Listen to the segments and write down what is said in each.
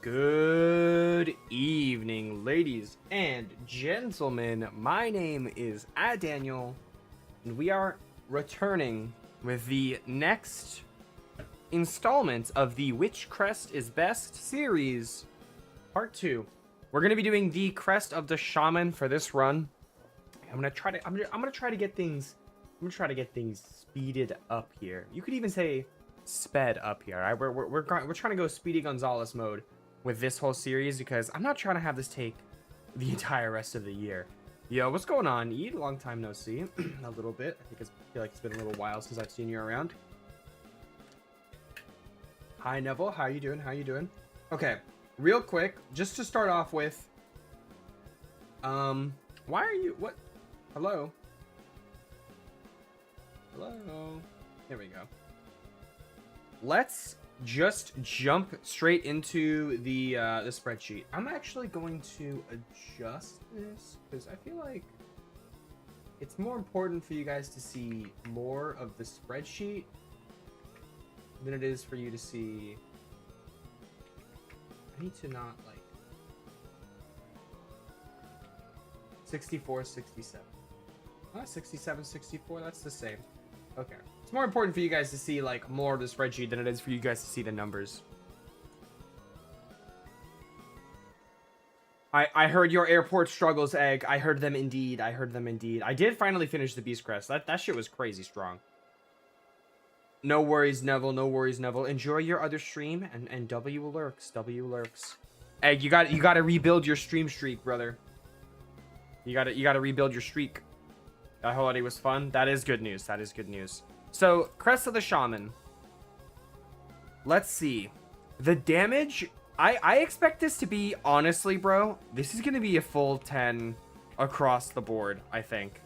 Good evening, ladies and gentlemen. My name is Daniel, and we are returning with the next installment of the Which Crest is Best series, part 2. We're gonna be doing the Crest of the Shaman for this run. I'm gonna try to get things. I'm gonna try to get things speeded up here. You could even say sped up here. Right? We're trying to go Speedy Gonzalez mode with this whole series because I'm not trying to have this take the entire rest of the year. Yo, what's going on, Ed? Long time no see. A little bit. I feel like it's been a little while since I've seen you around. Hi, Neville. How you doing? How you doing? Okay, real quick, just to start off with. Why are you? What? Hello. Hello. There we go. Let's just jump straight into the spreadsheet. I'm actually going to adjust this because I feel like it's more important for you guys to see more of the spreadsheet than it is for you to see. I need to not like 64, 67. 67, 64, that's the same. Okay. It's more important for you guys to see like more of the spreadsheet than it is for you guys to see the numbers. I heard your airport struggles, Egg. I heard them indeed. I heard them indeed. I did finally finish the Beast Crest. That shit was crazy strong. No worries, Neville. No worries, Neville. Enjoy your other stream and W lurks. W lurks. Egg, you got to rebuild your stream streak, brother. You got to rebuild your streak. That holiday was fun. That is good news. That is good news. So, Crest of the Shaman. Let's see. The damage, I expect this to be, honestly, bro, this is going to be a full 10 across the board, I think.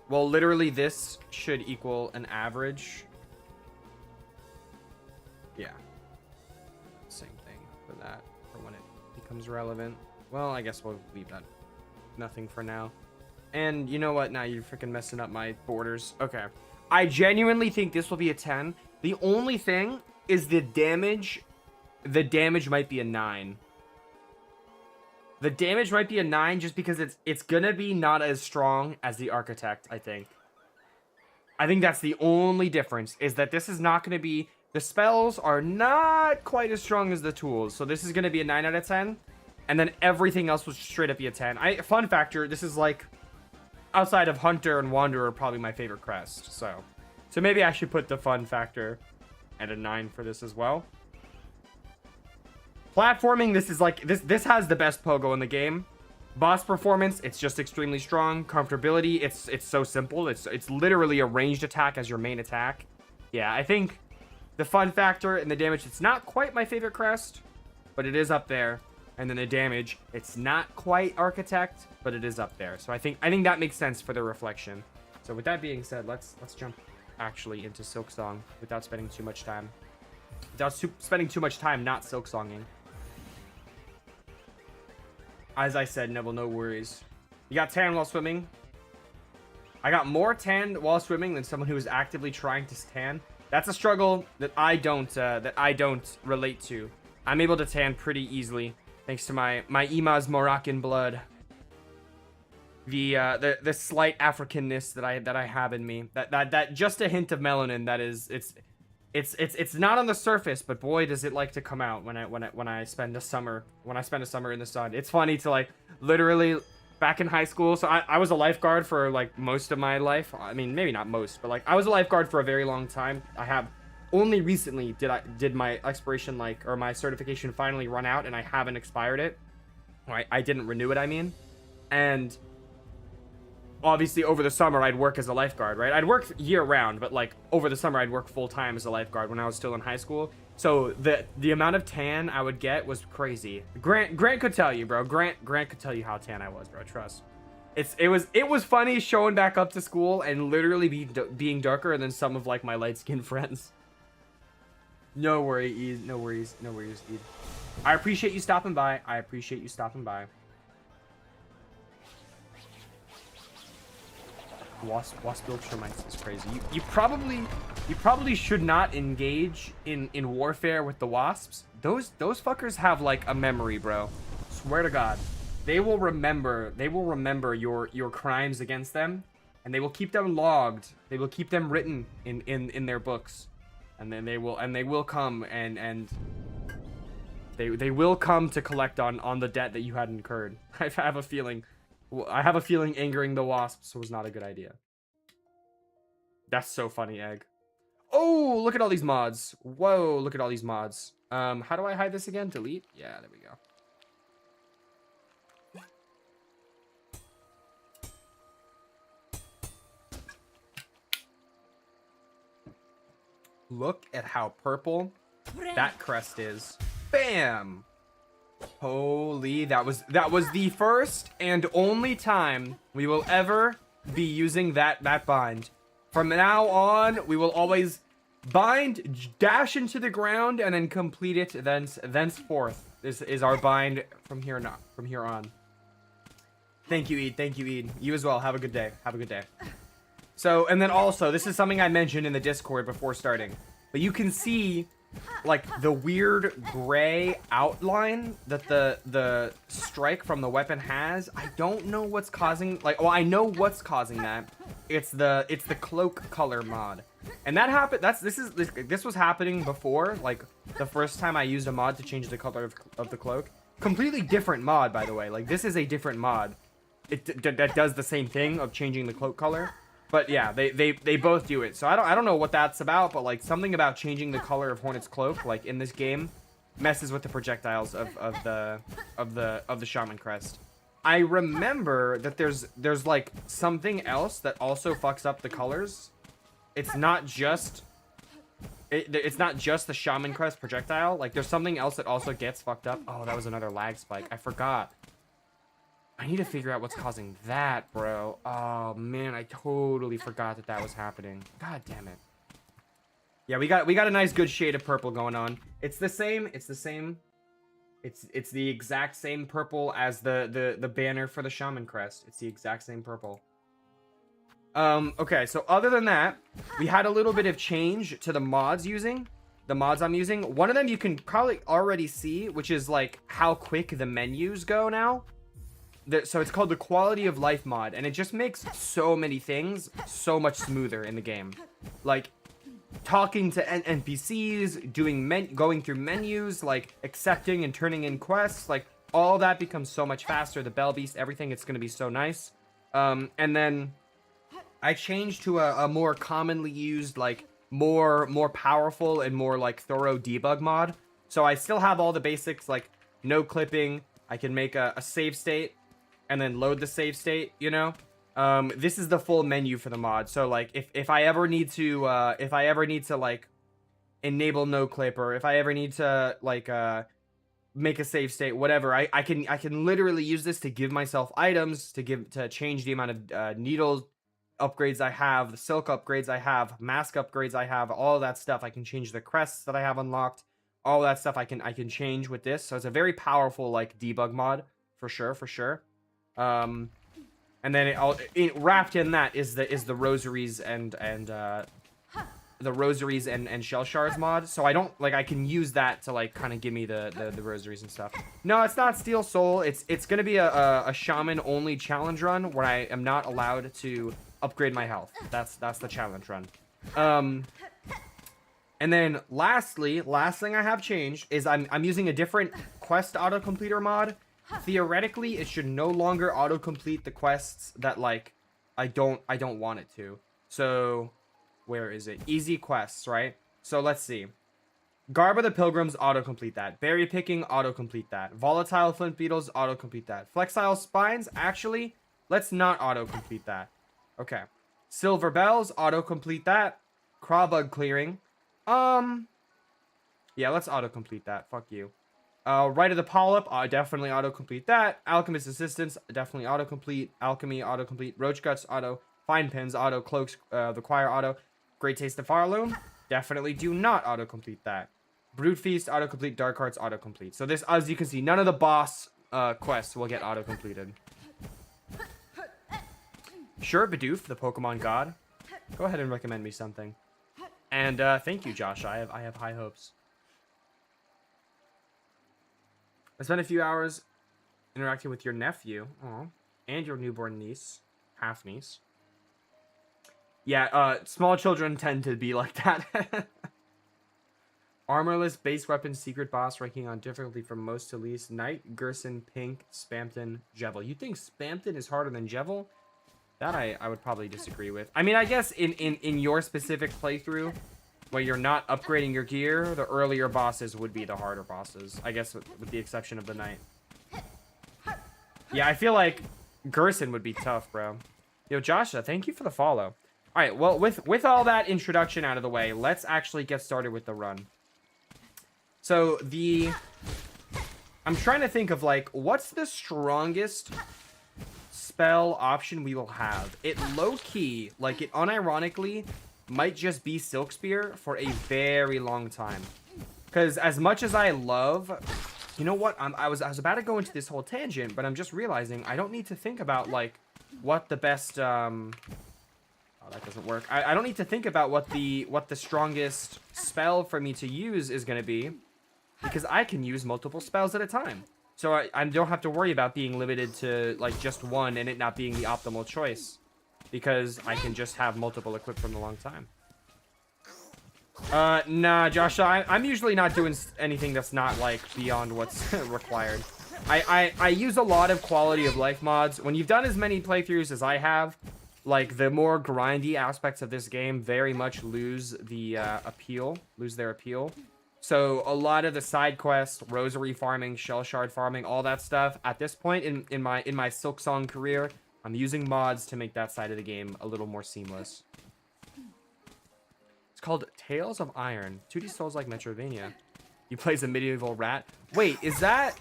Well, literally, this should equal an average. Yeah. Same thing for that, for when it becomes relevant. Well, I guess we'll leave that. Nothing for now. And you know what? Now you're freaking messing up my borders. Okay. I genuinely think this will be a 10. The only thing is the damage. The damage might be a 9. The damage might be a 9 just because it's gonna be not as strong as the Architect, I think. I think that's the only difference, is that this is not gonna be... The spells are not quite as strong as the tools. So this is gonna be a 9 out of 10. And then everything else will straight up be a 10. Fun factor, this is like... outside of Hunter and Wanderer, probably my favorite crest. So maybe I should put the fun factor at a 9 for this as well. Platforming, this is like this has the best pogo in the game. Boss performance, it's just extremely strong. Comfortability, it's so simple. It's literally a ranged attack as your main attack. Yeah, I think the fun factor and the damage, it's not quite my favorite crest, but it is up there. And then the damage, it's not quite Architect, but it is up there. So I think that makes sense for the reflection. So with that being said, let's jump actually into Silksong without spending too much time. Without spending too much time not Silksonging. As I said, Neville, no worries. You got tan while swimming. I got more tan while swimming than someone who is actively trying to tan. That's a struggle that I don't relate to. I'm able to tan pretty easily. Thanks to my Ima's Moroccan blood, the slight Africanness that I have in me, that just a hint of melanin that is it's not on the surface, but boy does it like to come out when I spend a summer in the sun. It's funny to like literally back in high school. So I was a lifeguard for like most of my life. I mean maybe not most, but like I was a lifeguard for a very long time. I have. Only recently did my expiration or my certification finally run out, and I haven't expired it. I didn't renew it, I mean. And obviously over the summer I'd work as a lifeguard, right? I'd work year round, but like over the summer I'd work full time as a lifeguard when I was still in high school. So the amount of tan I would get was crazy. Grant could tell you, bro. Grant could tell you how tan I was, bro. Trust. It was funny showing back up to school and literally being darker than some of like my light skinned friends. No worries, no worries, no worries, Ed. I appreciate you stopping by. I appreciate you stopping by. Wasp build termites is crazy. You probably should not engage in warfare with the wasps. Those fuckers have like a memory, bro. Swear to God, they will remember your crimes against them, and they will keep them logged. They will keep them written in their books, and then they will come and they will come to collect on the debt that you had incurred. I have a feeling angering the wasps was not a good idea. That's so funny, Egg. Oh, look at all these mods. Whoa, look at all these mods. How do I hide this again? Delete? Yeah, there we go. Look at how purple that crest is. Bam! Holy, that was the first and only time we will ever be using that bind. From now on, we will always bind, dash into the ground, and then complete it thenceforth. This is our bind from here on. Thank you, Ed. Thank you, Ed. You as well. Have a good day. Have a good day. So, and then also, this is something I mentioned in the Discord before starting, but you can see like the weird gray outline that the strike from the weapon has. I don't know what's causing, like, well, I know what's causing that. It's the cloak color mod, and that happened. This was happening before, like the first time I used a mod to change the color of the cloak. Completely different mod, by the way. Like, this is a different mod. That does the same thing of changing the cloak color. But yeah, they both do it. So I don't know what that's about, but like something about changing the color of Hornet's cloak, like in this game, messes with the projectiles of the Shaman Crest. I remember that there's like something else that also fucks up the colors. It's not just the Shaman Crest projectile. Like, there's something else that also gets fucked up. Oh, that was another lag spike. I forgot. I need to figure out what's causing that, bro. Oh, man, I totally forgot that was happening. God damn it. Yeah, we got a nice good shade of purple going on. It's the same. It's the exact same purple as the banner for the Shaman Crest. It's the exact same purple. Okay, so other than that, we had a little bit of change to the mods I'm using. One of them you can probably already see, which is like how quick the menus go now. So it's called the quality of life mod, and it just makes so many things so much smoother in the game. Like talking to NPCs, going through menus, like accepting and turning in quests, like all that becomes so much faster. The Bell Beast, everything, it's gonna be so nice. And then I changed to a more commonly used, like more powerful and more like thorough debug mod. So I still have all the basics, like no clipping. I can make a save state and then load the save state, you know. This is the full menu for the mod. So like if I ever need to like enable no clip, or if I ever need to like make a save state, whatever, I can literally use this to give myself items, to change the amount of needle upgrades I have, the silk upgrades I have, mask upgrades I have, all that stuff. I can change the crests that I have unlocked, all that stuff I can change with this. So it's a very powerful like debug mod for sure. And then wrapped in that is the rosaries and shell shards mod. So I don't like, I can use that to like kind of give me the rosaries and stuff. No, it's not Steel Soul. It's gonna be a shaman only challenge run where I am not allowed to upgrade my health. That's the challenge run. And then last thing I have changed is I'm using a different quest autocompleter mod. Theoretically, it should no longer autocomplete the quests that like I don't want it to. So where is it? Easy quests, right? So let's see. Garb of the Pilgrims, autocomplete that. Berry picking, autocomplete that. Volatile flint beetles, autocomplete that. Flexile spines, actually, let's not autocomplete that. Okay. Silver bells, autocomplete that. Crawbug clearing. Yeah, let's autocomplete that. Fuck you. Right of the Polyp, definitely autocomplete that. Alchemist Assistance, definitely autocomplete. Alchemy, autocomplete. Roach Guts, auto. Fine Pins, auto. Cloaks, the Choir, auto. Great Taste of Farloom, definitely do not autocomplete that. Brood Feast, autocomplete. Dark Hearts, autocomplete. So this, as you can see, none of the boss quests will get auto-completed. Sure, Bidoof, the Pokemon god. Go ahead and recommend me something. And thank you, Josh. I have high hopes. I spent a few hours interacting with your nephew, and your newborn niece, half niece. Yeah, small children tend to be like that. Armorless, base weapon, secret boss, ranking on difficulty from most to least. Knight, Gerson, Pink, Spamton, Jevil. You think Spamton is harder than Jevil? That I would probably disagree with. I mean, I guess in your specific playthrough, where you're not upgrading your gear, the earlier bosses would be the harder bosses. I guess with the exception of the Knight. Yeah, I feel like Gerson would be tough, bro. Yo, Joshua, thank you for the follow. All right, well, with all that introduction out of the way, let's actually get started with the run. So I'm trying to think of like, what's the strongest spell option we will have? It low-key, like it unironically, might just be Silk Spear for a very long time. Because as much as I love, you know what? I was about to go into this whole tangent, but I'm just realizing I don't need to think about like what the best oh, that doesn't work. I don't need to think about what the strongest spell for me to use is going to be, because I can use multiple spells at a time. So I don't have to worry about being limited to like just one and it not being the optimal choice, because I can just have multiple equipped from a long time. Nah, Josh, I'm usually not doing anything that's not like beyond what's required. I use a lot of quality of life mods. When you've done as many playthroughs as I have, like the more grindy aspects of this game very much lose their appeal. So a lot of the side quests, rosary farming, shell shard farming, all that stuff, at this point in my Silksong career, I'm using mods to make that side of the game a little more seamless. It's called Tales of Iron. 2D Souls like Metroidvania. He plays a medieval rat. Wait, is that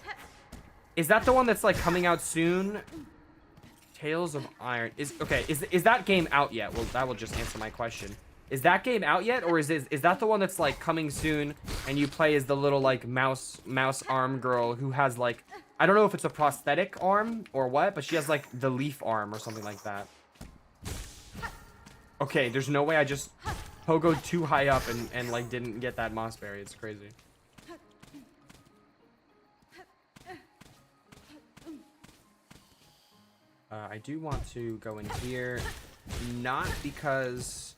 the one that's like coming out soon? Tales of Iron. Is that game out yet? Well, that will just answer my question. Is that game out yet, or is that the one that's like coming soon and you play as the little like mouse arm girl who has like, I don't know if it's a prosthetic arm or what, but she has like the leaf arm or something like that. Okay, there's no way I just pogoed too high up and like didn't get that moss berry. It's crazy. I do want to go in here, not because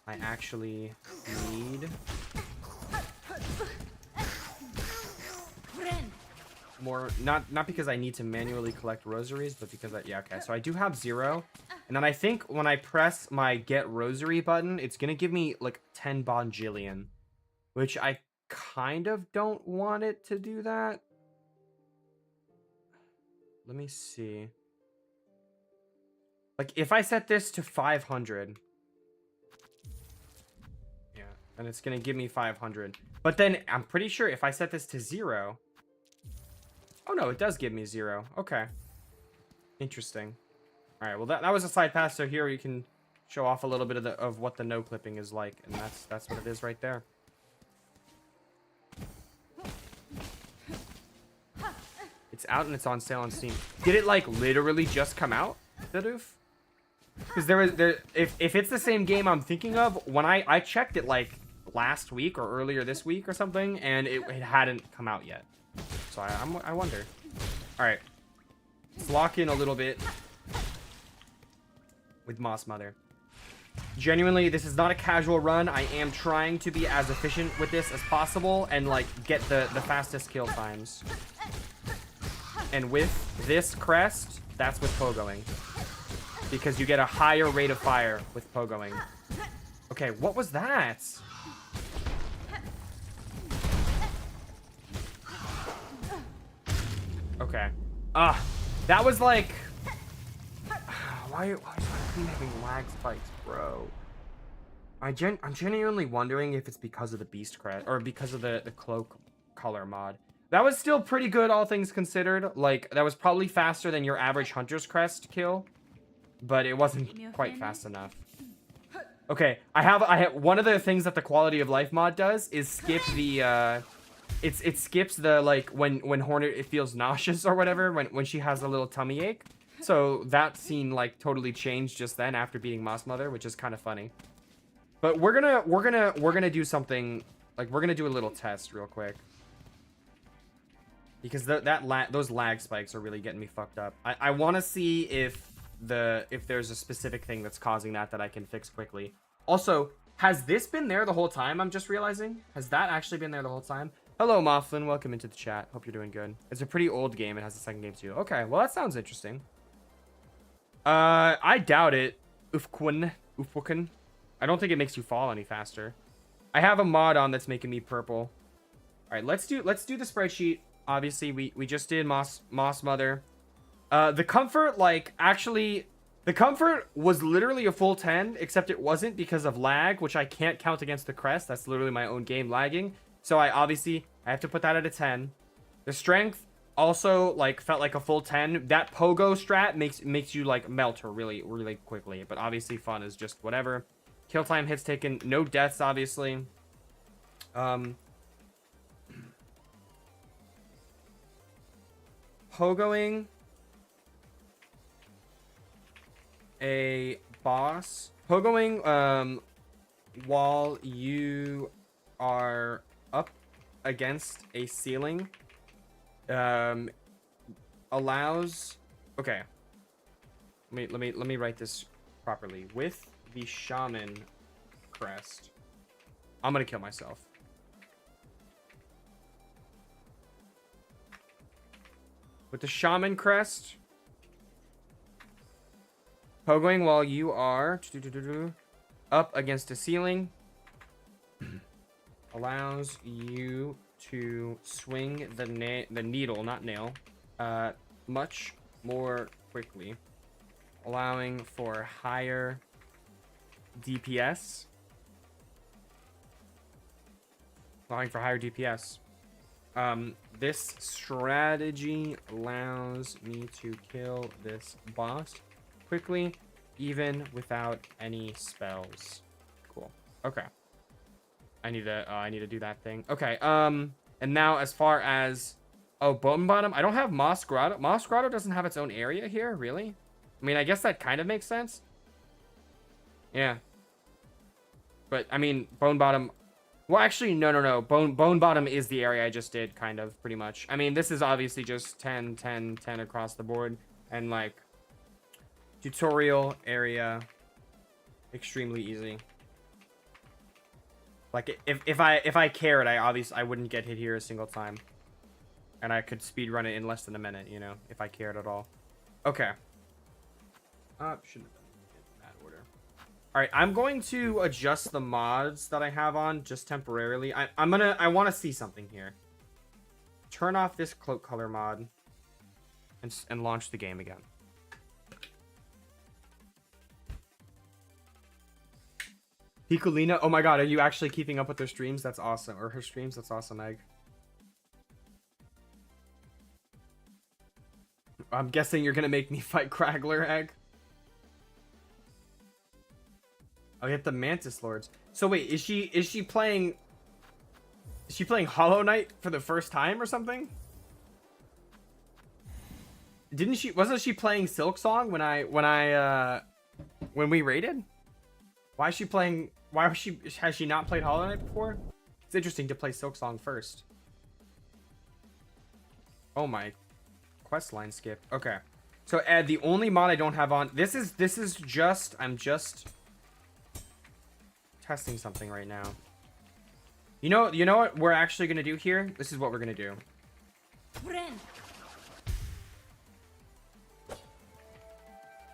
I actually need more, not because I need to manually collect rosaries, but because yeah, okay, so I do have 0, and then I think when I press my get rosary button, it's gonna give me like 10 bonjillion, which I kind of don't want it to do that. Let me see. Like if I set this to 500, and it's gonna give me 500. But then I'm pretty sure if I set this to 0, oh no, it does give me 0. Okay, interesting. All right, well that was a side pass. So here you can show off a little bit of what the no clipping is like, and that's what it is right there. It's out and it's on sale on Steam. Did it like literally just come out, Bidoof? Because if it's the same game I'm thinking of, when I checked it like last week or earlier this week or something, and it hadn't come out yet. So I wonder. All right, let's lock in a little bit with Moss Mother. Genuinely, this is not a casual run. I am trying to be as efficient with this as possible and like get the fastest kill times. And with this crest, that's with pogoing, because you get a higher rate of fire with pogoing. Okay, what was that? Okay. That was like... Why are we having lag spikes, bro? I'm genuinely wondering if it's because of the Beast Crest, or because of the cloak color mod. That was still pretty good, all things considered. Like, that was probably faster than your average Hunter's Crest kill, but it wasn't quite fast enough. Okay, I have one of the things that the quality of life mod does is skip the it skips the like when Hornet it feels nauseous or whatever when she has a little tummy ache. So that scene like totally changed just then after beating Moss Mother, which is kind of funny. But we're gonna do something like we're gonna do a little test real quick. Because those lag spikes are really getting me fucked up. I want to see if there's a specific thing that's causing that I can fix quickly. Also, has this been there the whole time? I'm just realizing. Has that actually been there the whole time? Hello, Mofflin. Welcome into the chat. Hope you're doing good. It's a pretty old game. It has a second game too. Okay, well that sounds interesting. I doubt it. Ufwuken. I don't think it makes you fall any faster. I have a mod on that's making me purple. All right, let's do the spreadsheet. Obviously, we just did Moss Mother. The comfort, like, actually, the comfort was literally a full 10, except it wasn't because of lag, which I can't count against the crest. That's literally my own game lagging. So I have to put that at a 10. The strength also, like, felt like a full 10. That pogo strat makes you, like, melt her really, really quickly. But obviously, fun is just whatever. Kill time, hits taken, no deaths, obviously. Pogoing a boss. Pogoing while you are up against a ceiling allows. Okay. Let me write this properly. With the Shaman Crest, I'm gonna kill myself. With the Shaman Crest, pogoing while you are up against a ceiling allows you to swing the needle, not nail, much more quickly, allowing for higher DPS. This strategy allows me to kill this boss quickly, even without any spells. Cool. Okay. I need to do that thing. Okay. And now as far as Bone Bottom, I don't have Moss Grotto. Moss Grotto doesn't have its own area here, really? I mean, I guess that kind of makes sense. Yeah. But I mean, Bone Bottom. Well, actually, no. Bone Bottom is the area I just did, kind of, pretty much. I mean, this is obviously just 10, 10, 10 across the board. And, like, tutorial area, extremely easy. Like, if I cared, I wouldn't get hit here a single time. And I could speedrun it in less than a minute, you know, if I cared at all. Okay. Should have done it in that order. Alright, I'm going to adjust the mods that I have on just temporarily. I want to see something here. Turn off this cloak color mod and launch the game again. Picolina, oh my god, are you actually keeping up with their streams? That's awesome. Or her streams? That's awesome, Egg. I'm guessing you're gonna make me fight Craggler, Egg. I'll get the Mantis Lords. So wait, is she playing Hollow Knight for the first time or something? Wasn't she playing Silksong when we raided? Has she not played Hollow Knight before? It's interesting to play Silksong first. Oh my, quest line skip. Okay. So the only mod I don't have on, I'm just testing something right now. You know what we're actually gonna do here? This is what we're gonna do.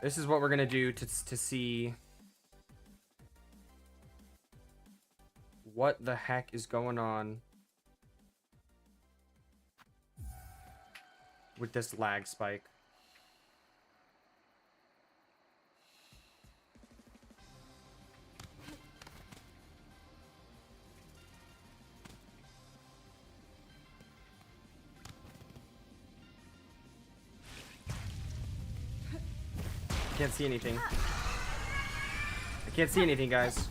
This is what we're gonna do to see what the heck is going on with this lag spike. I can't see anything. I can't see anything, guys.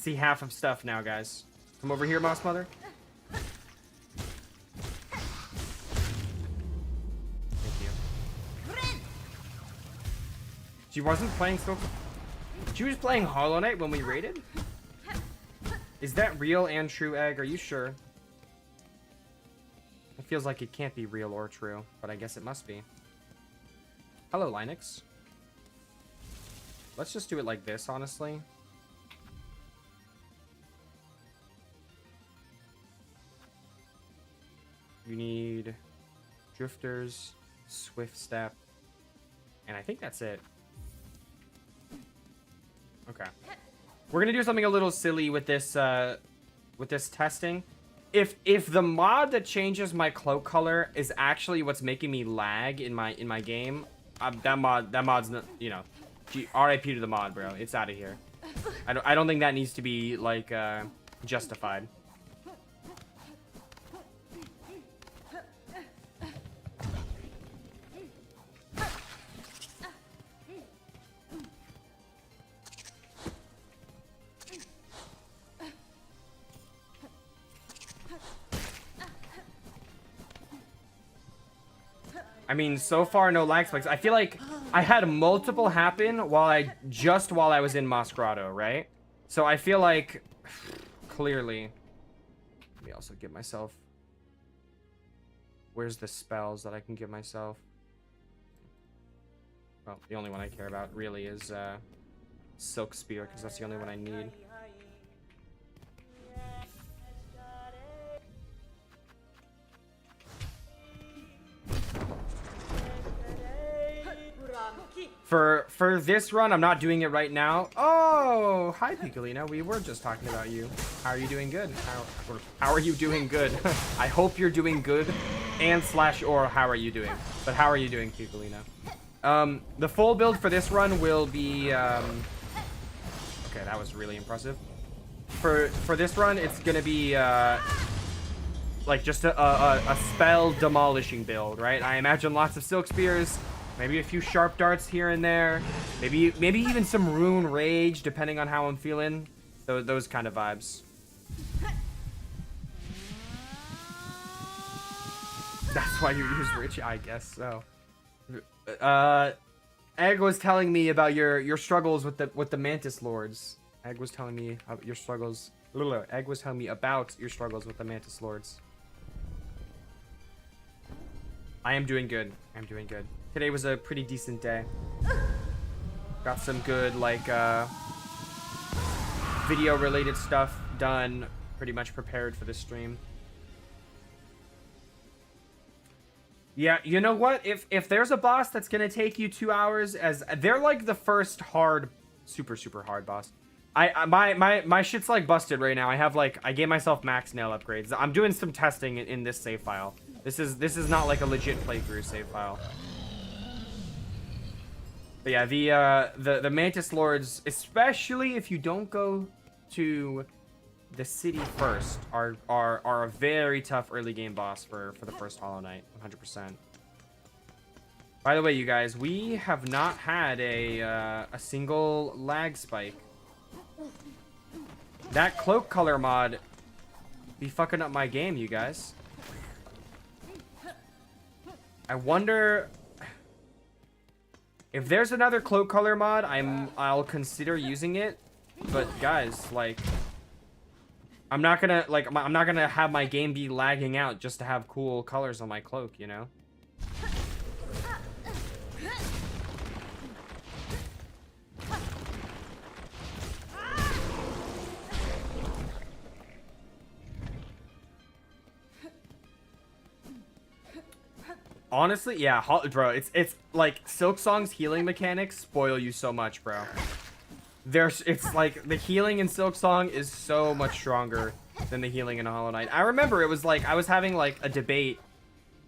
see half of stuff now, guys. Come over here, Moss Mother. Thank you. She wasn't playing Silk. She was playing Hollow Knight when we raided? Is that real and true, Egg? Are you sure? It feels like it can't be real or true, but I guess it must be. Hello, Linux. Let's just do it like this, honestly. You need drifters, swift step, and I think that's it. Okay. We're gonna do something a little silly with this testing. If the mod that changes my cloak color is actually what's making me lag in my game, that mod's not, you know, RIP to the mod, bro. It's out of here. I don't think that needs to be like justified. I mean, so far, no lag spikes. I feel like I had multiple happen while I was in Masquerado, right? So I feel like, clearly, let me also give myself, where's the spells that I can give myself? Well, the only one I care about really is Silk Spear, because that's the only one I need. For this run, I'm not doing it right now. Oh, hi, Piccolino. We were just talking about you. How are you doing good? How are you doing good? I hope you're doing good. And /or how are you doing? But how are you doing, Piccolino? The full build for this run will be... Okay, that was really impressive. For this run, it's gonna be like just a spell demolishing build, right? I imagine lots of Silk Spears. Maybe a few sharp darts here and there. Maybe even some rune rage, depending on how I'm feeling. Those kind of vibes. That's why you use Rich, I guess so. Egg was telling me about your struggles with the Mantis Lords. Egg was telling me your struggles. Egg was telling me about your struggles with the Mantis Lords. I am doing good. I'm doing good. Today was a pretty decent day. Got some good, like, video-related stuff done. Pretty much prepared for the stream. Yeah, you know what? If there's a boss that's gonna take you 2 hours, as they're like the first hard, super hard boss. My shit's like busted right now. I have like, I gave myself max nail upgrades. I'm doing some testing in this save file. This is not like a legit playthrough save file. But yeah, the Mantis Lords, especially if you don't go to the city first, are a very tough early game boss for the first Hollow Knight, 100%. By the way, you guys, we have not had a single lag spike. That cloak color mod be fucking up my game, you guys. I wonder if there's another cloak color mod. I'll consider using it, but guys, like, I'm not gonna have my game be lagging out just to have cool colors on my cloak, you know? Honestly, yeah, bro, it's like Silksong's healing mechanics spoil you so much, bro. It's like the healing in Silksong is so much stronger than the healing in Hollow Knight. I remember it was like I was having like a debate.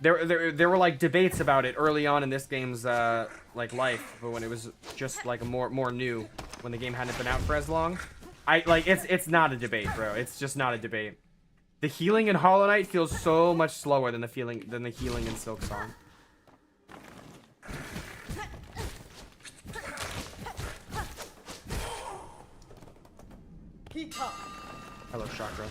There were like debates about it early on in this game's like life, but when it was just like more new, when the game hadn't been out for as long. It's not a debate, bro. It's just not a debate. The healing in Hollow Knight feels so much slower than the healing in Silksong. Hello, Chakra.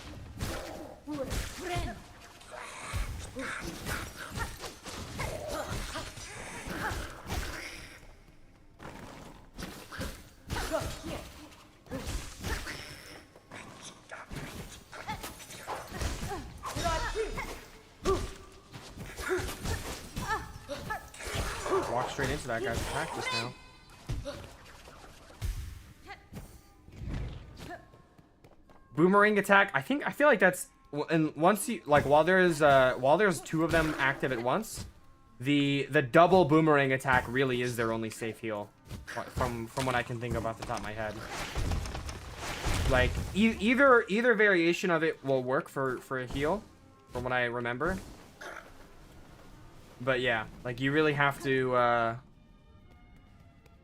Walk straight into that guy's attack just now. Boomerang attack. I feel like that's, and once you like, while there's two of them active at once, the double boomerang attack really is their only safe heal, from what I can think of off the top of my head. Like either variation of it will work for a heal, from what I remember. But yeah, like you really have to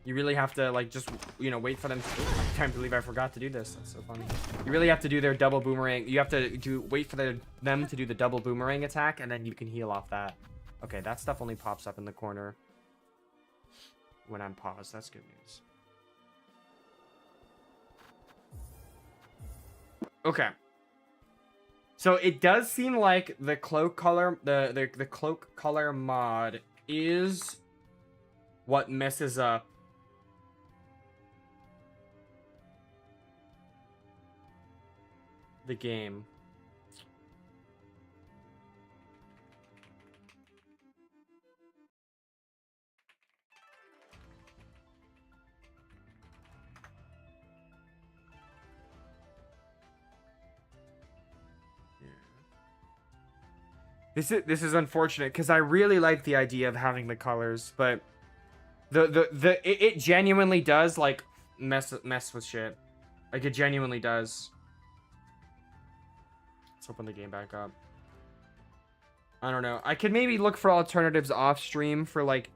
like just, you know, wait for them to, I can't believe I forgot to do this. That's so funny. You really have to do their double boomerang. You have to wait for them to do the double boomerang attack, and then you can heal off that. Okay, that stuff only pops up in the corner when I'm paused. That's good news. Okay. So it does seem like the cloak color, the cloak color mod is what messes up the game. This is unfortunate because I really like the idea of having the colors, but it genuinely does like mess with shit. Like it genuinely does. Let's open the game back up. I don't know. I could maybe look for alternatives off stream for like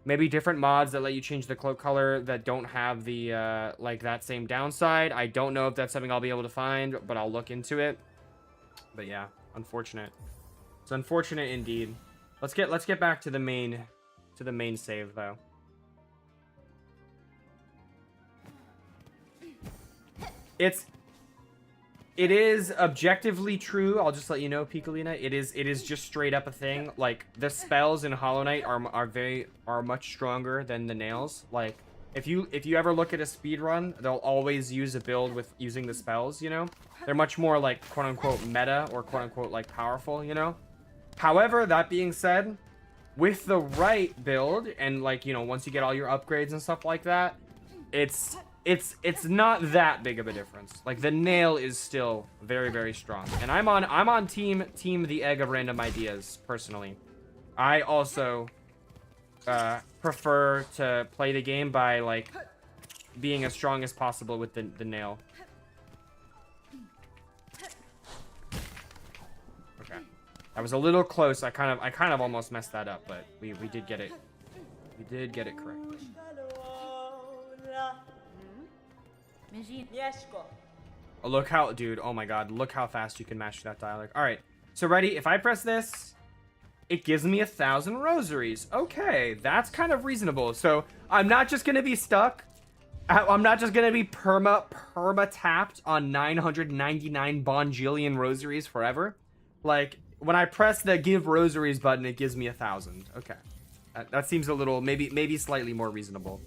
maybe different mods that let you change the cloak color that don't have the like that same downside. I don't know if that's something I'll be able to find, but I'll look into it. But yeah, unfortunate. It's unfortunate indeed. Let's get back to the main save though. It is objectively true. I'll just let you know, Piccolina. It is just straight up a thing. Like the spells in Hollow Knight are much stronger than the nails. Like if you ever look at a speed run, they'll always use a build with using the spells. You know, they're much more like quote unquote meta or quote unquote like powerful. You know. However, that being said, with the right build and like, you know, once you get all your upgrades and stuff like that, it's not that big of a difference. Like the nail is still very, very strong. And I'm on team the egg of random ideas personally. I also prefer to play the game by like being as strong as possible with the nail. I was a little close. I kind of almost messed that up, but we did get it. We did get it correct. Oh, look how, dude. Oh my God, look how fast you can master that dialogue. All right, so ready? If I press this, it gives me 1,000 rosaries. Okay, that's kind of reasonable. So I'm not just gonna be stuck. I'm not just gonna be perma tapped on 999 bonjillion rosaries forever. Like. When I press the give rosaries button, it gives me 1,000. Okay. That seems a little, maybe slightly more reasonable.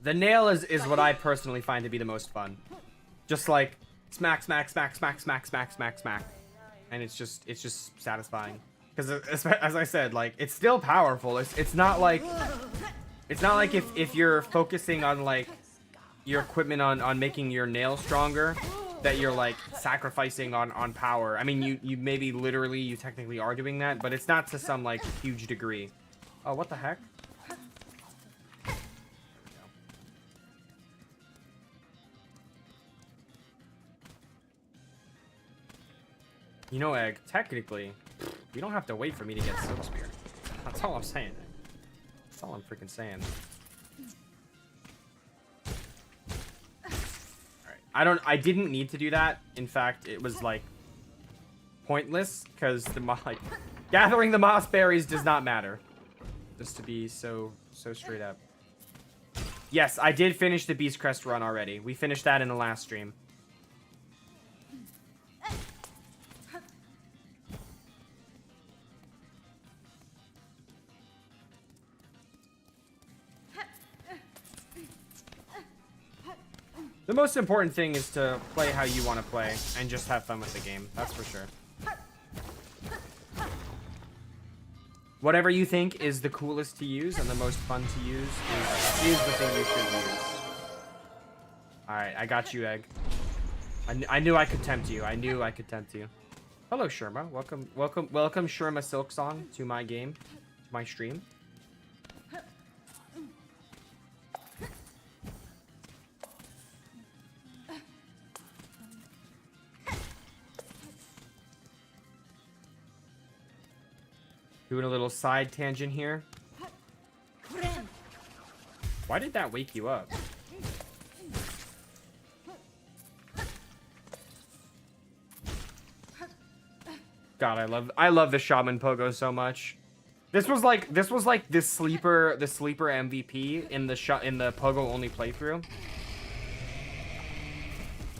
The nail is what I personally find to be the most fun. Just like smack, smack, smack, smack, smack, smack, smack, smack. And it's just satisfying. Because as I said, like, it's still powerful. It's not like if you're focusing on like your equipment on making your nail stronger, that you're like sacrificing on power. I mean, you maybe literally, you technically are doing that, but it's not to some like huge degree. Oh, what the heck? You know, Egg, technically, you don't have to wait for me to get Silk Spear. That's all I'm saying. That's all I'm freaking saying. Alright. I didn't need to do that. In fact, it was like pointless because the mod, like, Gathering the moss berries does not matter. Just to be so straight up. Yes, I did finish the Beast Crest run already. We finished that in the last stream. The most important thing is to play how you want to play and just have fun with the game. That's for sure. Whatever you think is the coolest to use and the most fun to use is the thing you should use. Alright, I got you, Egg. I knew I could tempt you. I knew I could tempt you. Hello, Sherma. Welcome, Sherma Silksong to my game, to my stream. Doing a little side tangent here. Why did that wake you up? God, I love the Shaman Pogo so much. This was like the sleeper MVP in the Pogo only playthrough.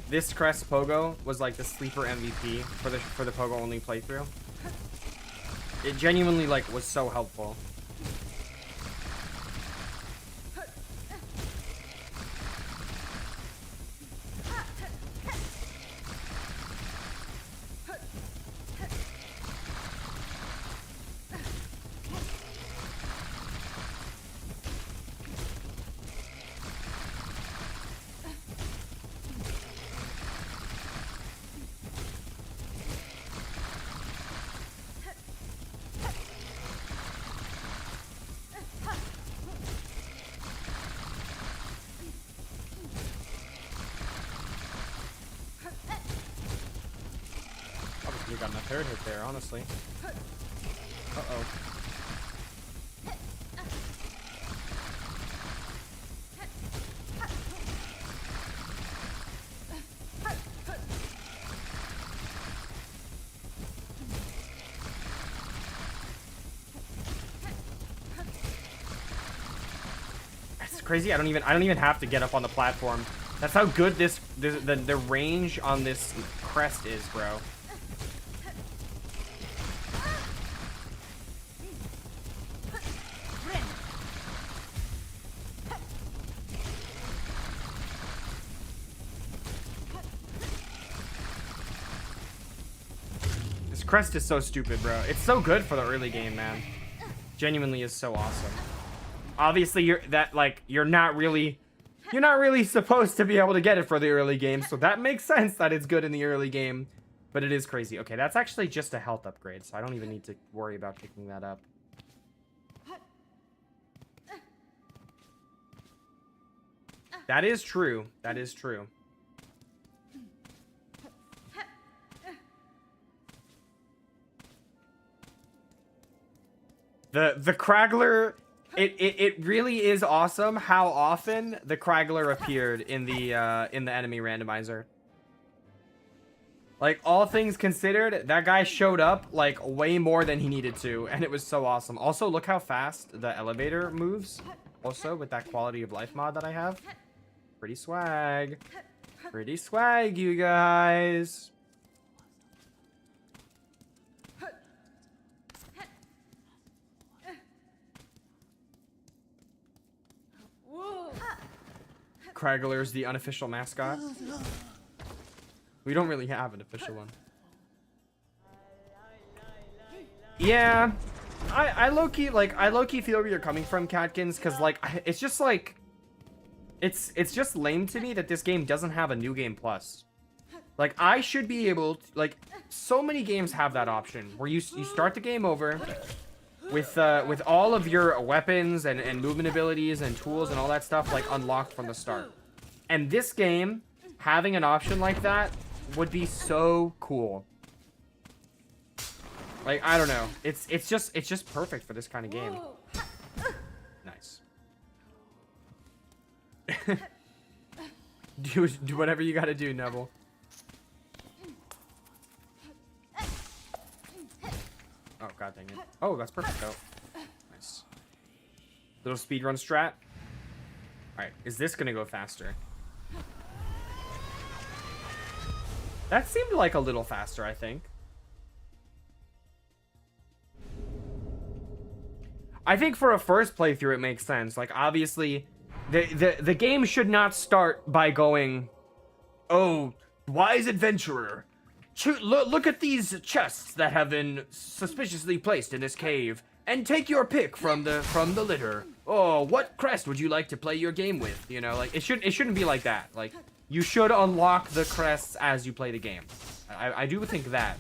This Crest Pogo was like the sleeper MVP for the Pogo only playthrough. It genuinely like was so helpful. You got my third hit there, honestly. Uh-oh. That's crazy. I don't even have to get up on the platform. That's how good the range on this crest is, bro. Crest is so stupid, bro. It's so good for the early game, man. Genuinely is so awesome. Obviously, you're not really supposed to be able to get it for the early game, so that makes sense that it's good in the early game. But it is crazy. Okay, that's actually just a health upgrade, so I don't even need to worry about picking that up. That is true. That is true. The Craggler, it really is awesome how often the Craggler appeared in the enemy randomizer. Like, all things considered, that guy showed up like way more than he needed to, and it was so awesome. Also, look how fast the elevator moves. Also, with that quality of life mod that I have. Pretty swag. Pretty swag, you guys. Craggler's the unofficial mascot. We don't really have an official one. Yeah, I low-key feel where you're coming from, Catkins, because like it's just like it's just lame to me that this game doesn't have a new game plus. Like, I should be able to, like, so many games have that option where you start the game over with all of your weapons and movement abilities and tools and all that stuff like unlocked from the start. And this game having an option like that would be so cool. Like, I don't know. It's just perfect for this kind of game. Nice. do whatever you gotta do, Neville. Oh, god dang it. Oh, that's perfect, though. Nice. Little speedrun strat. Alright, is this gonna go faster? That seemed like a little faster, I think. I think for a first playthrough, it makes sense. Like, obviously, the game should not start by going, oh, wise adventurer, look at these chests that have been suspiciously placed in this cave, and take your pick from the litter. Oh, what crest would you like to play your game with? You know, like, it shouldn't be like that. Like, you should unlock the crests as you play the game. I do think that.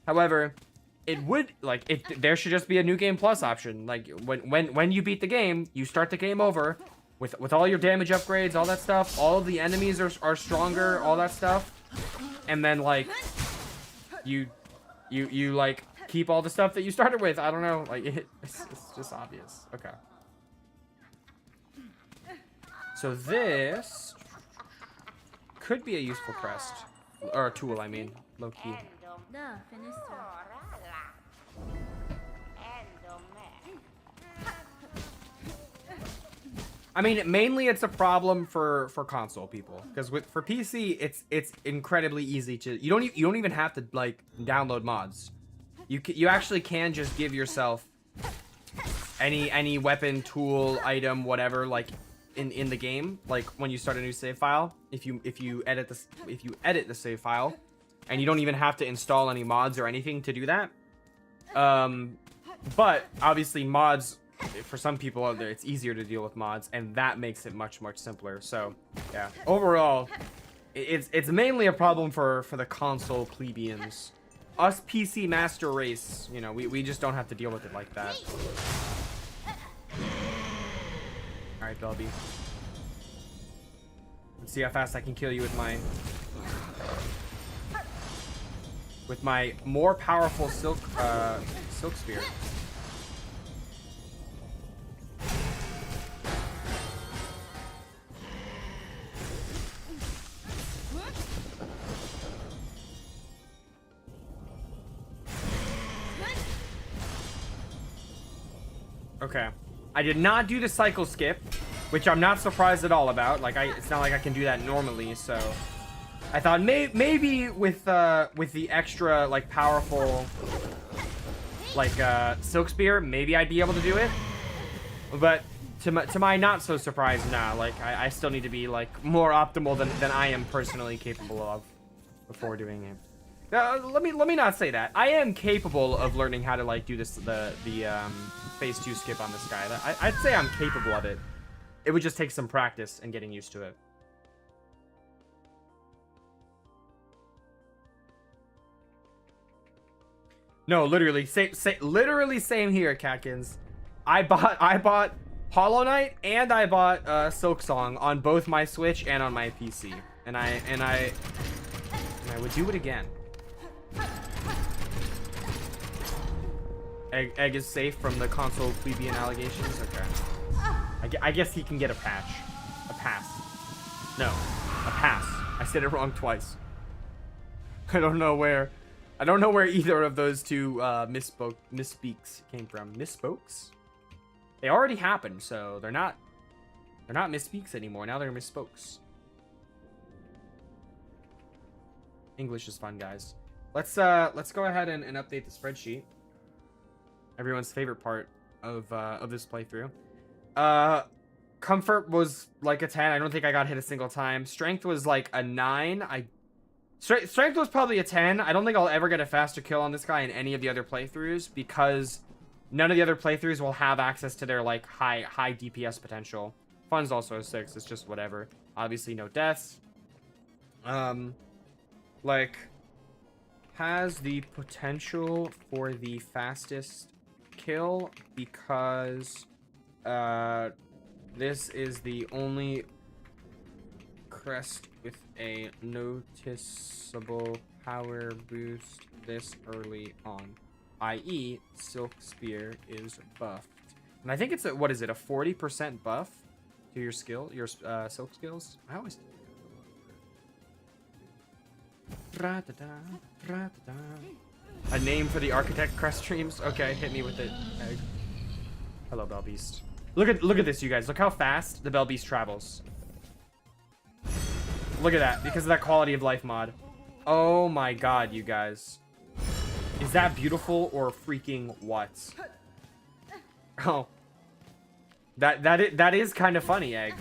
However, it would, like, there should just be a new game plus option. Like, when you beat the game, you start the game over with all your damage upgrades, all that stuff. All of the enemies are stronger, all that stuff. And then, like, you like, keep all the stuff that you started with. I don't know. Like, it's just obvious. Okay. So this could be a useful crest. Or a tool, I mean. Low-key. I mean, mainly it's a problem for console people, because for PC it's incredibly easy to you don't even have to like download mods. You actually can just give yourself any weapon, tool, item, whatever, like in the game, like when you start a new save file. If you edit the save file, and you don't even have to install any mods or anything to do that. But obviously mods, for some people out there, it's easier to deal with mods, and that makes it much simpler. So yeah, overall, it's mainly a problem for the console plebeians. Us PC master race, you know, we just don't have to deal with it like that. All right, Belby. Let's see how fast I can kill you with my more powerful silk spear. Okay, I did not do the cycle skip, which I'm not surprised at all about. Like, it's not like I can do that normally, so I thought maybe with the extra like powerful like silk spear, maybe I'd be able to do it. But to my not so surprised, nah. Like, I still need to be like more optimal than I am personally capable of before doing it. Let me not say that. I am capable of learning how to like do this the phase 2 skip on this guy. I'd say I'm capable of it. It would just take some practice and getting used to it. No, literally same here, Catkins. I bought Hollow Knight and I bought Silksong on both my Switch and on my PC, and I would do it again. Egg is safe from the console plebeian allegations. Okay. I guess he can get a patch. A pass. No, a pass. I said it wrong twice. I don't know where either of those two misspeaks came from. Misspokes? They already happened, so they're not misspeaks anymore. Now they're misspokes. English is fun, guys. Let's go ahead and update the spreadsheet. Everyone's favorite part of this playthrough. Comfort was like a 10. I don't think I got hit a single time. Strength was like a 9. Strength was probably a 10. I don't think I'll ever get a faster kill on this guy in any of the other playthroughs, because none of the other playthroughs will have access to their like high DPS potential. Fun's also a 6. It's just whatever. Obviously no deaths. Like, has the potential for the fastest kill because this is the only crest with a noticeable power boost this early on, i.e. Silk Spear is buffed. And I think it's a, what is it, a 40% buff to your skill, your silk skills? I always... A name for the architect crest streams? Okay, hit me with it, egg. Hello, Bell Beast. Look at this, you guys. Look how fast the Bell Beast travels. Look at that, because of that quality of life mod. Oh my god, you guys. Is that beautiful or freaking what? Oh. That is kind of funny, egg.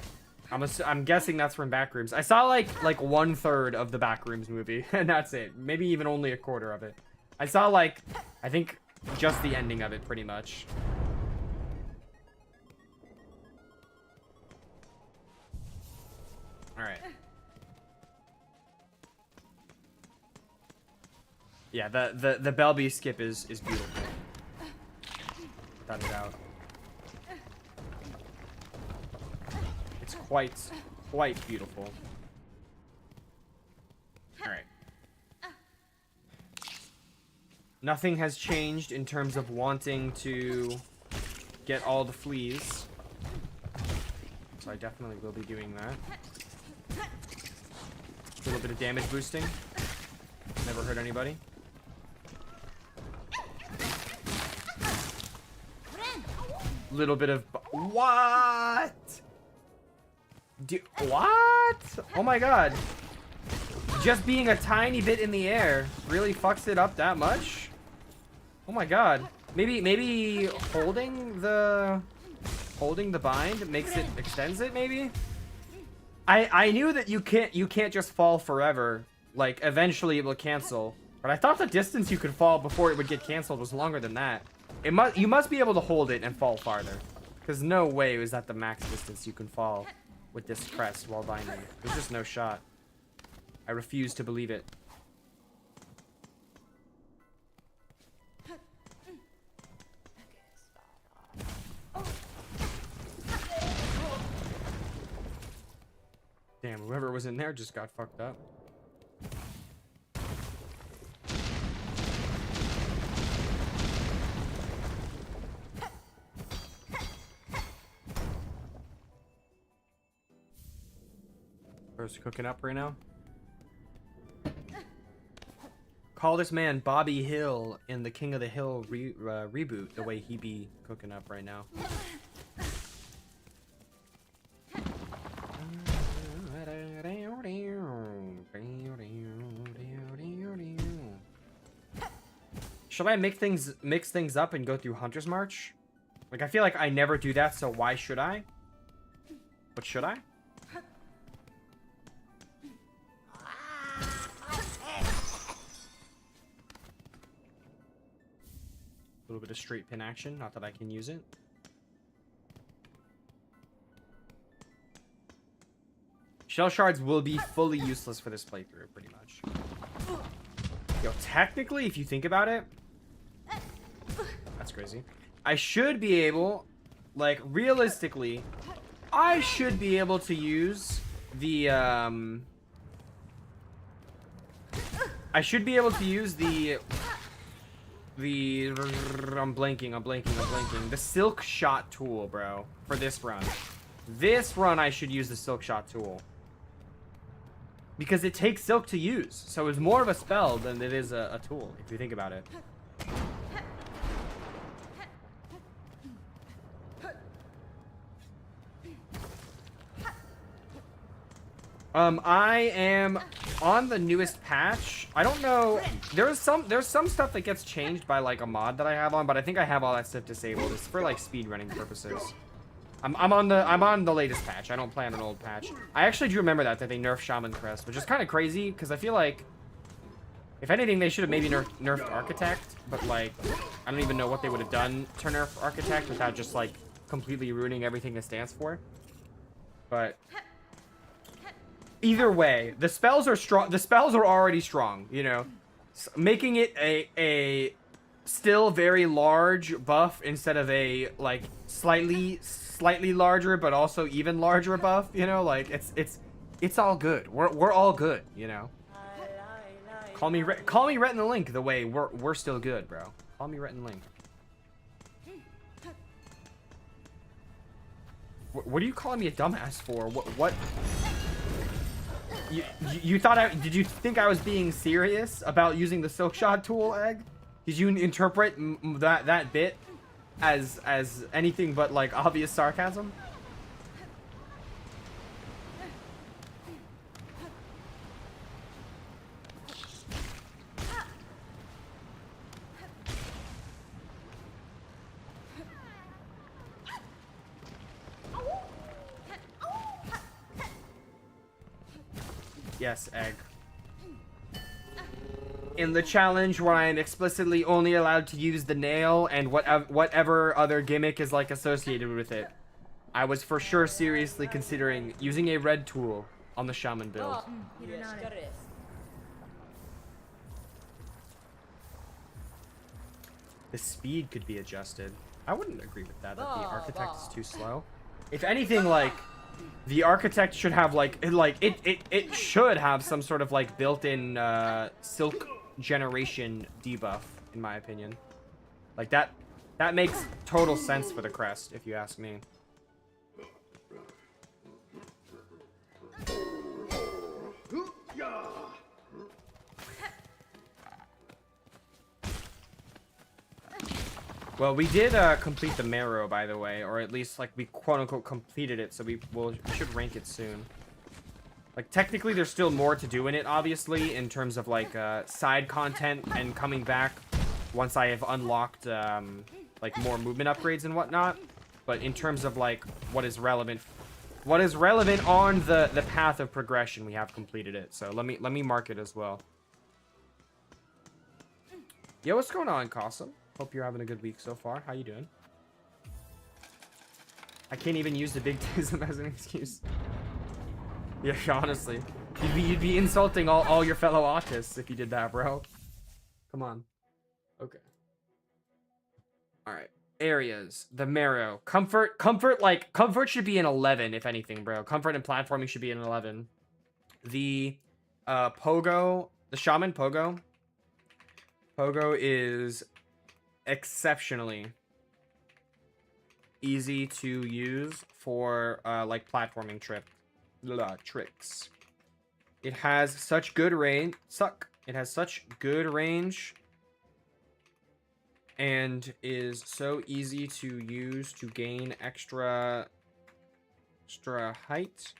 I'm guessing that's from Backrooms. I saw like 1/3 of the Backrooms movie, and that's it. Maybe even only a quarter of it. I saw like, I think just the ending of it pretty much. All right. Yeah, the Belby skip is beautiful. Without a doubt. It's quite beautiful. All right. Nothing has changed in terms of wanting to get all the fleas. So I definitely will be doing that. A little bit of damage boosting. Never hurt anybody. Little bit of... What? What? Oh my god. Just being a tiny bit in the air really fucks it up that much? Oh my god. Maybe holding the bind makes it, extends it maybe? I knew that you can't just fall forever. Like eventually it will cancel. But I thought the distance you could fall before it would get canceled was longer than that. You must be able to hold it and fall farther. Because no way is that the max distance you can fall with this crest while binding. There's just no shot. I refuse to believe it. Damn, whoever was in there just got fucked up. Bro's cooking up right now. Call this man Bobby Hill in the King of the Hill reboot the way he be cooking up right now. Should I mix things up and go through Hunter's March? Like, I feel like I never do that, so why should I? But should I? A little bit of straight pin action, not that I can use it. Shell shards will be fully useless for this playthrough, pretty much. Yo, technically, if you think about it, that's crazy. I should be able, like, realistically, I should be able to use the, I'm blanking. The silk shot tool, bro, for this run. This run, I should use the silk shot tool. Because it takes silk to use. So it's more of a spell than it is a tool, if you think about it. I am on the newest patch. I don't know. There's some stuff that gets changed by like a mod that I have on, but I think I have all that stuff disabled. It's for like speedrunning purposes. I'm on the latest patch. I don't play on an old patch. I actually do remember that they nerfed Shaman Crest, which is kind of crazy because I feel like if anything they should have maybe nerfed Architect, but like I don't even know what they would have done to nerf Architect without just like completely ruining everything it stands for. But either way, the spells are strong. The spells are already strong, you know. Making it a still very large buff instead of a like slightly larger but also even larger buff, you know, like it's all good. We're all good, you know. Call me Rhett in the Link the way we're still good, bro. Call me Rhett in the Link. What are you calling me a dumbass for? What? You thought did you think I was being serious about using the silk shot tool, egg? Did you interpret that bit as anything but like obvious sarcasm? Yes, egg. In the challenge where I am explicitly only allowed to use the nail and whatever other gimmick is like associated with it, I was for sure seriously considering using a red tool on the shaman build. The speed could be adjusted. I wouldn't agree with that the architect is too slow. If anything, like, the architect should have like it should have some sort of like built-in silk generation debuff, in my opinion. Like that makes total sense for the crest, if you ask me. Well, we did complete the marrow, by the way, or at least like we quote-unquote completed it, so we should rank it soon. Like technically there's still more to do in it, obviously, in terms of like side content and coming back once I have unlocked like more movement upgrades and whatnot. But in terms of like what is relevant on the path of progression, we have completed it. So let me mark it as well. Yo, what's going on, Cossum? Hope you're having a good week so far. How you doing? I can't even use the big tism as an excuse. Yeah, honestly. You'd be insulting all your fellow autists if you did that, bro. Come on. Okay. Alright. Areas. The marrow. Comfort should be an 11, if anything, bro. Comfort and platforming should be an 11. The Pogo, the Shaman Pogo. Pogo is exceptionally easy to use for like platforming tricks. It has such good range. It has such good range and is so easy to use to gain extra height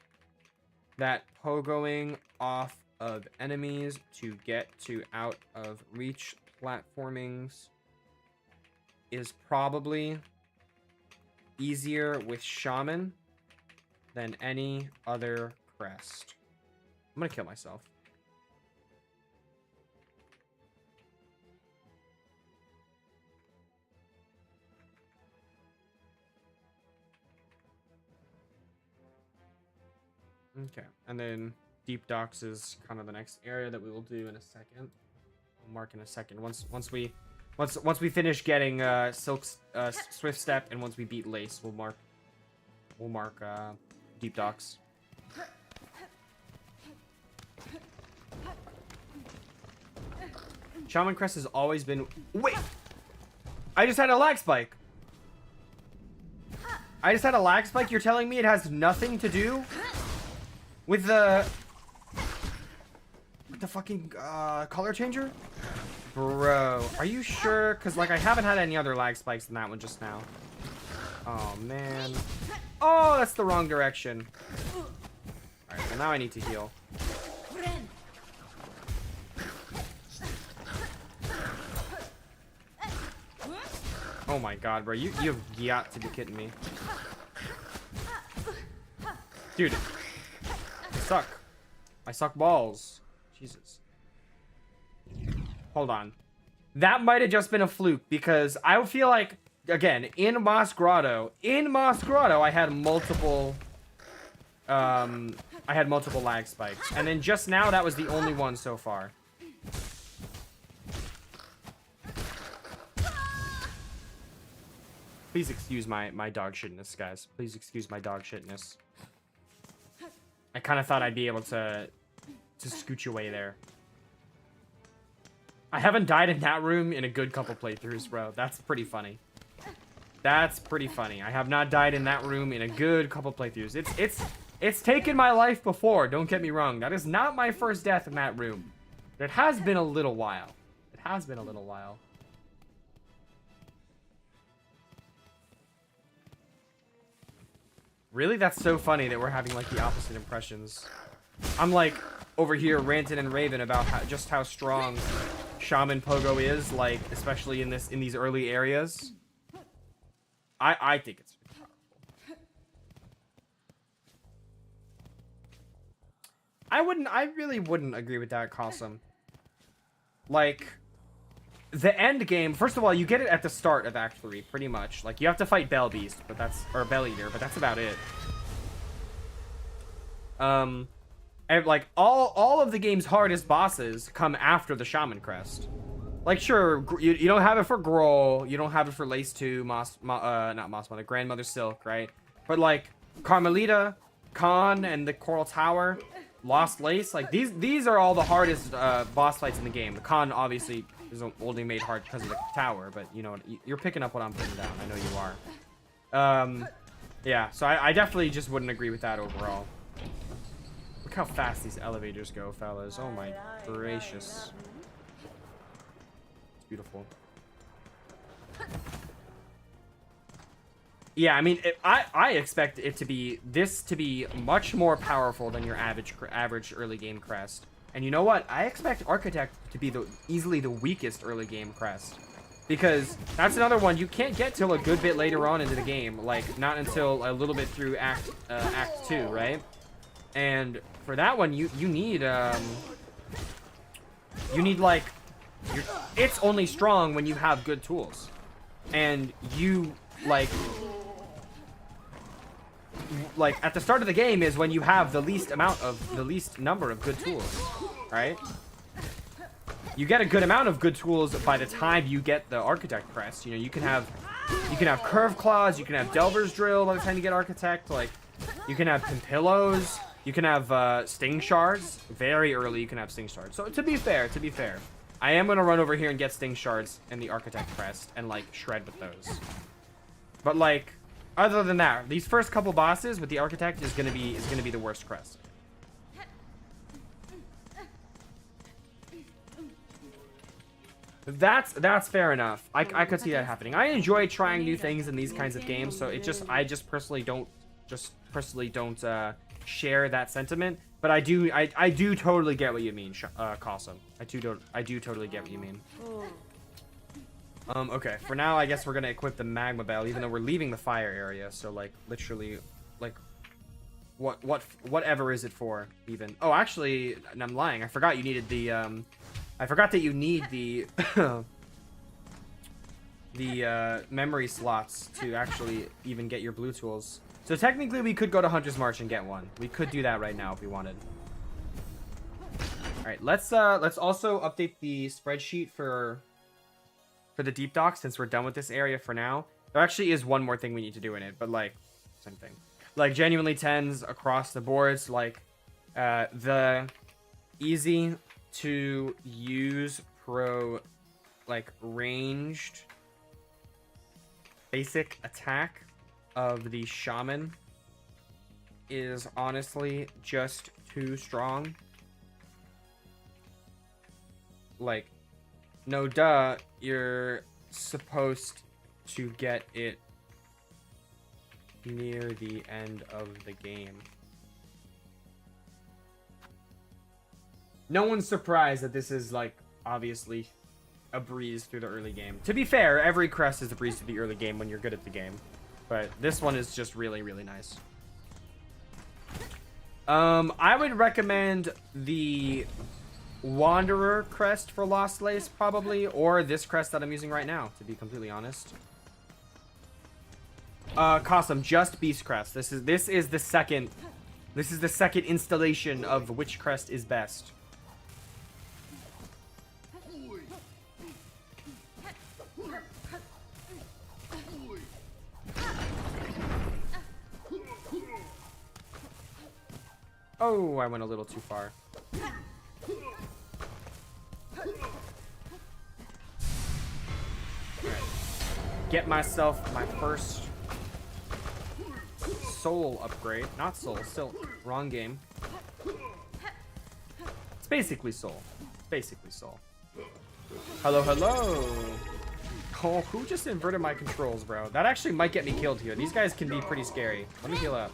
that pogoing off of enemies to get to out of reach platformings is probably easier with Shaman than any other crest. I'm gonna kill myself. Okay, and then Deep Docks is kind of the next area that we will do in a second. I'll mark in a second. Once we finish getting Silk's Swift Step, and once we beat Lace, we'll mark Deep Docks. Shaman Crest has always been. Wait, I just had a lag spike. You're telling me it has nothing to do with the fucking color changer? Bro, are you sure? Because, like, I haven't had any other lag spikes than that one just now. Oh, man. Oh, that's the wrong direction. Alright, well, now I need to heal. Oh my god, bro. You have got to be kidding me. Dude. I suck balls. Jesus. Hold on. That might have just been a fluke, because I feel like, again, in Moss Grotto, I had multiple lag spikes. And then just now, that was the only one so far. Please excuse my dog shitness, guys. Please excuse my dog shitness. I kind of thought I'd be able to scooch away there. I haven't died in that room in a good couple playthroughs, bro. That's pretty funny. That's pretty funny. I have not died in that room in a good couple playthroughs. It's taken my life before, don't get me wrong. That is not my first death in that room. But it has been a little while. Really? That's so funny that we're having like the opposite impressions. I'm like over here ranting and raving about just how strong Shaman Pogo is, like especially in these early areas. I think it's powerful. I really wouldn't agree with that, Cosum. Like, the end game, first of all, you get it at the start of Act 3, pretty much. Like, you have to fight Bell Beast, or Bell Eater, but that's about it. And like, all of the game's hardest bosses come after the Shaman Crest. Like, sure, you don't have it for Grohl, you don't have it for Lace 2, not Moss Mother, Grandmother Silk, right? But like, Carmelita, Khan, and the Coral Tower, Lost Lace, like, these are all the hardest boss fights in the game. The Khan, obviously, is only made hard because of the tower, but you know, you're picking up what I'm putting down. I know you are. Yeah, so I definitely just wouldn't agree with that overall. Look how fast these elevators go, fellas. Oh my gracious. It's beautiful. Yeah, I mean, I expect it to be much more powerful than your average early game crest. And you know what? I expect Architect to be easily the weakest early game crest, because that's another one you can't get till a good bit later on into the game, like not until a little bit through Act 2, right? And for that one, you need like it's only strong when you have good tools, and you like at the start of the game is when you have the least number of good tools, right? You get a good amount of good tools by the time you get the Architect Crest. You know, you can have Curve Claws, you can have Delver's Drill by the time you get Architect. Like, you can have Pimpillos, you can have Sting Shards. Very early, you can have Sting Shards. So to be fair, I am gonna run over here and get Sting Shards and the Architect Crest and like shred with those. But like, other than that, these first couple bosses with the Architect is gonna be the worst crest. That's fair enough. I could see that happening. I enjoy trying new things in these kinds of games, so I just personally don't share that sentiment. But I do totally get what you mean, Cosum. I do totally get what you mean. Okay, for now, I guess we're gonna equip the Magma Bell, even though we're leaving the fire area, so, like, literally, like, whatever is it for, even? Oh, actually, I'm lying, I forgot you needed the, I forgot that you need the, the, memory slots to actually even get your blue tools. So technically, we could go to Hunter's March and get one. We could do that right now if we wanted. Alright, let's also update the spreadsheet for the deep dock, since we're done with this area for now. There actually is one more thing we need to do in it, but like, same thing. Like, genuinely 10s across the boards, like, the easy to use like, ranged basic attack of the Shaman is honestly just too strong. Like, no duh, you're supposed to get it near the end of the game. No one's surprised that this is, like, obviously a breeze through the early game. To be fair, every crest is a breeze through the early game when you're good at the game. But this one is just really, really nice. I would recommend the Wanderer crest for Lost Lace, probably, or this crest that I'm using right now, to be completely honest. Cosum, just Beast Crest. This is the second installation of which crest is best. Oh, I went a little too far. Alright. Get myself my first soul upgrade. Not soul, still wrong game. It's basically soul. Basically soul. Hello, hello. Oh, who just inverted my controls, bro? That actually might get me killed here. These guys can be pretty scary. Let me heal up.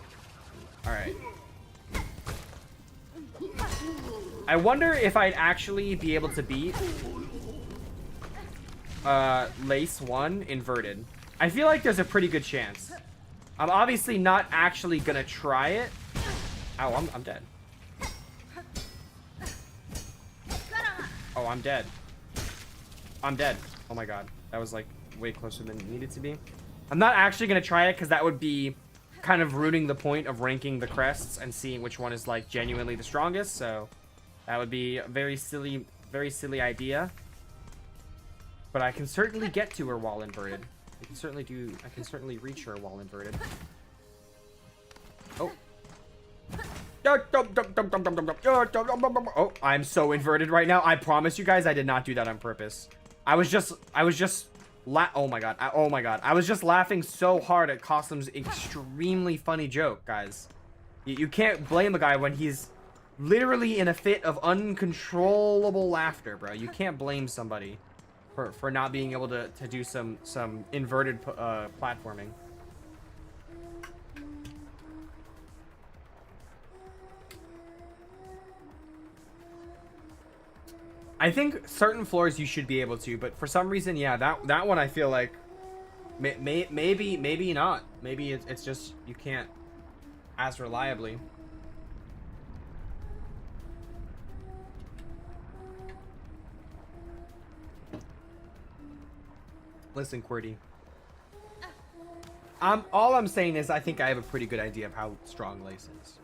Alright. I wonder if I'd actually be able to beat Lace 1 inverted. I feel like there's a pretty good chance. I'm obviously not actually gonna try it. Ow, I'm dead. Oh, I'm dead. I'm dead. Oh my god. That was like way closer than it needed to be. I'm not actually gonna try it because that would be kind of ruining the point of ranking the crests and seeing which one is like genuinely the strongest. So that would be a very silly idea. But I can certainly get to her while inverted. I can certainly reach her while inverted. Oh. Oh, I'm so inverted right now. I promise you guys I did not do that on purpose. I was just oh my god. Oh my god. I was just laughing so hard at Costum's extremely funny joke, guys. You can't blame a guy when he's literally in a fit of uncontrollable laughter, bro. You can't blame somebody for not being able to do some inverted platforming. I think certain floors you should be able to, but for some reason, yeah, that one I feel like maybe not. Maybe it's just you can't as reliably. Listen, QWERTY. All I'm saying is I think I have a pretty good idea of how strong Lace is.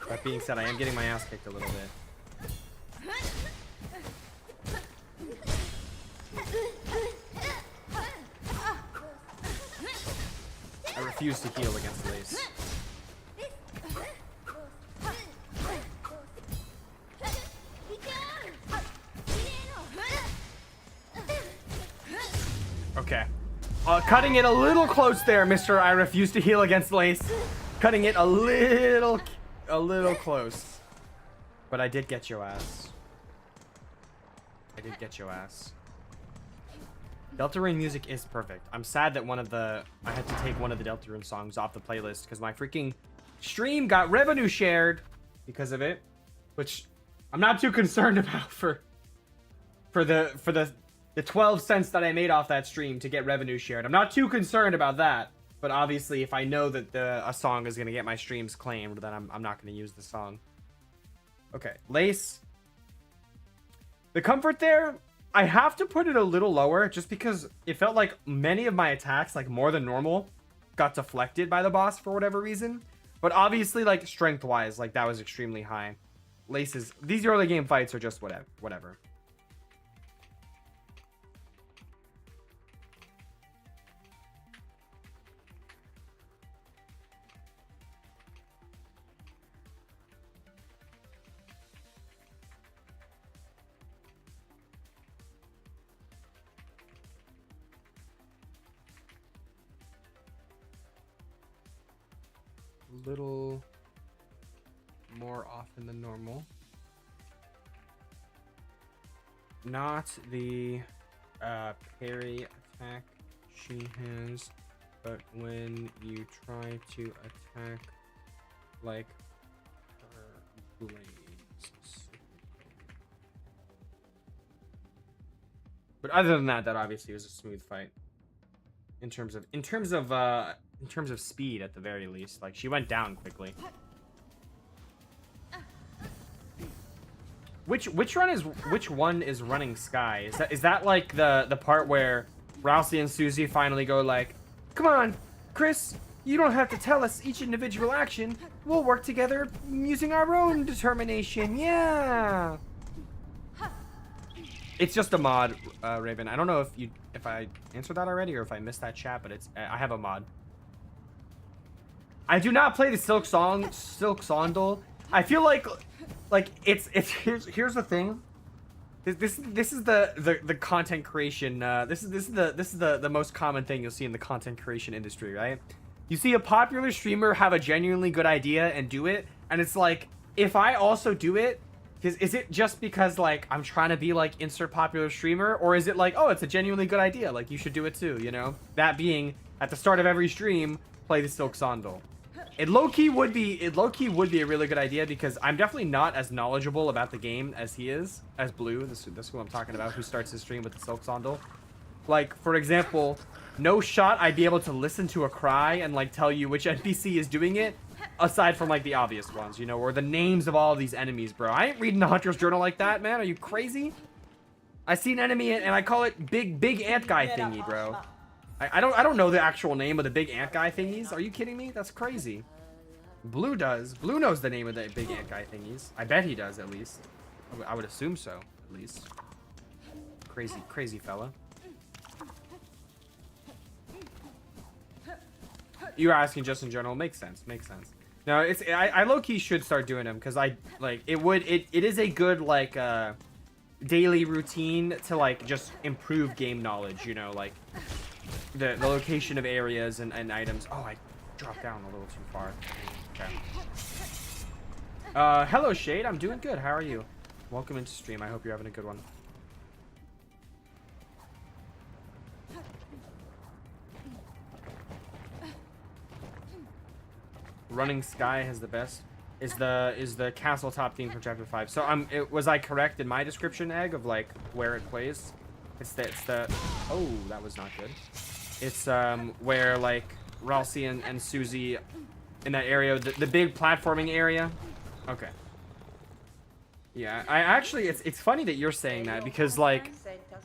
That being said, I am getting my ass kicked a little bit. I refuse to heal against Lace. Okay. Cutting it a little close there, Mr. I refuse to heal against Lace. Cutting it a little close. But I did get your ass. I did get your ass. Deltarune music is perfect. I'm sad that I had to take one of the Deltarune songs off the playlist because my freaking stream got revenue shared because of it, which I'm not too concerned about for the 12 cents that I made off that stream to get revenue shared. I'm not too concerned about that, but obviously if I know that a song is going to get my streams claimed, then I'm not going to use the song. Okay, Lace. The comfort there, I have to put it a little lower just because it felt like many of my attacks, like more than normal, got deflected by the boss for whatever reason. But obviously, like strength-wise, like that was extremely high. Lace's, these early game fights are just whatever. Little more often than normal. Not the parry attack she has, but when you try to attack like her blades. But other than that, that obviously was a smooth fight. In terms of speed, at the very least, like she went down quickly. Which one is running Sky? Is that like the part where Rousey and Susie finally go like, "Come on, Chris, you don't have to tell us each individual action. We'll work together using our own determination." Yeah. It's just a mod, Raven. I don't know if I answered that already or if I missed that chat, but I have a mod. I do not play the Silksong. I feel like it's here's the thing. This is the content creation. This is the most common thing you'll see in the content creation industry, right? You see a popular streamer have a genuinely good idea and do it, and it's like, if I also do it, is it just because, like, I'm trying to be, like, insert popular streamer? Or is it like, oh, it's a genuinely good idea, like, you should do it too, you know? That being, at the start of every stream, play the Silksong. It low-key would be a really good idea, because I'm definitely not as knowledgeable about the game as he is, as Blue, this is who I'm talking about, who starts his stream with the Silksong. Like, for example, no shot I'd be able to listen to a cry and, like, tell you which NPC is doing it, aside from, like, the obvious ones, you know, or the names of all of these enemies, bro. I ain't reading the Hunter's Journal like that, man. Are you crazy? I see an enemy and I call it big ant guy thingy, bro. I don't know the actual name of the big ant guy thingies. Are you kidding me? That's crazy. Blue does. Blue knows the name of the big ant guy thingies. I bet he does, at least. I would assume so, at least. Crazy fella. You're asking just in general. Makes sense. No, I low-key should start doing them, because it is a good, like, daily routine to, like, just improve game knowledge, you know, like the location of areas and items. Oh, I dropped down a little too far. Okay. Hello Shade, I'm doing good. How are you? Welcome into stream. I hope you're having a good one. Running Sky has the best. Is the castle top theme from chapter 5. So was I correct in my description, Egg, of like where it plays? It's the oh, that was not good. It's where like Ralsei and Susie in that area, the big platforming area. Okay. Yeah, I actually it's funny that you're saying that, because like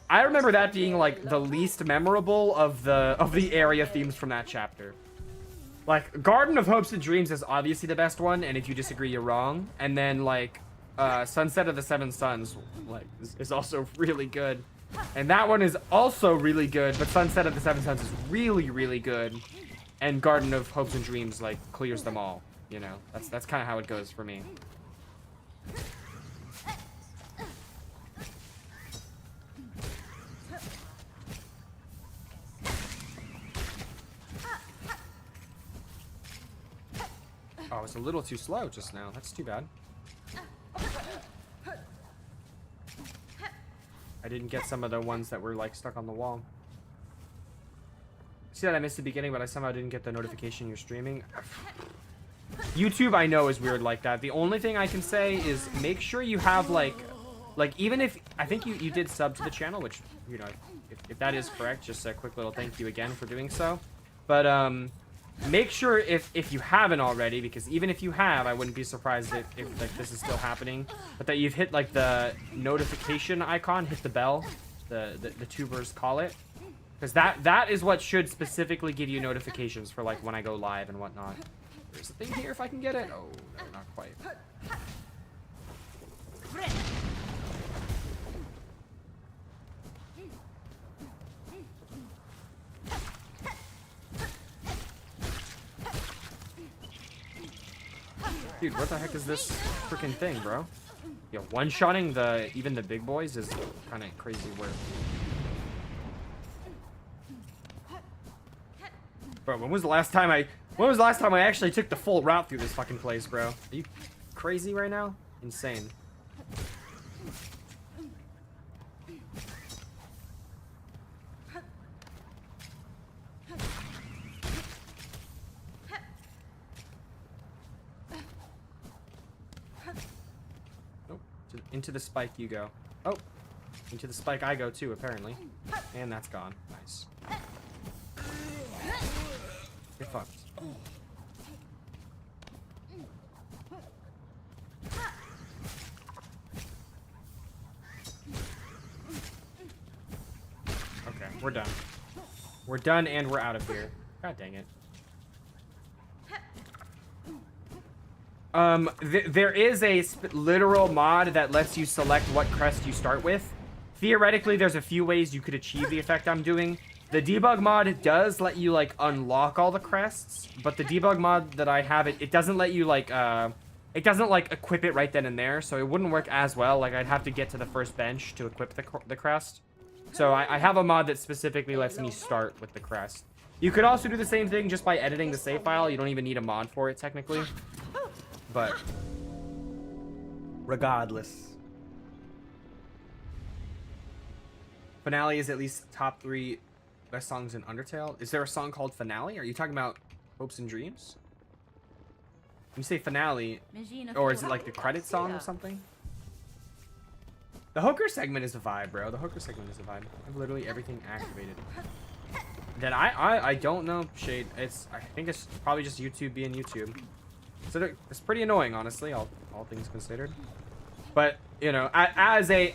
I remember that being like the least memorable of the area themes from that chapter. Like, Garden of Hopes and Dreams is obviously the best one, and if you disagree, you're wrong. And then, like, Sunset of the Seven Suns, like, is also really good. And that one is also really good, but Sunset of the Seven Suns is really, really good. And Garden of Hopes and Dreams, like, clears them all, you know? That's kind of how it goes for me. Oh, it's a little too slow just now. That's too bad. I didn't get some of the ones that were, like, stuck on the wall. See that I missed the beginning, but I somehow didn't get the notification you're streaming. YouTube, I know, is weird like that. The only thing I can say is make sure you have, like even if... I think you did sub to the channel, which, you know, if that is correct, just a quick little thank you again for doing so. But, make sure if you haven't already, because even if you have, I wouldn't be surprised if like this is still happening, but that you've hit like the notification icon, hit the bell, the tubers call it, because that is what should specifically give you notifications for like when I go live and whatnot. There's a thing here if I can get it. Oh, no, not quite. Dude, what the heck is this freaking thing, bro? Yo, one-shotting even the big boys is kind of crazy work. Bro, when was the last time I actually took the full route through this fucking place, bro? Are you crazy right now? Insane. Into the spike you go. Oh, into the spike I go too, apparently. And that's gone. Nice. Get fucked. Okay, we're done. We're done and we're out of here. God dang it. There is a literal mod that lets you select what crest you start with. Theoretically, there's a few ways you could achieve the effect I'm doing. The debug mod does let you, like, unlock all the crests, but the debug mod that I have, it doesn't let you, like, it doesn't, like, equip it right then and there, so it wouldn't work as well. Like, I'd have to get to the first bench to equip the crest. So I have a mod that specifically lets me start with the crest. You could also do the same thing just by editing the save file. You don't even need a mod for it, technically. But regardless. Finale is at least top 3 best songs in Undertale. Is there a song called Finale? Are you talking about Hopes and Dreams? When you say Finale, or is it like the credit song or something? The hooker segment is a vibe, bro. The hooker segment is a vibe. I have literally everything activated. Then I don't know, Shade. I think it's probably just YouTube being YouTube. So it's pretty annoying, honestly, all things considered. But you know, as a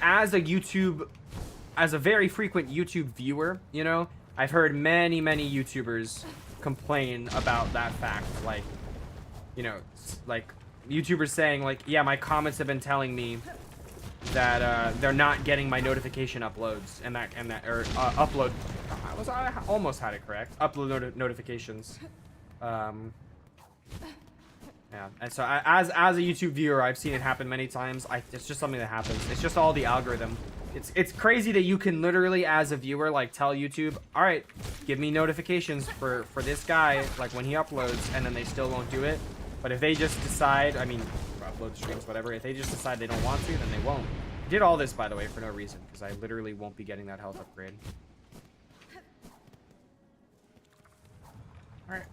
very frequent YouTube viewer, you know, I've heard many YouTubers complain about that fact. Like, you know, like YouTubers saying like, yeah, my comments have been telling me that they're not getting my notification uploads and upload. I almost had it correct. Upload notifications. Yeah, and so as a YouTube viewer, I've seen it happen many times. It's just something that happens. It's just all the algorithm. It's crazy that you can literally, as a viewer, like tell YouTube, all right, give me notifications for this guy, like when he uploads, and then they still won't do it. But if they just decide, I mean, upload streams, whatever, if they just decide they don't want to, then they won't. I did all this, by the way, for no reason, because I literally won't be getting that health upgrade. All right.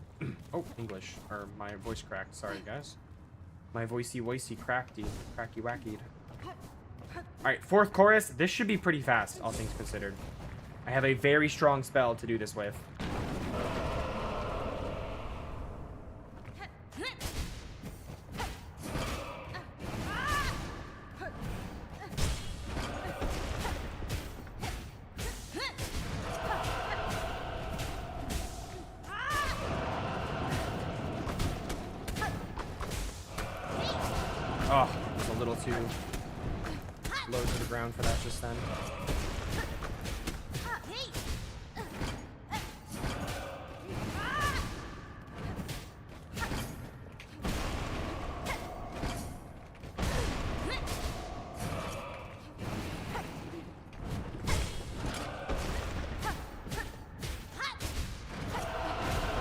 Oh, English, or my voice cracked. Sorry, guys. My voicey cracky wackied. Alright, 4th chorus. This should be pretty fast, all things considered. I have a very strong spell to do this with. Oh, it was a little too low to the ground for that just then.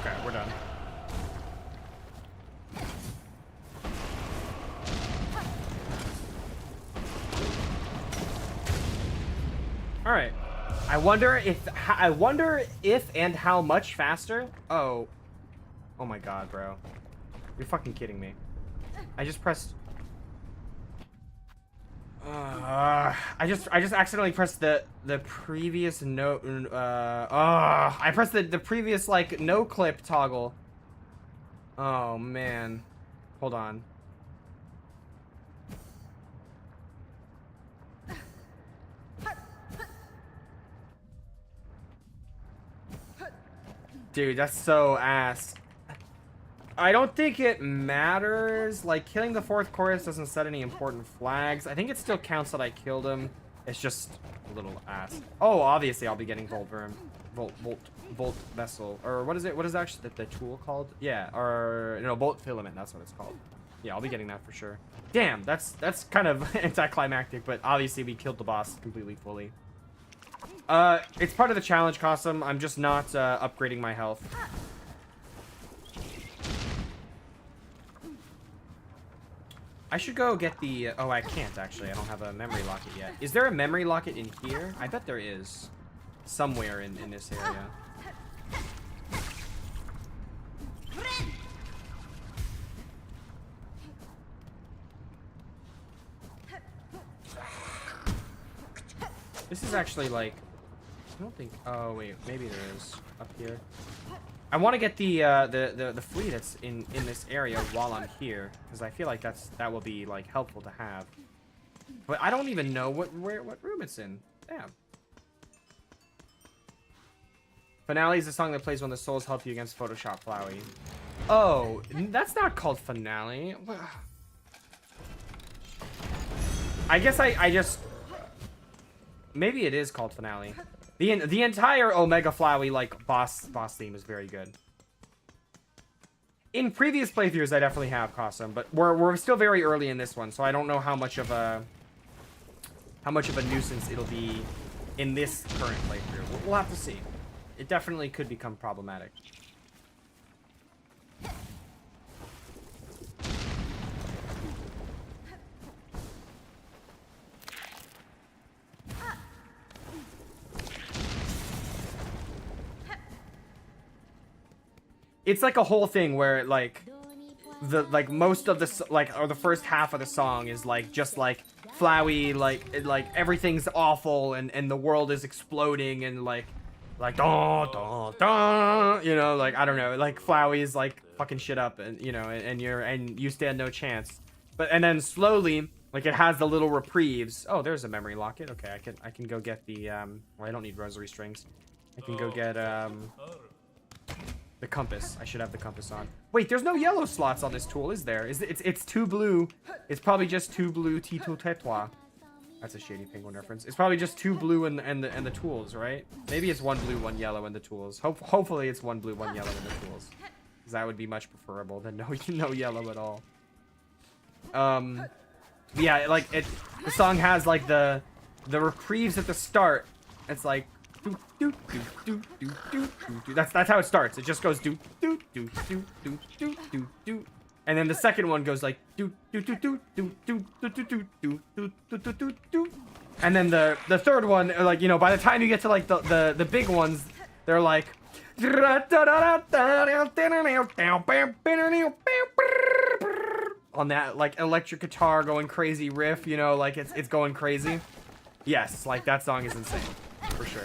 Okay, we're done. All right. I wonder if and how much faster. Oh my god, bro. You're fucking kidding me. I just pressed. I just accidentally pressed the previous note. I pressed the previous like no clip toggle. Oh man. Hold on. Dude, that's so ass. I don't think it matters. Like, killing the 4th chorus doesn't set any important flags. I think it still counts that I killed him. It's just a little ass. Oh, obviously I'll be getting Volt Vessel. Or what is it? What is actually the tool called? Yeah, or, no, Bolt Filament. That's what it's called. Yeah, I'll be getting that for sure. Damn, that's kind of anticlimactic, but obviously we killed the boss completely fully. It's part of the challenge custom. I'm just not upgrading my health. I should go get the... oh, I can't, actually. I don't have a memory locket yet. Is there a memory locket in here? I bet there is. Somewhere in this area. This is actually, like... I don't think... oh, wait. Maybe there is. Up here. I want to get the flea that's in this area while I'm here, because I feel like that will be like helpful to have. But I don't even know what room it's in. Damn. Finale is the song that plays when the souls help you against Photoshop Flowey. Oh, that's not called Finale. I guess I just... maybe it is called Finale. The entire Omega Flowey like boss theme is very good. In previous playthroughs, I definitely have Cosm, but we're still very early in this one, so I don't know how much of a nuisance it'll be in this current playthrough. We'll have to see. it definitely could become problematic. It's like a whole thing where like most of the or the first half of the song is like just like flowy, like everything's awful and the world is exploding and like da da da, you know, like I don't know, like flowy is like fucking shit up and you know and you stand no chance. And then slowly like it has the little reprieves. Oh, there's a memory locket. Okay, I can go get the well, I don't need rosary strings. I can go get the compass. I should have the compass on. Wait, there's no yellow slots on this tool, is there? It's two blue. It's probably just two blue Tito Tetwa. That's a Shady Penguin reference. It's probably just two blue and the tools, right? Maybe it's one blue, one yellow in the tools. Hopefully it's one blue, one yellow in the tools. Because that would be much preferable than no yellow at all. Yeah, like the song has like the reprieves at the start. It's like do do do do do do do. That's how it starts. It just goes do do do do do do do do, and then the second one goes like do do do do do do do do do do do do do do, and then the third one, like you know, by the time you get to like the big ones, they're like on that like electric guitar going crazy riff, you know, like it's going crazy. Yes, like that song is insane. For sure.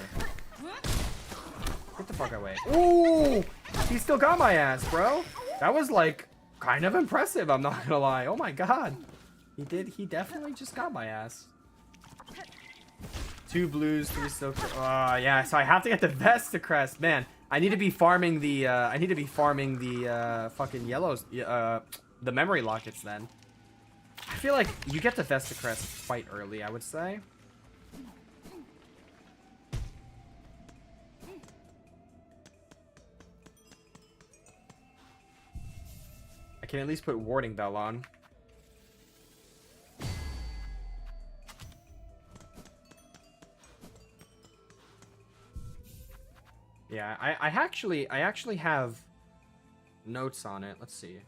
Get the fuck away. Ooh! He still got my ass, bro. That was like kind of impressive, I'm not gonna lie. Oh my god. He definitely just got my ass. 2 blues, 3 silk. Oh yeah, so I have to get the Beast Crest. Man, I need to be farming the fucking yellows, the memory lockets then. I feel like you get the Beast Crest quite early, I would say. I can at least put Warding Bell on. Yeah, I actually have notes on it. Let's see.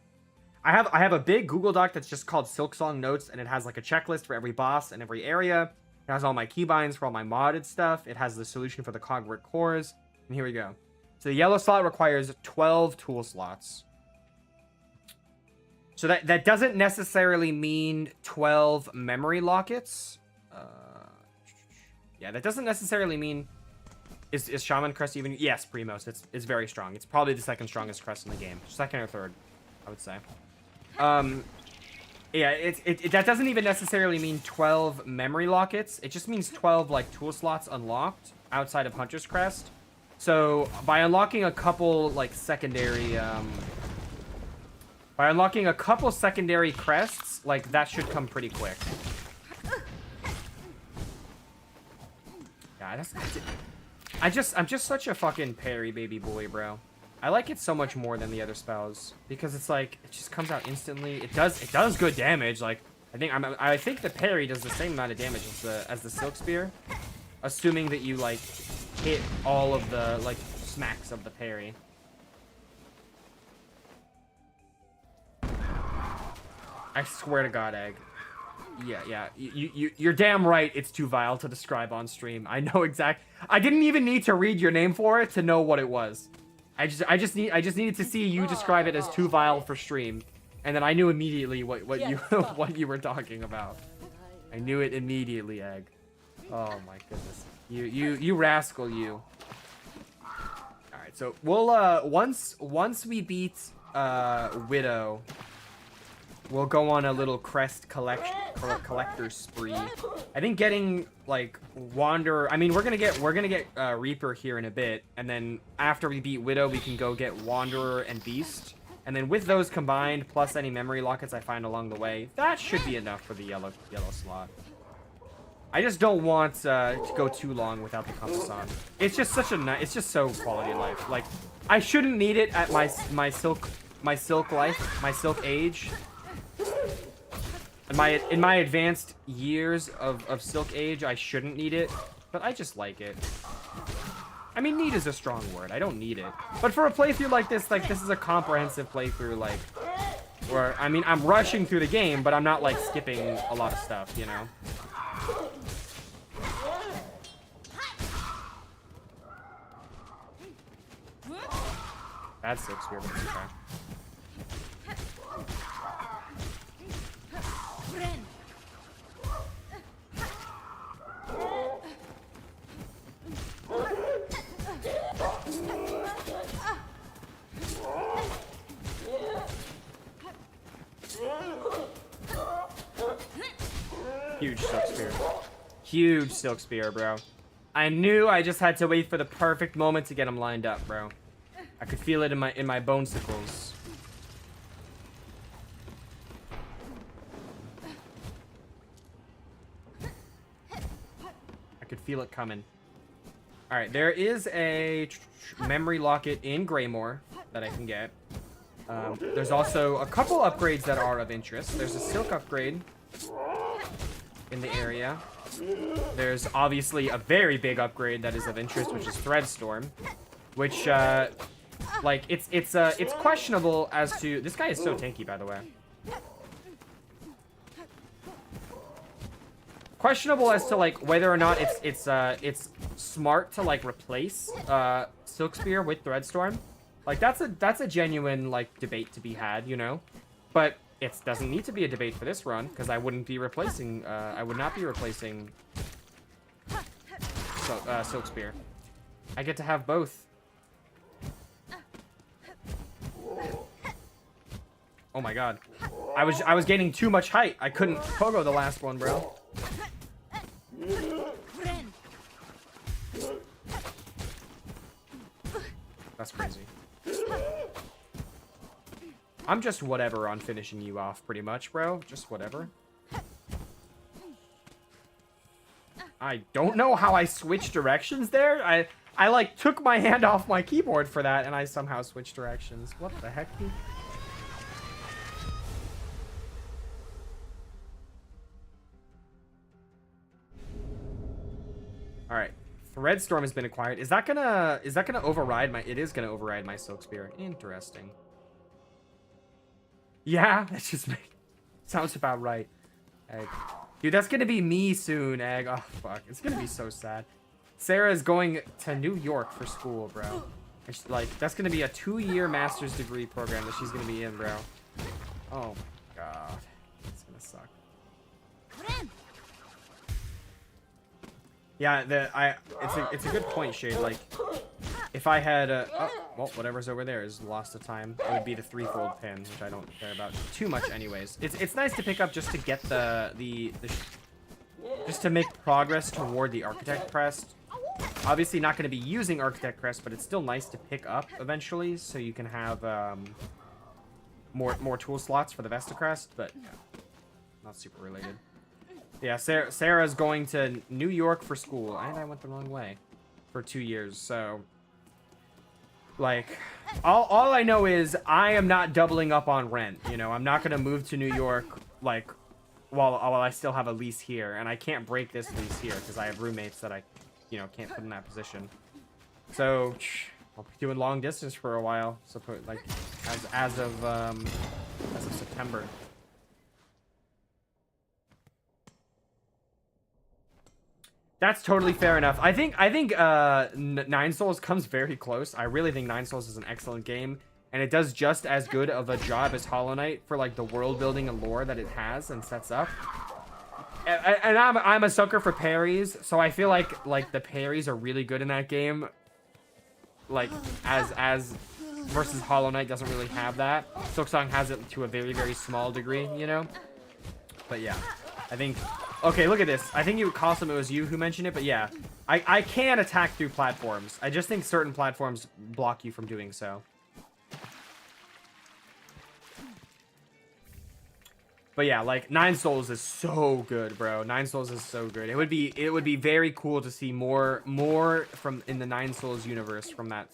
I have a big Google Doc that's just called Silksong Notes, and it has like a checklist for every boss and every area. It has all my keybinds for all my modded stuff. It has the solution for the cogwork cores. And here we go. So the yellow slot requires 12 tool slots. So that doesn't necessarily mean 12 memory lockets. Yeah, that doesn't necessarily mean... Is Shaman Crest even... Yes, Primos. It's very strong. It's probably the second strongest crest in the game. Second or third, I would say. Yeah, that doesn't even necessarily mean 12 memory lockets. It just means 12, like, tool slots unlocked outside of Hunter's Crest. So, by unlocking a couple, like, secondary... By unlocking a couple secondary crests, like, that should come pretty quick. Yeah, I'm just such a fucking parry baby boy, bro. I like it so much more than the other spells because it's like it just comes out instantly. It does good damage. Like I think the parry does the same amount of damage as the Silk Spear, assuming that you like hit all of the like smacks of the parry. I swear to God, Egg. Yeah. You're damn right. It's too vile to describe on stream. I know exact. I didn't even need to read your name for it to know what it was. I just needed to see you describe it as too vile for stream, and then I knew immediately what you what you were talking about. I knew it immediately, Egg. Oh my goodness. You rascal, you. All right, so we'll once we beat Widow, we'll go on a little crest collector spree. I think getting like Wanderer. I mean, we're gonna get Reaper here in a bit, and then after we beat Widow, we can go get Wanderer and Beast, and then with those combined plus any memory lockets I find along the way, that should be enough for the yellow slot. I just don't want to go too long without the compass on. It's just such a it's just so quality of life. Like I shouldn't need it at my silk life, my silk age. In my advanced years of Silk Age, I shouldn't need it, but I just like it. I mean, need is a strong word. I don't need it. But for a playthrough like this is a comprehensive playthrough, like, where, I mean, I'm rushing through the game, but I'm not, like, skipping a lot of stuff, you know? That's Silk Spear, but it's okay. Huge Silk Spear. Huge Silk Spear, bro. I knew I just had to wait for the perfect moment to get him lined up, bro. I could feel it in my bonesicles. I could feel it coming. All right, there is a memory locket in Greymore that I can get. There's also a couple upgrades that are of interest. There's a silk upgrade in the area. There's obviously a very big upgrade that is of interest, which is Threadstorm, which like it's questionable as to, this guy is so tanky, by the way. Questionable as to like whether or not it's smart to like replace Silk Spear with Threadstorm. Like that's a genuine like debate to be had, you know. But it doesn't need to be a debate for this run, because I wouldn't be replacing I would not be replacing Silk Spear. I get to have both. Oh my god. I was gaining too much height. I couldn't pogo the last one, bro. That's crazy. I'm just whatever on finishing you off, pretty much, bro. Just whatever. I don't know how I switched directions there. I like took my hand off my keyboard for that, and I somehow switched directions. What the heck, dude? All right, Threadstorm has been acquired. Is that gonna override my? It is gonna override my Silk Spear. Interesting. Yeah, that just sounds about right. Egg. Dude, that's gonna be me soon, Egg. Oh fuck, it's gonna be so sad. Sarah is going to New York for school, bro. Like, that's gonna be a 2-year master's degree program that she's gonna be in, bro. Oh my god, it's gonna suck. Yeah, it's a good point, Shade. Like, if I had oh, well, whatever's over there is lost to time. It would be the threefold pin, which I don't care about too much, anyways. It's nice to pick up just to get just to make progress toward the Architect Crest. Obviously, not going to be using Architect Crest, but it's still nice to pick up eventually, so you can have more tool slots for the Vesta Crest. But yeah, not super related. Yeah, Sarah's going to New York for school, and I went the wrong way for 2 years. So, like, all I know is I am not doubling up on rent. You know, I'm not gonna move to New York like while I still have a lease here, and I can't break this lease here because I have roommates that I, you know, can't put in that position. So I'll be doing long distance for a while. So like as of September. That's totally fair enough. I think Nine Souls comes very close. I really think Nine Souls is an excellent game, and it does just as good of a job as Hollow Knight for like the world building and lore that it has and sets up. And I'm a sucker for parries, so I feel like the parries are really good in that game. Like as versus Hollow Knight doesn't really have that. Silksong has it to a very, very small degree, you know. But yeah, I think. Okay, look at this. I think Cosm, it was you who mentioned it, but yeah. I can attack through platforms. I just think certain platforms block you from doing so. But yeah, like, Nine Souls is so good, bro. Nine Souls is so good. It would be very cool to see more from in the Nine Souls universe from that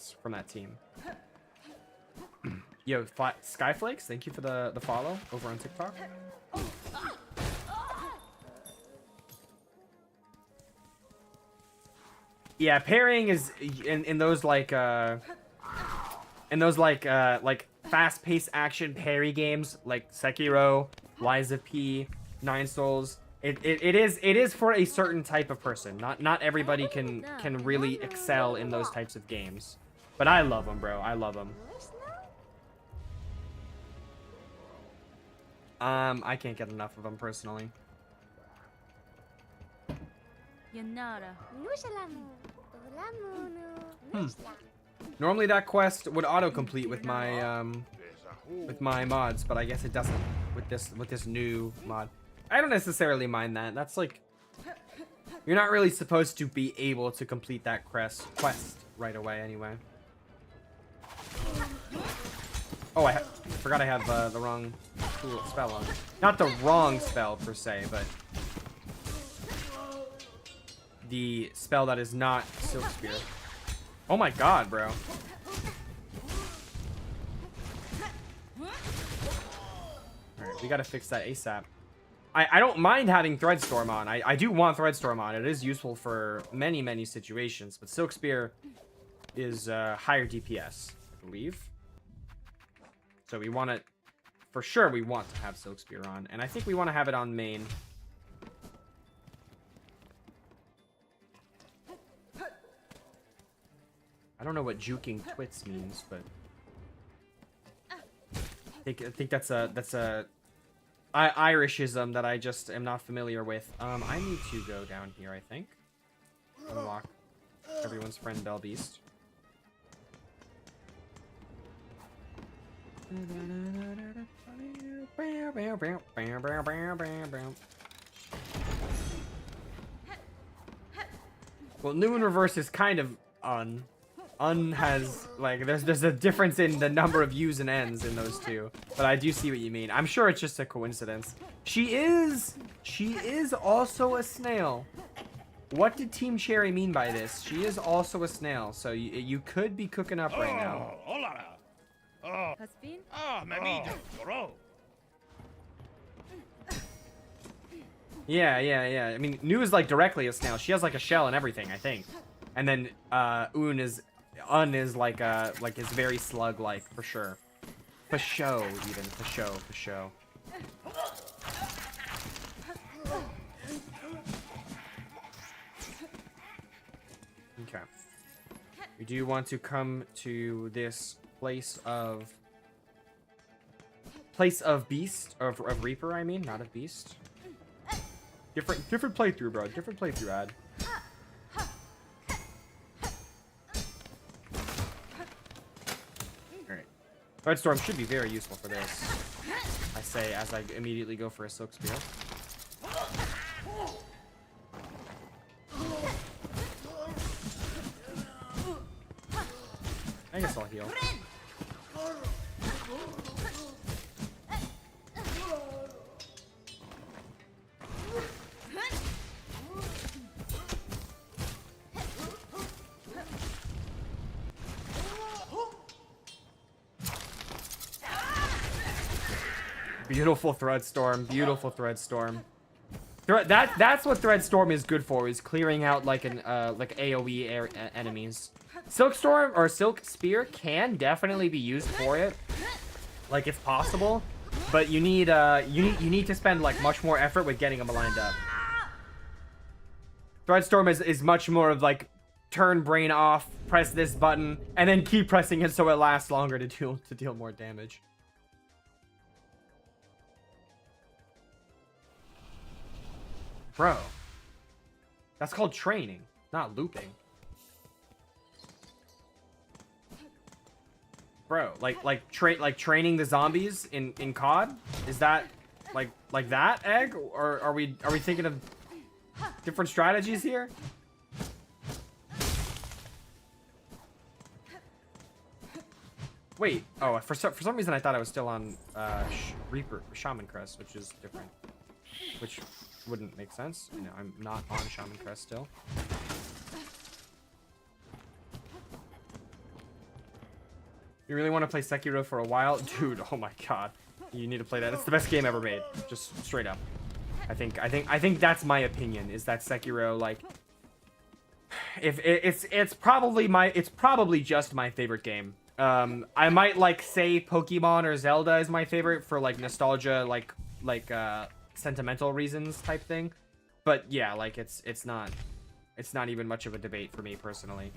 team. Yo, Skyflakes, thank you for the follow over on TikTok. Yeah, parrying is in those like fast-paced action parry games like Sekiro, Lies of P, Nine Souls. It is for a certain type of person. Not everybody can really excel in those types of games. But I love them, bro. I love them. I can't get enough of them personally. Normally that quest would autocomplete with my mods, but I guess it doesn't with this new mod. I don't necessarily mind that. That's like, you're not really supposed to be able to complete that quest right away anyway. Oh, I forgot I have the wrong spell on. Not the wrong spell per se, but the spell that is not Silk Spear. Oh my god, bro. Alright, we gotta fix that ASAP. I don't mind having Threadstorm on. I do want Threadstorm on. It is useful for many situations, but Silk Spear is higher DPS, I believe. So we want it, for sure we want to have Silk Spear on, and I think we want to have it on main. I don't know what juking twits means, but I think that's a Irishism that I just am not familiar with. I need to go down here, I think. Unlock everyone's friend Bell Beast. Well, new in reverse is kind of has like there's a difference in the number of U's and N's in those two, but I do see what you mean. I'm sure it's just a coincidence. She is also a snail. What did Team Cherry mean by this? She is also a snail, so you could be cooking up right now. Yeah. I mean, Nu is like directly a snail. She has like a shell and everything, I think. And then Un is like is very slug-like for sure. For show, even for show. Okay. We do want to come to this place of Beast of Reaper. I mean, not of Beast. Different playthrough, bro. Different playthrough, ad. Alright. Threadstorm should be very useful for this. I say as I immediately go for a Silk Spear. I guess I'll heal. Beautiful Threadstorm. Beautiful Threadstorm. That's what Threadstorm is good for, is clearing out like an like AoE enemies. Silkstorm or Silk Spear can definitely be used for it. Like, it's possible, but you need to spend like much more effort with getting them lined up. Threadstorm is much more of like turn brain off, press this button, and then keep pressing it so it lasts longer to deal more damage. Bro, that's called training, not looping. Bro, like training the zombies in COD? Is that like that, Egg? Or are we thinking of different strategies here? Wait, oh, for some reason I thought I was still on Shaman Crest, which is different. Which wouldn't make sense. You know, I'm not on Shaman Crest still. You really want to play Sekiro for a while? Dude, oh my god. You need to play that. It's the best game ever made. Just straight up. I think that's my opinion, is that Sekiro, like if it's probably just my favorite game. I might like say Pokemon or Zelda is my favorite for like nostalgia, like sentimental reasons type thing. But yeah, like it's not even much of a debate for me personally.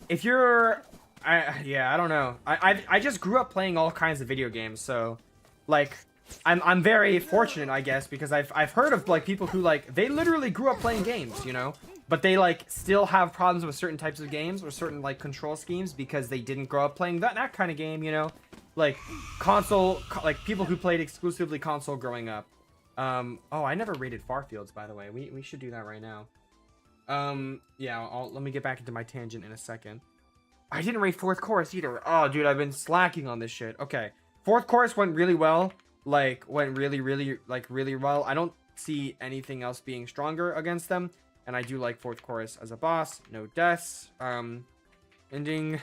If you're yeah, I don't know. I just grew up playing all kinds of video games, so like I'm very fortunate, I guess, because I've heard of like people who like they literally grew up playing games, you know, but they like still have problems with certain types of games or certain like control schemes because they didn't grow up playing that kind of game, you know, like console, like people who played exclusively console growing up. Oh, I never rated Farfields, by the way. We should do that right now. Yeah, let me get back into my tangent in a second. I didn't rate Fourth Chorus either. Oh, dude, I've been slacking on this shit. Okay, Fourth Chorus went really well. Like, went really well. I don't see anything else being stronger against them. And I do like Fourth Chorus as a boss. No deaths. Ending...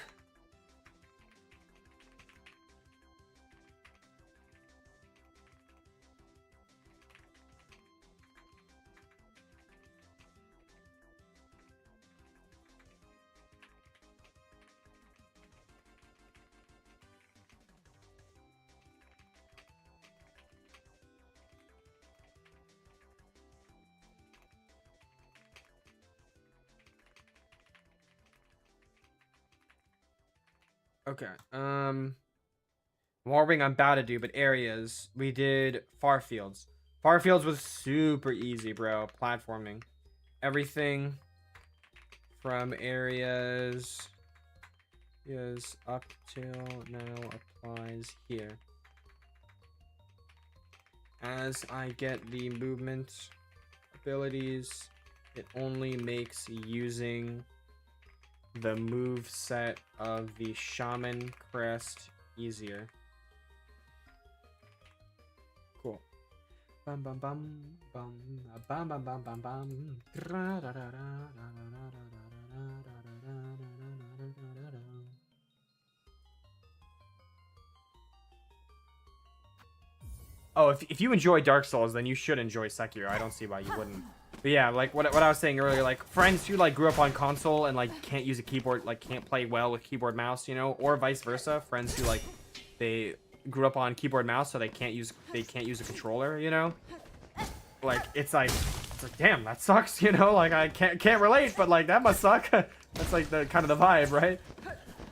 Okay, Warwing I'm about to do, but areas, we did Farfields. Farfields was super easy, bro. Platforming. Everything from areas is up till now applies here. As I get the movement abilities, it only makes using the move set of the Shaman Crest easier. Cool. Bum bum bum bum bum bum bum bum bum. Oh, if you enjoy Dark Souls, then you should enjoy Sekiro. I don't see why you wouldn't. But yeah, like what I was saying earlier, like friends who like grew up on console and like can't use a keyboard, like can't play well with keyboard mouse, you know, or vice versa. Friends who like they grew up on keyboard mouse, so they can't use a controller, you know. Like it's like damn, that sucks, you know. Like I can't relate, but like that must suck. That's like the kind of the vibe, right?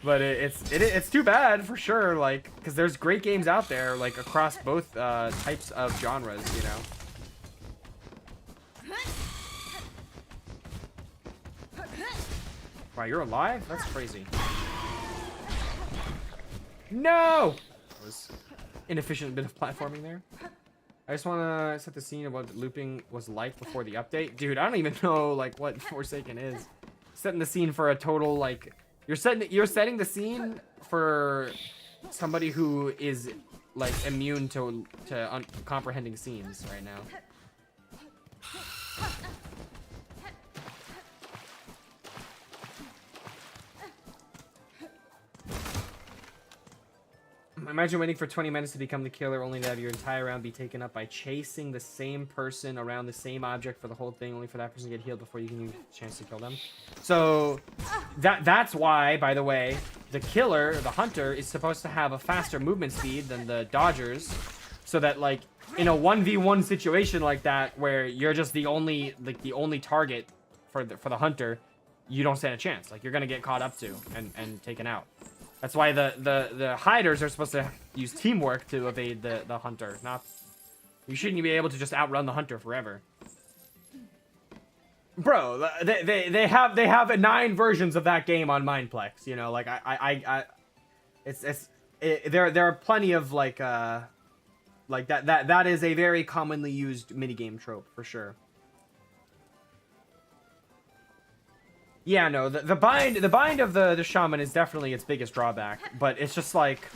But it's too bad for sure, like because there's great games out there like across both types of genres, you know. Wow, you're alive? That's crazy. No! That was inefficient bit of platforming there. I just want to set the scene of what looping was like before the update. Dude, I don't even know like what Forsaken is. Setting the scene for a total like you're setting the scene for somebody who is like immune to comprehending scenes right now. Imagine waiting for 20 minutes to become the killer, only to have your entire round be taken up by chasing the same person around the same object for the whole thing, only for that person to get healed before you can use a chance to kill them. So that's why, by the way, the killer, the hunter, is supposed to have a faster movement speed than the dodgers, so that like in a 1v1 situation like that, where you're just the only target for the hunter, you don't stand a chance. Like you're gonna get caught up to and taken out. That's why the hiders are supposed to use teamwork to evade the hunter. Not, you shouldn't be able to just outrun the hunter forever. Bro, they have 9 versions of that game on Mindplex. You know, like there are plenty of like that is a very commonly used minigame trope for sure. Yeah, no, the bind of the shaman is definitely its biggest drawback, but it's just like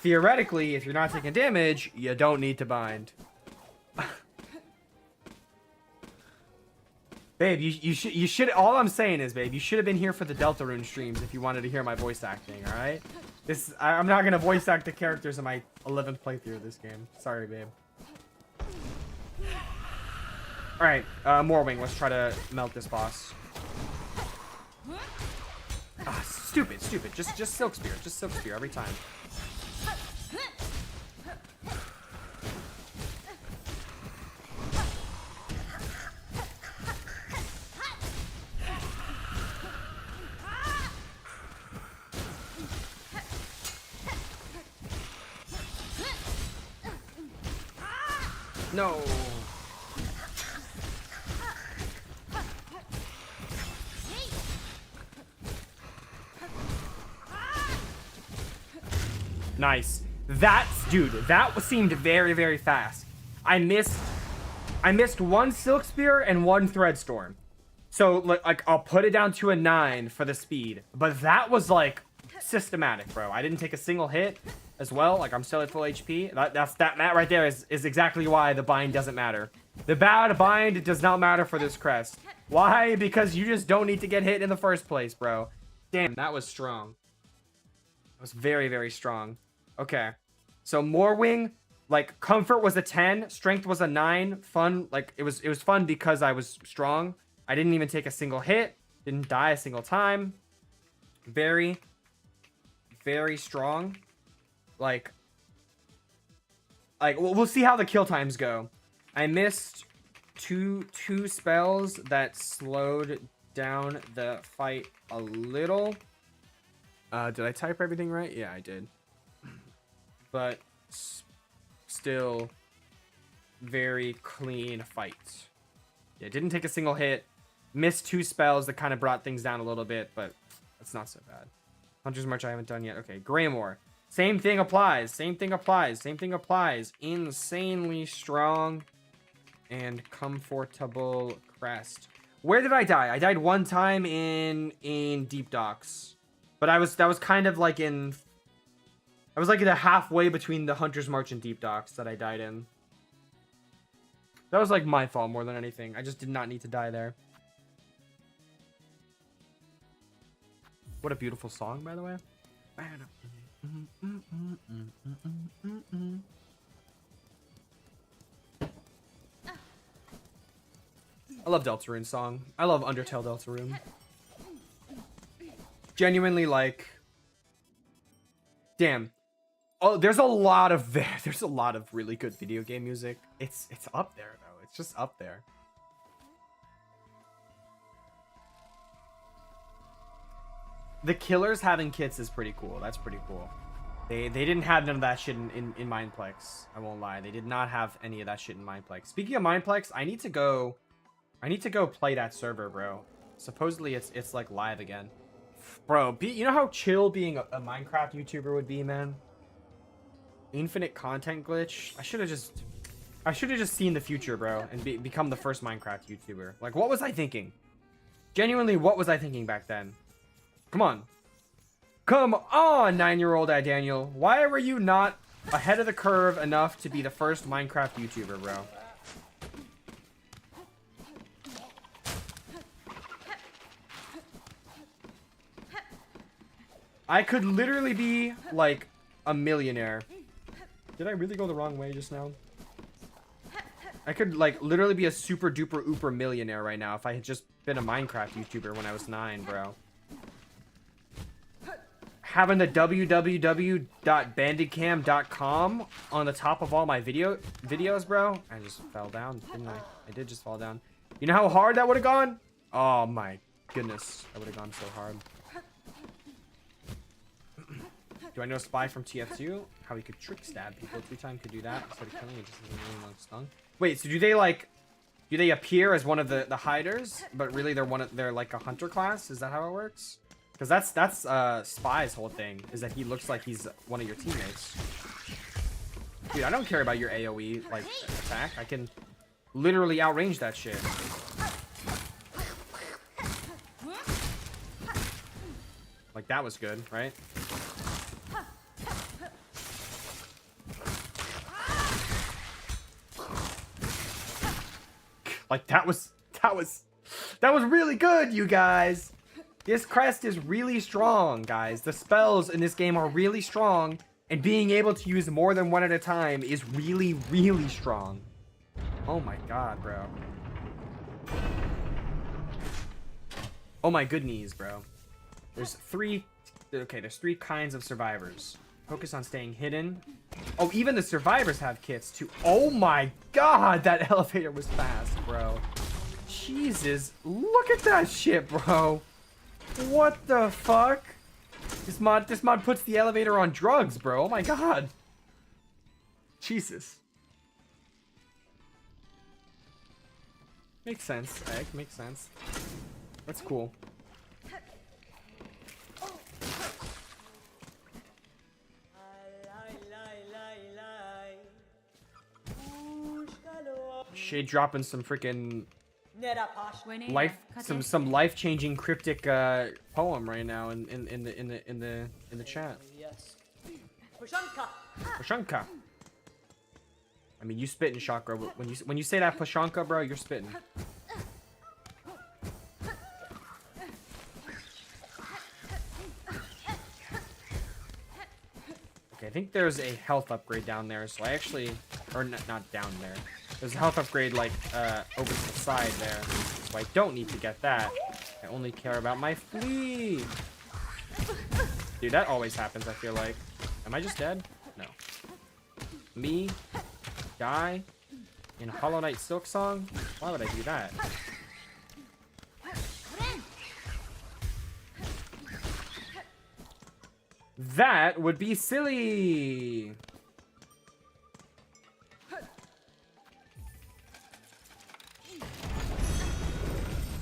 theoretically, if you're not taking damage, you don't need to bind. Babe, you should all I'm saying is, babe, you should have been here for the Deltarune streams if you wanted to hear my voice acting, all right? I'm not going to voice act the characters in my 11th playthrough of this game. Sorry, babe. All right, Morwing. Let's try to melt this boss. Ah, stupid. Just Silk Spear. Just Silk Spear every time. No. Nice. Dude, that seemed very, very fast. I missed one Silk Spear and one Thread Storm. So, like, I'll put it down to a 9 for the speed. But that was, like, systematic, bro. I didn't take a single hit as well. Like, I'm still at full HP. That right there is exactly why the bind doesn't matter. The bad bind does not matter for this crest. Why? Because you just don't need to get hit in the first place, bro. Damn, that was strong. That was very, very strong. Okay. So, Morwing, like, comfort was a 10. Strength was a 9. Fun, like, it was fun because I was strong. I didn't even take a single hit. Didn't die a single time. Very, very strong. Like we'll see how the kill times go. I missed two spells that slowed down the fight a little. Did I type everything right? Yeah, I did. But still very clean fight. Yeah, didn't take a single hit. Missed 2 spells that kind of brought things down a little bit, but that's not so bad. Hunter's March I haven't done yet. Okay, Greymore. Same thing applies. Same thing applies. Same thing applies. Insanely strong and comfortable crest. Where did I die? I died one time in Deep Docks. But that was kind of like in... I was like in the halfway between the Hunter's March and Deep Docks that I died in. That was like my fault more than anything. I just did not need to die there. What a beautiful song, by the way. I love Deltarune song. I love Undertale Deltarune. Genuinely, like... Damn. Oh, there's a lot of really good video game music. It's up there, though. It's just up there. The killers having kits is pretty cool. That's pretty cool. They didn't have none of that shit in Mindplex. I won't lie. They did not have any of that shit in Mindplex. Speaking of Mindplex, I need to go play that server, bro. Supposedly it's like live again. Bro, you know how chill being a Minecraft YouTuber would be, man? Infinite content glitch. I should have just seen the future, bro, and become the first Minecraft YouTuber. Like, what was I thinking? Genuinely, what was I thinking back then? Come on. Come on, 9-year-old Daniel. Why were you not ahead of the curve enough to be the first Minecraft YouTuber, bro? I could literally be, like, a millionaire. Did I really go the wrong way just now? I could, like, literally be a super duper ooper millionaire right now if I had just been a Minecraft YouTuber when I was 9, bro. Having the www.bandicam.com on the top of all my videos, bro. I just fell down, didn't I? I did just fall down. You know how hard that would have gone? Oh my goodness. That would have gone so hard. Do I know Spy from TF2? How he could trick stab people 3 times, could do that instead of killing it, just really long stung. Wait, so do they appear as one of the hiders, but really they're like a hunter class? Is that how it works? Because that's Spy's whole thing, is that he looks like he's one of your teammates. Dude, I don't care about your AoE like attack. I can literally outrange that shit. Like, that was good, right? Like, that was really good, you guys. This crest is really strong, guys. The spells in this game are really strong, and being able to use more than one at a time is really, really strong. Oh my god, bro. Oh my goodness, bro. There's three kinds of survivors. Focus on staying hidden. Oh, even the survivors have kits too. Oh my god, that elevator was fast, bro. Jesus, look at that shit, bro. What the fuck? This mod puts the elevator on drugs, bro. Oh my god. Jesus. Makes sense, Egg. Makes sense. That's cool. Shade dropping some freaking some life-changing cryptic poem right now in the chat. Pashanka. I mean, you spitting, chakra. When you say that Pashanka, bro, you're spitting. Okay, I think there's a health upgrade down there, so I actually, or not down there. There's a health upgrade like over to the side there, so I don't need to get that. I only care about my flea. Dude, that always happens. I feel like. Am I just dead? No. Me die in Hollow Knight Silksong? Why would I do that? That would be silly.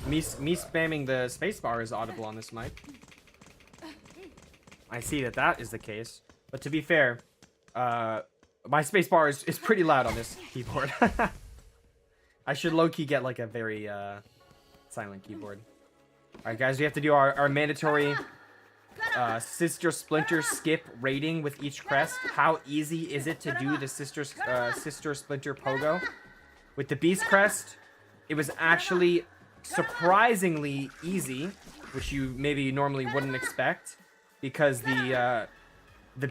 Me spamming the spacebar is audible on this mic. I see that is the case. But to be fair, my spacebar is pretty loud on this keyboard. I should low-key get like a very silent keyboard. Alright guys, we have to do our mandatory Sister Splinter skip rating with each crest. How easy is it to do the Sister Splinter pogo? With the Beast Crest, it was actually surprisingly easy, which you maybe normally wouldn't expect, because the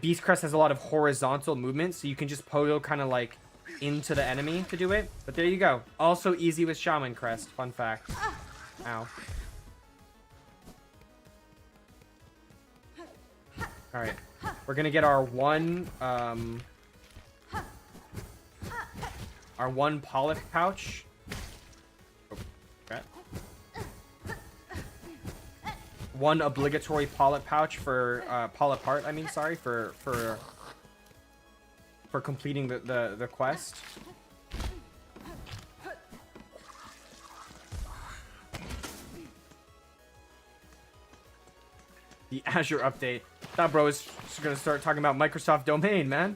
Beast Crest has a lot of horizontal movement, so you can just pogo kind of like into the enemy to do it. But there you go. Also easy with Shaman Crest. Fun fact. Ow. Alright. We're gonna get our one polyp pouch. Oh, okay. One obligatory polyp pouch for polyp heart, I mean, sorry, for completing the quest. The Azure update. That bro is just gonna start talking about Microsoft Domain, man.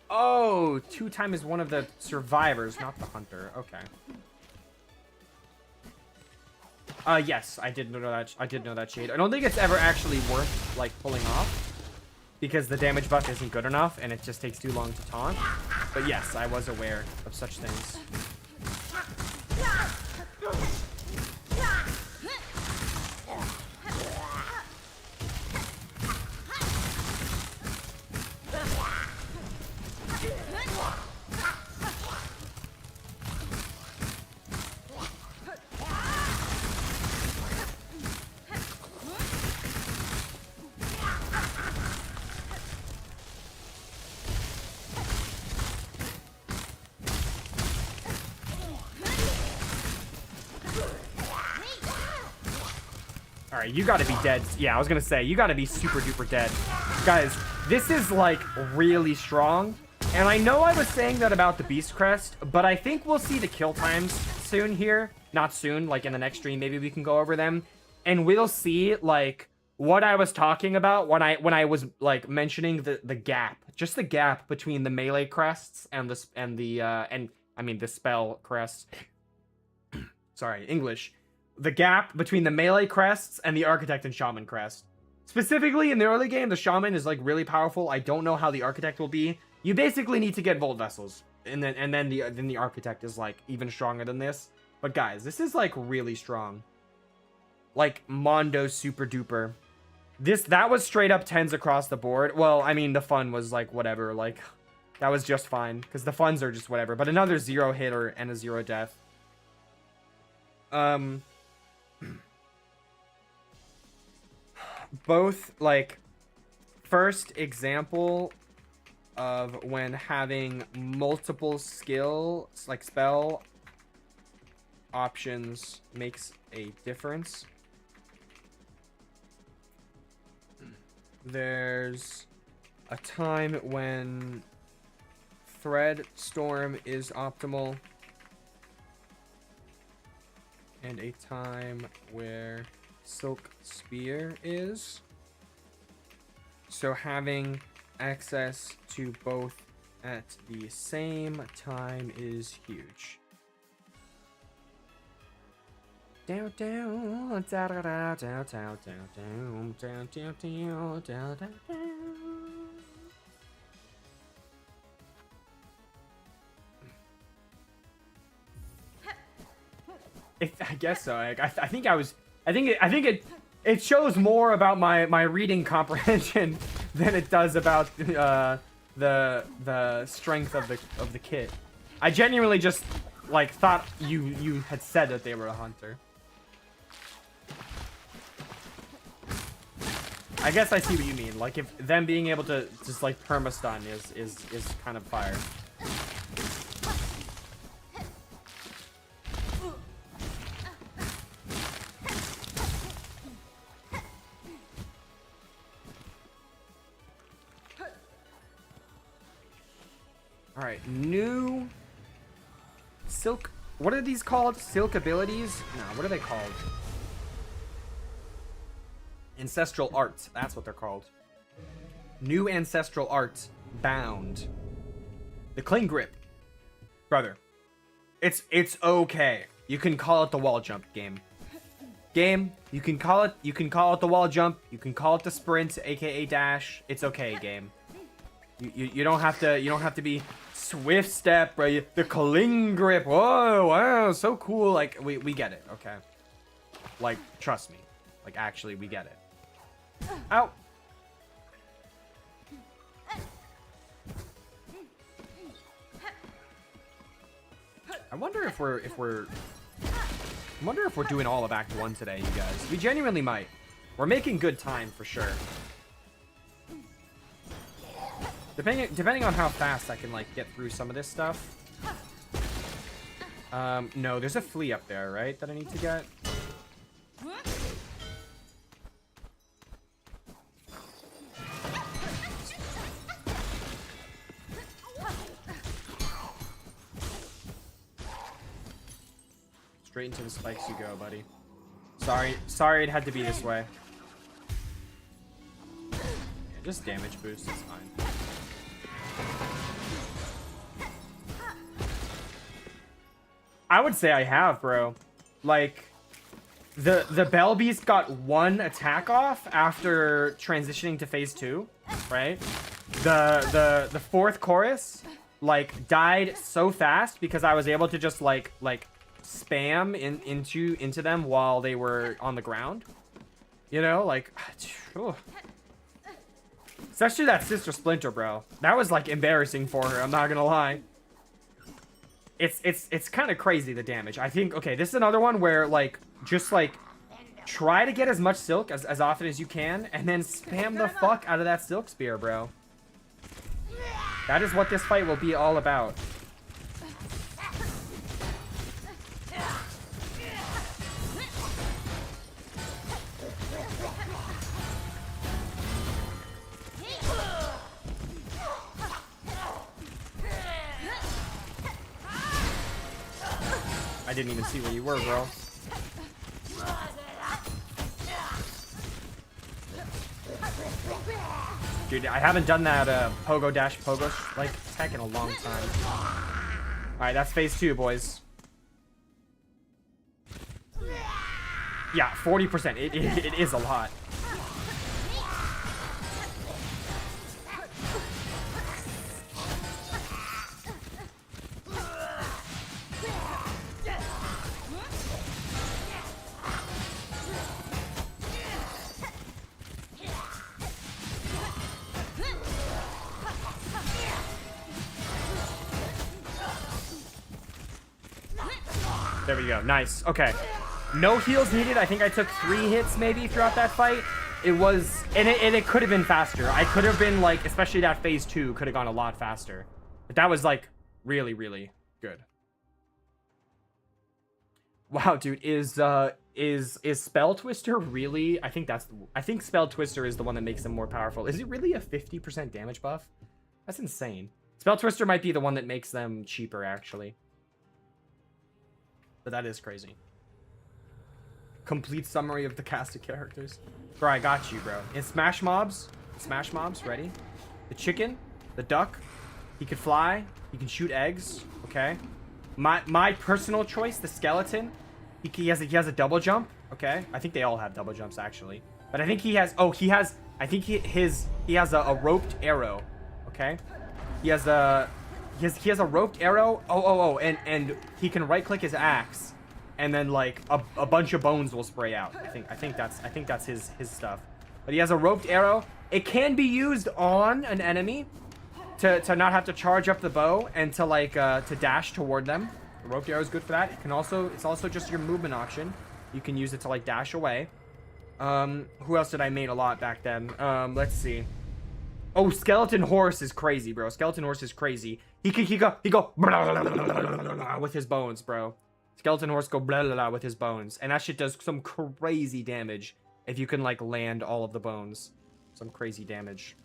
Oh, 2-time is one of the survivors, not the hunter. Okay. Yes, I did know that. I did know that, Shade. I don't think it's ever actually worth like pulling off, because the damage buff isn't good enough and it just takes too long to taunt. But yes, I was aware of such things. Alright, you gotta be dead. Yeah, I was gonna say, you gotta be super duper dead. Guys, this is like really strong. And I know I was saying that about the Beast Crest, but I think we'll see the kill times soon here. Not soon, like in the next stream, maybe we can go over them. And we'll see like what I was talking about when I was like mentioning the gap. Just the gap between the melee crests and the spell crests. Sorry, English. The gap between the melee crests and the architect and shaman crest. Specifically in the early game, the shaman is like really powerful. I don't know how the architect will be. You basically need to get Volt Vessels, and then the architect is like even stronger than this. But guys, this is like really strong. Like Mondo super duper. That was straight up 10s across the board. Well, I mean the fun was like whatever, like That was just fine, because the funds are just whatever. But another 0 hit and a 0 death. Both, like, first example of when having multiple skill, like spell options makes a difference. There's a time when Thread Storm is optimal, and a time where Silk Spear is. So having access to both at the same time is huge. Down, down, down, down, down, down, down, down, down, down, down, down. I guess so. Like, I think it shows more about my reading comprehension than it does about the strength of the kit. I genuinely just like thought you had said that they were a hunter. I guess I see what you mean. Like if them being able to just like perma-stun is kind of fire. All right, new silk. What are these called? Silk abilities? No, what are they called? Ancestral arts. That's what they're called. New ancestral arts. Bound. The cling grip. Brother. It's okay. You can call it the wall jump game. You can call it the wall jump. You can call it the sprint, aka dash. It's okay, game. You don't have to be swift step, bro. The cling grip. Whoa, wow, so cool. Like we get it, okay? Like trust me. Like actually we get it. Ow. I wonder if we're doing all of Act 1 today, you guys. We genuinely might. We're making good time for sure. Depending on how fast I can like get through some of this stuff. No, there's a flea up there, right? That I need to get. Straight into the spikes you go, buddy. Sorry it had to be this way. Yeah, just damage boost, it's fine. I would say I have, bro. Like, the Bell Beast got 1 attack off after transitioning to phase 2, right? The 4th chorus, like, died so fast because I was able to just like spam into them while they were on the ground. You know, like, oh. Especially that Sister Splinter, bro. That was like embarrassing for her, I'm not gonna lie. It's kind of crazy, the damage. I think, okay, this is another one where like just like try to get as much silk as often as you can and then spam the fuck out of that silk spear, bro. That is what this fight will be all about. I didn't even see where you were, bro. Dude, I haven't done that pogo dash pogo like tech in a long time. Alright, that's phase 2, boys. Yeah, 40%. It is a lot. There we go. Nice. Okay. No heals needed. I think I took 3 hits maybe throughout that fight. It was, and it could have been faster. I could have been like, especially that phase 2 could have gone a lot faster. But that was like really, really good. Wow, dude, is Spell Twister really? I think Spell Twister is the one that makes them more powerful. Is it really a 50% damage buff? That's insane. Spell Twister might be the one that makes them cheaper, actually. But that is crazy. Complete summary of the casted characters. Bro, I got you, bro. In Smash Mobs, ready? The chicken, the duck, he could fly, he can shoot eggs, okay? My personal choice, the skeleton, he has a double jump, okay? I think they all have double jumps, actually. But I think he has, he has a roped arrow, okay? He has a roped arrow. And he can right click his axe, and then like a bunch of bones will spray out. I think that's his stuff. But he has a roped arrow. It can be used on an enemy to not have to charge up the bow and to like to dash toward them. The roped arrow is good for that. It's also just your movement option. You can use it to like dash away. Who else did I main a lot back then? Let's see. Oh, Skeleton Horse is crazy, bro. Skeleton Horse is crazy. He go blah, blah, blah, blah, with his bones, bro. Skeleton Horse go blah, blah, blah, with his bones. And that shit does some crazy damage if you can like land all of the bones. Some crazy damage.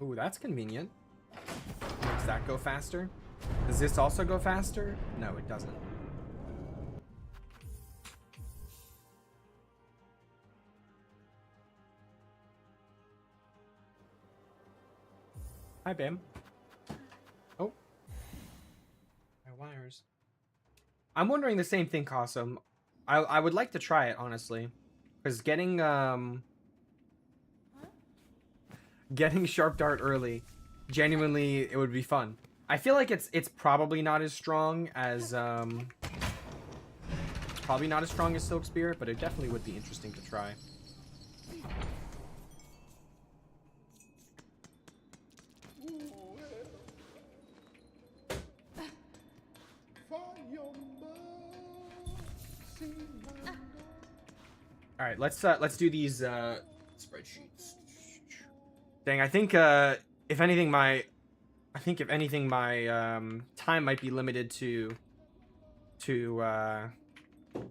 Ooh, that's convenient. Makes that go faster. Does this also go faster? No, it doesn't. Hi, Bam. Oh. My wires. I'm wondering the same thing, Cosum. I would like to try it, honestly. Because getting Sharp Dart early, genuinely, it would be fun. I feel like it's probably not as strong as Silk Spear, but it definitely would be interesting to try. All right, let's do these spreadsheets. Dang, I think if anything my time might be limited to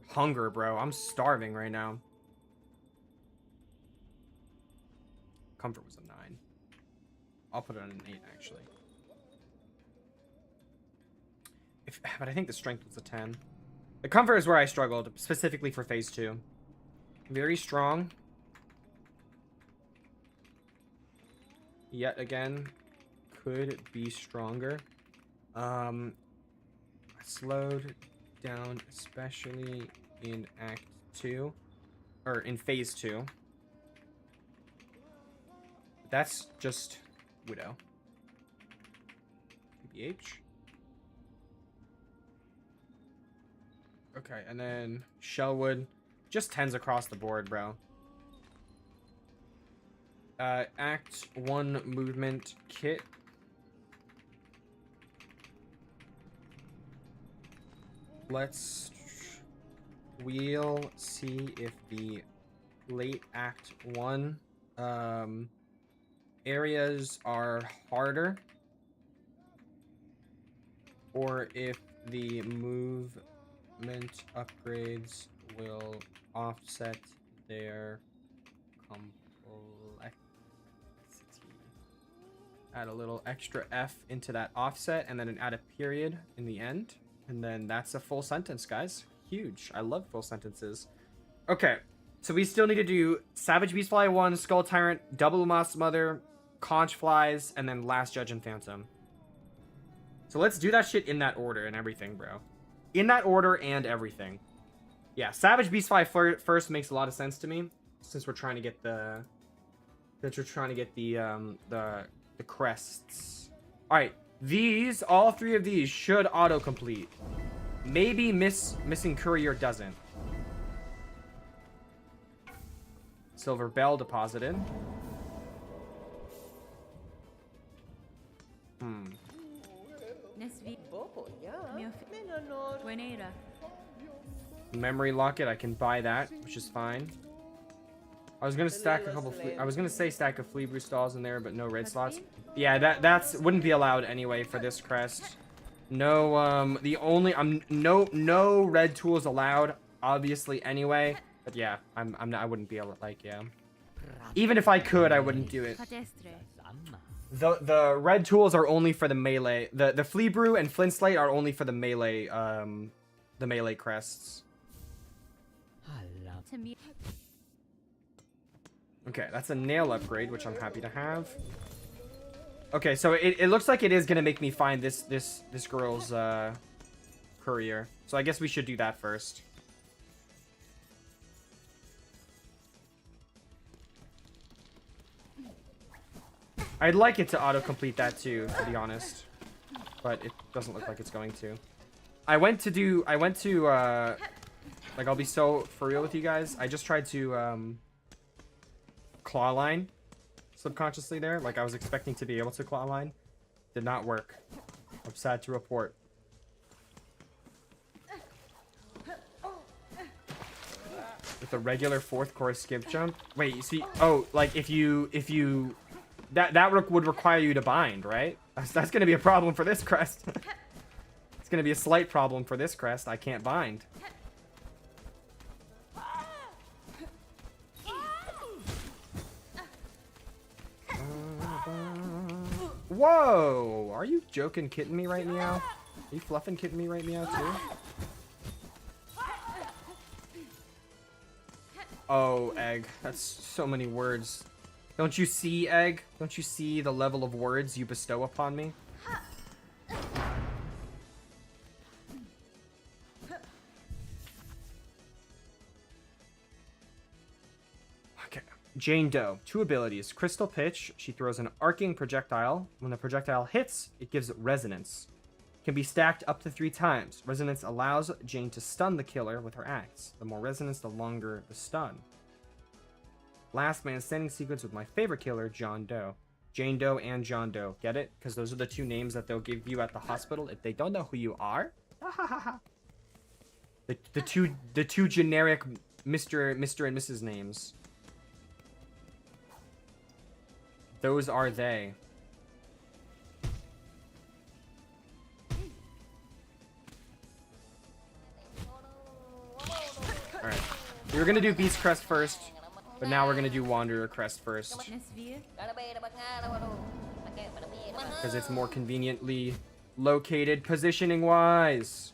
hunger, bro. I'm starving right now. Comfort was a 9. I'll put it on an 8 actually. But I think the strength was a 10. The comfort is where I struggled, specifically for phase 2. Very strong. Yet again, could be stronger. Slowed down, especially in Act 2, or in Phase 2. That's just Widow. BH. Okay, and then Shellwood. Just 10s across the board, bro. Act 1 movement kit. We'll see if the late Act 1 areas are harder, or if the movement upgrades will offset their complexity. Add a little extra F into that offset, and then add a period in the end. And then that's a full sentence, guys. Huge. I love full sentences. Okay, so we still need to do Savage Beastfly 1, Skull Tyrant, Double Umas Mother, Conch Flies, and then Last Judge and Phantom. So let's do that shit in that order and everything, bro. In that order and everything. Yeah, Savage Beastfly first makes a lot of sense to me, since we're trying to get the crests. All right, all 3 of these should autocomplete. Maybe missing courier doesn't. Silver Bell deposited. Memory locket, I can buy that, which is fine. I was gonna stack a couple. I was gonna say stack a flea brew stalls in there, but no red slots. Yeah, that's wouldn't be allowed anyway for this crest. No, the only no red tools allowed, obviously anyway. But yeah, I wouldn't be able to, like, yeah. Even if I could, I wouldn't do it. The red tools are only for the melee. The flea brew and flint slate are only for the melee crests. Okay, that's a nail upgrade, which I'm happy to have. Okay, so it looks like it is gonna make me find this girl's courier. So I guess we should do that first. I'd like it to autocomplete that too, to be honest. But it doesn't look like it's going to. I went to like, I'll be so for real with you guys. I just tried to claw line subconsciously there. Like, I was expecting to be able to claw line. Did not work. I'm sad to report. With a regular 4th core skip jump. Wait, you see? Oh, like if you that would require you to bind, right? That's gonna be a problem for this crest. It's gonna be a slight problem for this crest. I can't bind. Whoa! Are you joking, kidding me right meow? Are you fluffing, kidding me right meow too? Oh, egg. That's so many words. Don't you see, egg? Don't you see the level of words you bestow upon me? Okay. Jane Doe. 2 abilities. Crystal Pitch. She throws an arcing projectile. When the projectile hits, it gives resonance. Can be stacked up to 3 times. Resonance allows Jane to stun the killer with her axe. The more resonance, the longer the stun. Last man standing sequence with my favorite killer, John Doe. Jane Doe and John Doe. Get it? Because those are the 2 names that they'll give you at the hospital if they don't know who you are. the two generic Mr. and Mrs. names. Those are they. Alright. We were gonna do Beast Crest first, but now we're gonna do Wanderer Crest first. Because it's more conveniently located positioning-wise.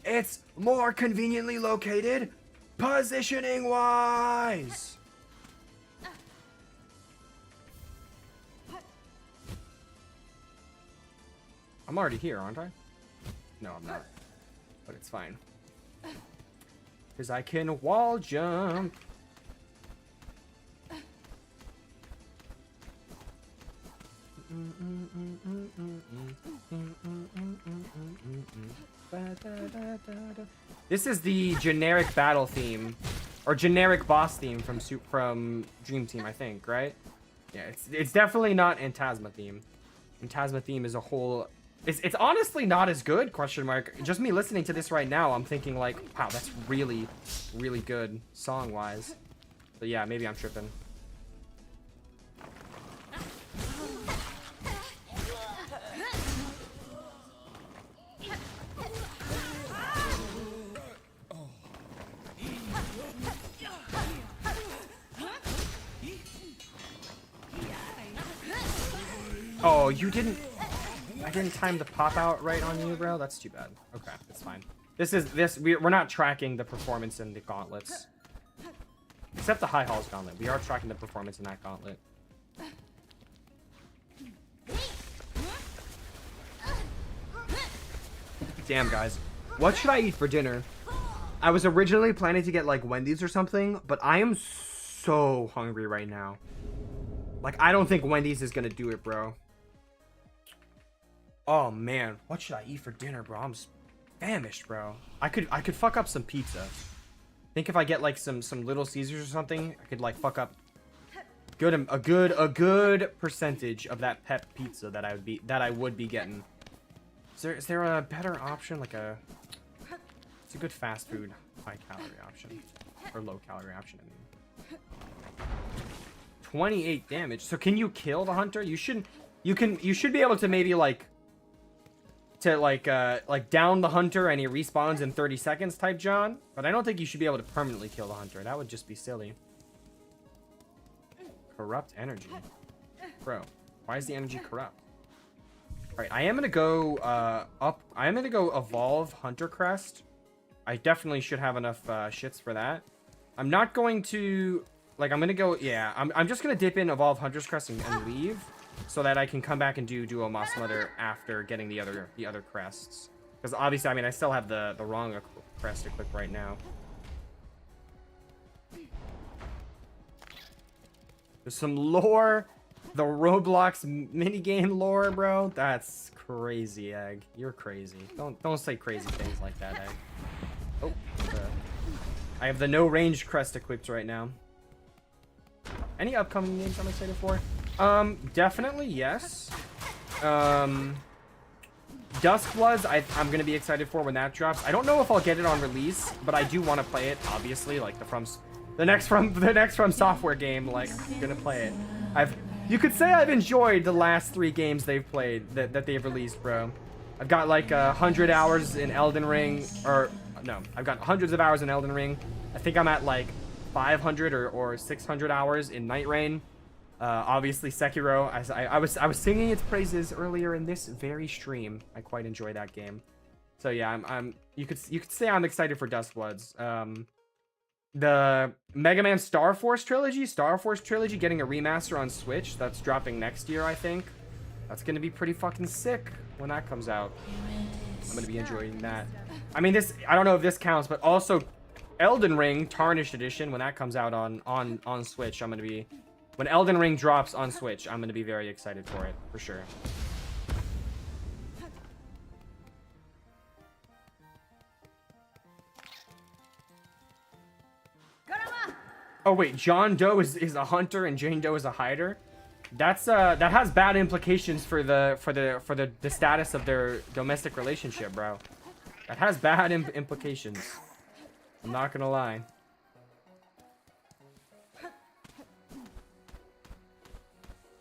It's more conveniently located positioning-wise! I'm already here, aren't I? No, I'm not. But it's fine. Because I can wall jump. This is the generic battle theme. Or generic boss theme from Dream Team, I think, right? Yeah, it's definitely not Phantasma theme. Phantasma theme is a whole... It's honestly not as good, question mark. Just me listening to this right now, I'm thinking like, wow, that's really, really good song-wise. But yeah, maybe I'm tripping. Oh, you didn't... I didn't time the pop out right on you, bro. That's too bad. Okay, that's fine. We're not tracking the performance in the gauntlets. Except the High Halls gauntlet. We are tracking the performance in that gauntlet. Damn, guys. What should I eat for dinner? I was originally planning to get like Wendy's or something, but I am so hungry right now. Like, I don't think Wendy's is gonna do it, bro. Oh man, what should I eat for dinner, bro? I'm famished, bro. I could fuck up some pizza. Think if I get like some Little Caesars or something, I could like fuck up a good percentage of that pep pizza that I would be getting. Is there a better option, like it's a good fast food high calorie option or low calorie option? I mean, 28 damage. So can you kill the hunter? You should be able to maybe like down the hunter and he respawns in 30 seconds type John, but I don't think you should be able to permanently kill the hunter. That would just be silly. Corrupt energy, bro. Why is the energy corrupt? All right, I am gonna go I am gonna go evolve Hunter Crest. I definitely should have enough shits for that. I'm not going to I'm gonna go. Yeah, I'm just gonna dip in evolve Hunter's Crest and leave, so that I can come back and do Duo Moss Mother after getting the other crests. Because obviously, I mean, I still have the wrong crest equipped right now. There's some lore. The Roblox minigame lore, bro. That's crazy, Egg. You're crazy. Don't say crazy things like that, Egg. Oh, I have the no range crest equipped right now. Any upcoming games I'm excited for? Definitely yes. Duskbloods, I'm gonna be excited for when that drops. I don't know if I'll get it on release, but I do want to play it. Obviously, like the next From Software game. Like, I'm gonna play it. You could say I've enjoyed the last 3 games they've played that they've released, bro. I've got like 100 hours in Elden Ring, or no, I've got hundreds of hours in Elden Ring. I think I'm at like 500 or 600 hours in Night Rain. Obviously Sekiro, I was singing its praises earlier in this very stream. I quite enjoy that game. So yeah, you could say I'm excited for Duskbloods. The Mega Man Star Force trilogy getting a remaster on Switch. That's dropping next year, I think. That's gonna be pretty fucking sick when that comes out. I'm gonna be enjoying that. I mean, I don't know if this counts, but also Elden Ring Tarnished Edition, when that comes out on Switch, when Elden Ring drops on Switch, I'm gonna be very excited for it, for sure. Oh wait, John Doe is a hunter and Jane Doe is a hider. That has bad implications for the status of their domestic relationship, bro. That has bad implications. I'm not gonna lie.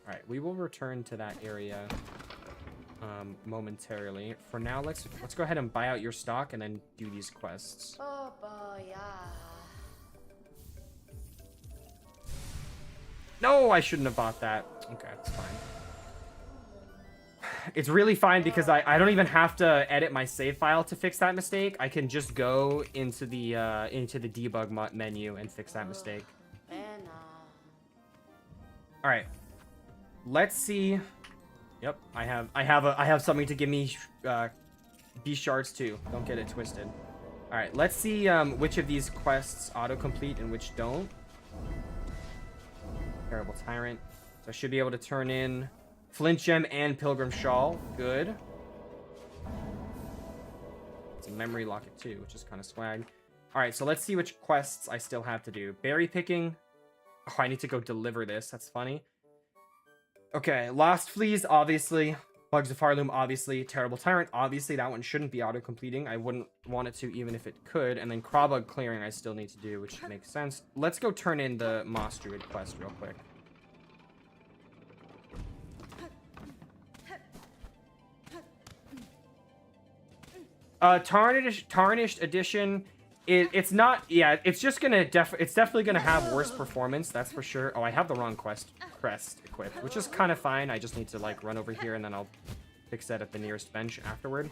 Alright, we will return to that area momentarily. For now, let's go ahead and buy out your stock and then do these quests. Oh boy, yeah. No, I shouldn't have bought that. Okay, it's fine. It's really fine because I don't even have to edit my save file to fix that mistake. I can just go into the debug menu and fix that mistake. All right. Let's see. Yep, I have something to give me beast shards too. Don't get it twisted. All right, let's see which of these quests autocomplete and which don't. Terrible Tyrant. So I should be able to turn in Flint Gem and Pilgrim Shawl. Good. It's a memory locket too, which is kind of swag. All right, so let's see which quests I still have to do. Berry picking. Oh, I need to go deliver this. That's funny. Okay, Lost Fleas, obviously. Bugs of Farloom, obviously. Terrible Tyrant, obviously. That one shouldn't be auto-completing. I wouldn't want it to, even if it could. And then Crawbug clearing I still need to do, which makes sense. Let's go turn in the Moss Druid quest real quick. Tarnished Edition. It's not. Yeah, it's just gonna. It's definitely gonna have worse performance. That's for sure. Oh, I have the wrong crest equipped, which is kind of fine. I just need to like run over here and then I'll fix that at the nearest bench afterward.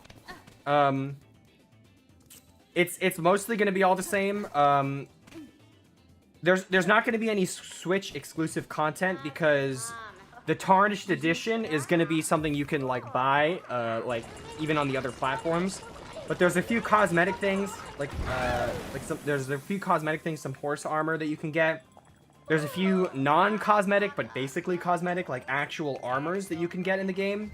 It's mostly gonna be all the same. There's not gonna be any Switch exclusive content because the Tarnished Edition is gonna be something you can like buy, like even on the other platforms. But there's a few cosmetic things, there's a few cosmetic things, some horse armor that you can get. There's a few non-cosmetic, but basically cosmetic, like actual armors that you can get in the game.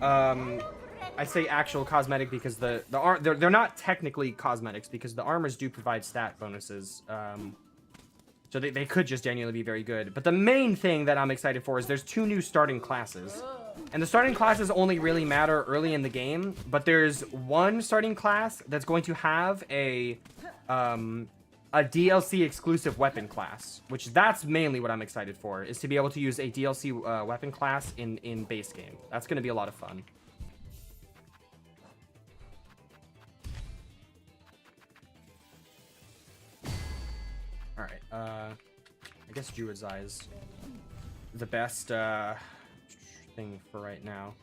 I say actual cosmetic because they're not technically cosmetics because the armors do provide stat bonuses. So they could just genuinely be very good. But the main thing that I'm excited for is there's 2 new starting classes. And the starting classes only really matter early in the game. But there's one starting class that's going to have a DLC exclusive weapon class. Which that's mainly what I'm excited for. Is to be able to use a DLC weapon class in base game. That's going to be a lot of fun. Alright, I guess Druid's Eye is the best thing for right now.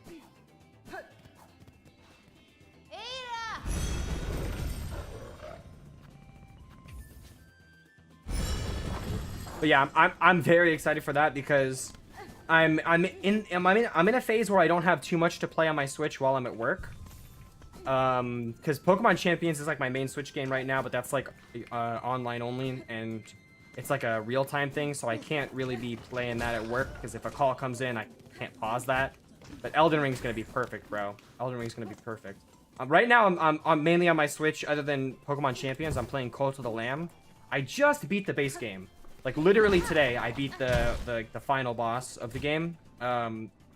But yeah, I'm very excited for that because I'm in a phase where I don't have too much to play on my Switch while I'm at work. Because Pokemon Champions is like my main Switch game right now, but that's like online only, and it's like a real-time thing, so I can't really be playing that at work, because if a call comes in, I can't pause that. But Elden Ring's gonna be perfect, bro. Elden Ring's gonna be perfect. Right now, I'm mainly on my Switch. Other than Pokemon Champions, I'm playing Cult of the Lamb. I just beat the base game. Like literally today, I beat the final boss of the game.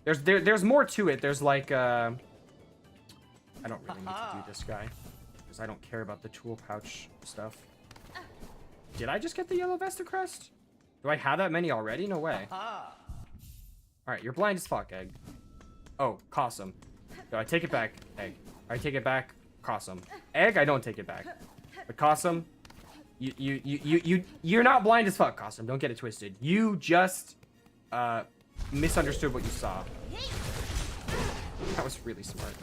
There's more to it. There's like I don't really need to do this guy, because I don't care about the tool pouch stuff. Did I just get the yellow Vesta crest? Do I have that many already? No way. Alright, you're blind as fuck, Egg. Oh, Cossum. No, I take it back, Egg. I take it back, Cossum. Egg, I don't take it back. But Cossum, you're not blind as fuck, Cossum. Don't get it twisted. You just misunderstood what you saw. That was really smart.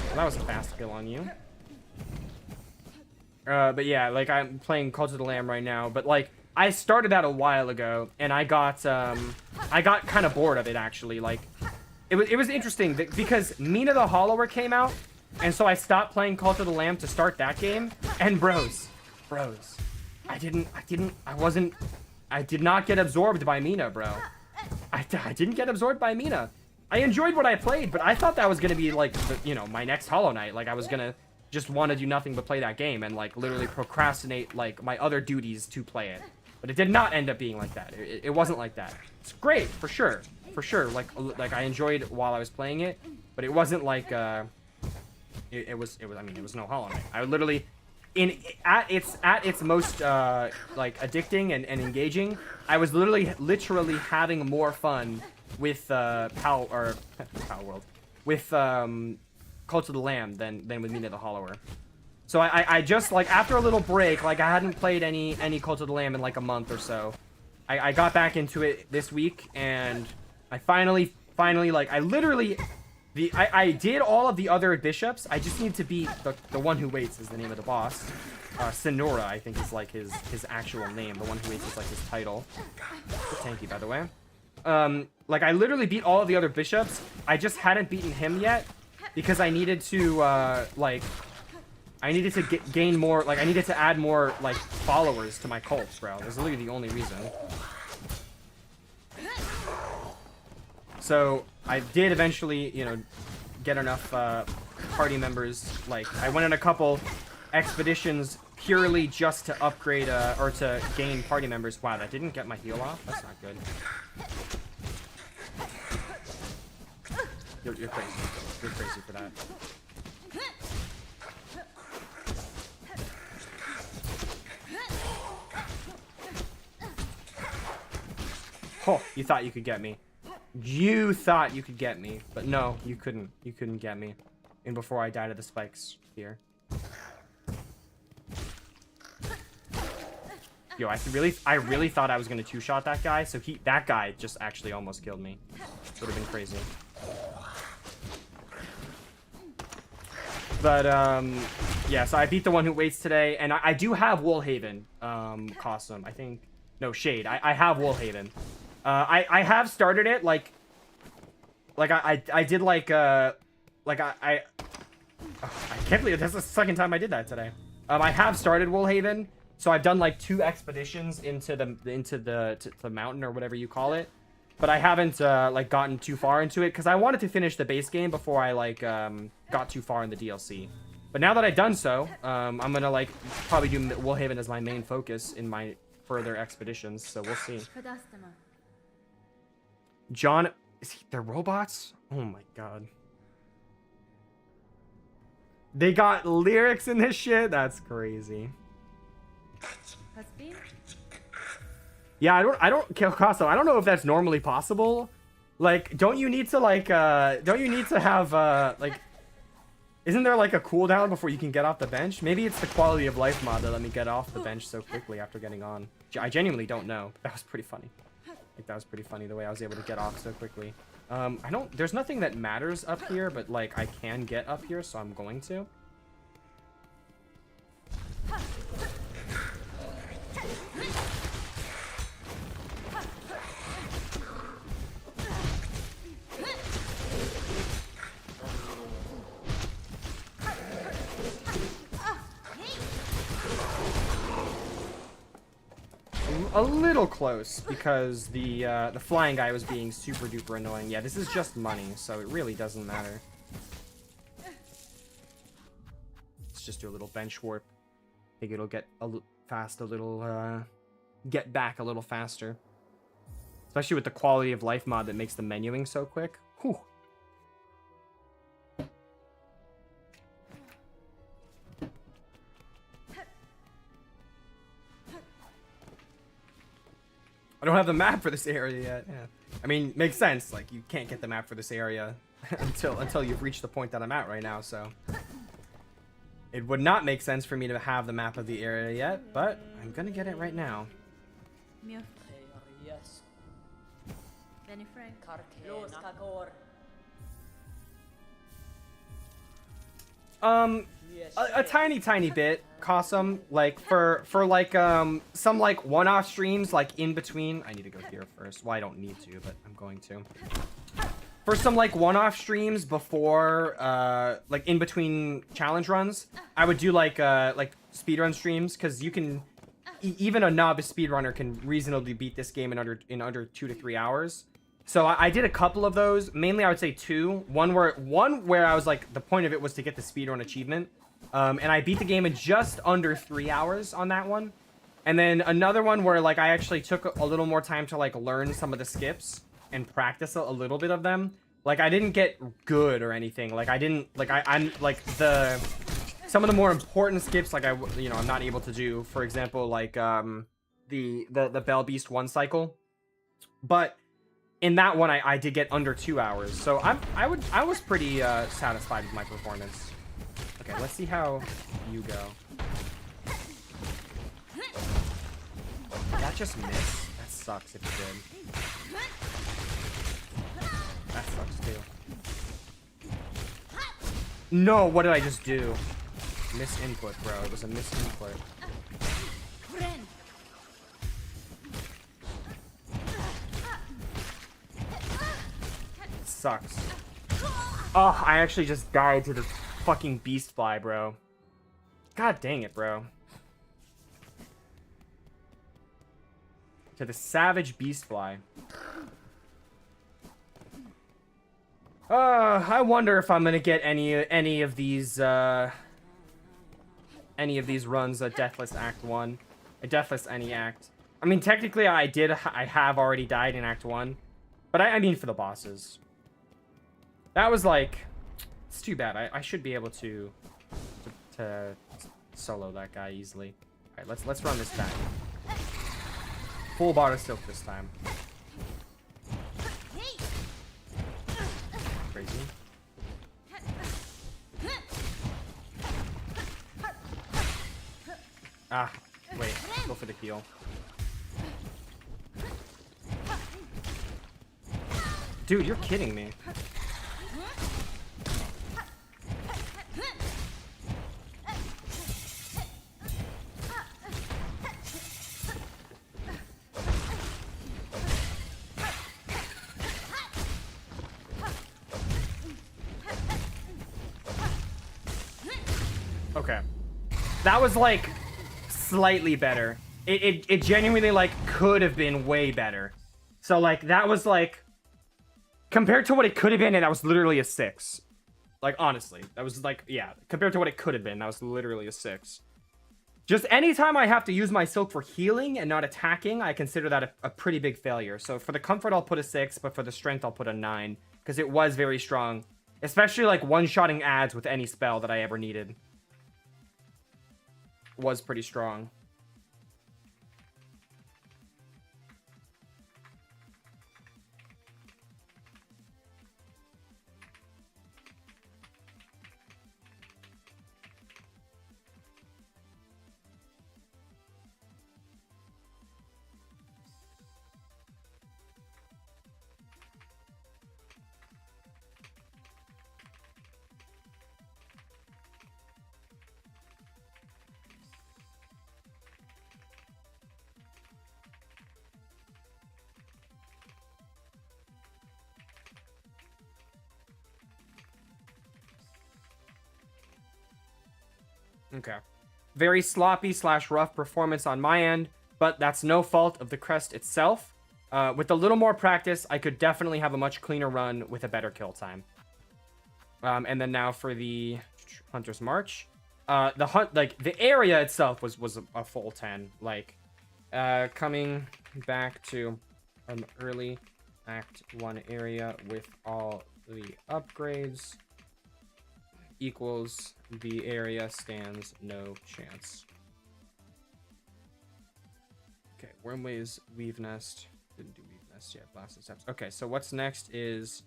Well, that was a fast kill on you. But yeah, like I'm playing Cult of the Lamb right now, but like I started that a while ago, and I got kind of bored of it actually. Like it was interesting because Mina the Hollower came out, and so I stopped playing Cult of the Lamb to start that game. And bros, I did not get absorbed by Mina, bro. I didn't get absorbed by Mina. I enjoyed what I played, but I thought that was gonna be like, my next Hollow Knight. Like I was gonna just want to do nothing but play that game and like literally procrastinate like my other duties to play it. But it did not end up being like that. It wasn't like that. It's great for sure. Like I enjoyed while I was playing it, but it wasn't like it was no Hollow Knight. I literally at its most like addicting and engaging, I was literally having more fun with Pow World with Cult of the Lamb than with Mina the Hollower. So I just like after a little break, like I hadn't played any Cult of the Lamb in like a month or so. I got back into it this week, and I finally like I literally I did all of the other bishops. I just need to beat the one who waits is the name of the boss. Sonora, I think is like his actual name. The one who waits is like his title. Tanky, by the way. Like I literally beat all of the other bishops. I just hadn't beaten him yet because I needed to gain more. Like I needed to add more like followers to my cults, bro. That's literally the only reason. So I did eventually, get enough party members. Like I went on a couple expeditions purely just to upgrade or to gain party members. Wow, that didn't get my heal off. That's not good. You're crazy. You're crazy for that. Oh, you thought you could get me. You thought you could get me, but no, you couldn't. You couldn't get me. And before I died of the spikes here. Yo, I really thought I was gonna two-shot that guy, so that guy just actually almost killed me. Would have been crazy. But yeah, so I beat the one who waits today, and I do have Woolhaven Costume. I think Shade. I have Woolhaven. I have started it like I did like I can't believe that's the second time I did that today. I have started Woolhaven, so I've done like 2 expeditions into the mountain or whatever you call it. but I haven't like gotten too far into it because I wanted to finish the base game before I like got too far in the DLC. But now that I've done so, I'm gonna like probably do Woolhaven as my main focus in my further expeditions. So we'll see. John, they're robots? Oh my god. They got lyrics in this shit? That's crazy. Yeah, I don't Picasso, I don't know if that's normally possible. Like, don't you need to like don't you need to have like, isn't there like a cooldown before you can get off the bench? Maybe it's the quality of life mod that let me get off the bench so quickly after getting on. I genuinely don't know. That was pretty funny. Like, that was pretty funny the way I was able to get off so quickly. There's nothing that matters up here, but like I can get up here, so I'm going to. A little close because the flying guy was being super duper annoying. Yeah, this is just money, so it really doesn't matter. Let's just do a little bench warp. I think it'll get get back a little faster. Especially with the quality of life mod that makes the menuing so quick. Whew. I don't have the map for this area yet. Yeah. I mean, makes sense. Like, you can't get the map for this area until you've reached the point that I'm at right now, so. It would not make sense for me to have the map of the area yet, but I'm gonna get it right now. A tiny bit, Cosum, like for like some like one-off streams like in between. I need to go here first. Well, I don't need to, but I'm going to. For some like one-off streams before like in between challenge runs, I would do like speedrun streams, because you can even a novice speedrunner can reasonably beat this game in under 2 to 3 hours. So I did a couple of those. Mainly, I would say 2. One where I was like, the point of it was to get the speedrun achievement. And I beat the game in just under 3 hours on that one. And then another one where like I actually took a little more time to like learn some of the skips and practice a little bit of them. Like, I didn't get good or anything. Like, I didn't like I'm like some of the more important skips, like I'm not able to do. For example, like the Bell Beast 1 cycle. But in that one, I did get under 2 hours, so I was pretty satisfied with my performance. Okay, let's see how you go. Did that just miss? That sucks if you did. That sucks too. No, what did I just do? Misinput, bro. It was a misinput. Sucks. Oh, I actually just died to the fucking beast fly, bro. God dang it, bro. To the savage beast fly. I wonder if I'm gonna get any of these runs at Deathless Act 1. A Deathless any act. I mean, technically I have already died in Act 1. But I mean for the bosses. That was like, it's too bad. I should be able to solo that guy easily. All right, let's run this back. Full bar of silk this time. Crazy. Ah, wait. Go for the heal. Dude, you're kidding me. Okay. That was like slightly better. It genuinely like could have been way better. So, like, that was, like, compared to what it could have been, and that was literally a 6. Like, honestly. That was, like, yeah. Compared to what it could have been, that was literally a 6. Just anytime I have to use my silk for healing and not attacking, I consider that a pretty big failure. So, for the comfort, I'll put a 6, but for the strength, I'll put a 9. Because it was very strong. Especially, like, one-shotting ads with any spell that I ever needed. Was pretty strong. Okay. Very sloppy / rough performance on my end, but that's no fault of the crest itself. With a little more practice, I could definitely have a much cleaner run with a better kill time. And then now for the Hunter's March. The area itself was a full 10. Like, coming back to an early Act 1 area with all the upgrades equals the area stands no chance. Okay, Wormways, Weave Nest. Didn't do Weave Nest yet. Blasted Steps. Okay, so what's next is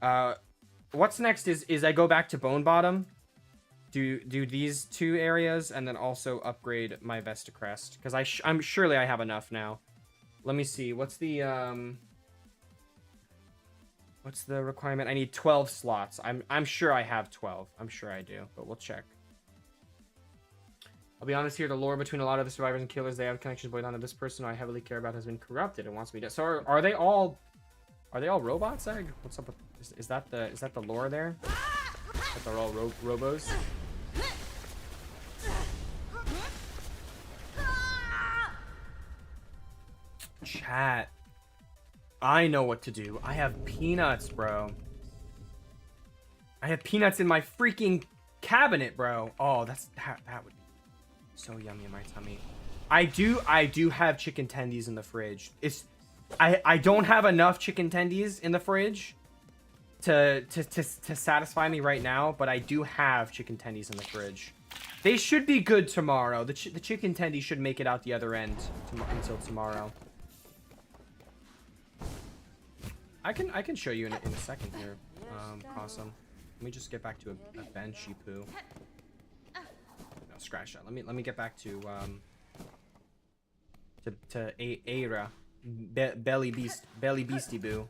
I go back to Bone Bottom, do these 2 areas, and then also upgrade my Vesta Crest, because I'm surely I have enough now. Let me see. What's the requirement? I need 12 slots. I'm sure I have 12. I'm sure I do, but we'll check. I'll be honest here, the lore between a lot of the survivors and killers, they have connections both on this person who I heavily care about has been corrupted and wants me to. So are they all robots, Egg? What's up with, is that the lore there? That they're all robos? Chat. I know what to do. I have peanuts, bro. I have peanuts in my freaking cabinet, bro. Oh, that would be so yummy in my tummy. I do have chicken tendies in the fridge. I don't have enough chicken tendies in the fridge to satisfy me right now, but I do have chicken tendies in the fridge. They should be good tomorrow. The chicken tendies should make it out the other end until tomorrow. I can show you in a second here. Awesome. Let me just get back to a Banshee poo. No, scratch that. Let me get back to Aira. Belly Beastie Boo.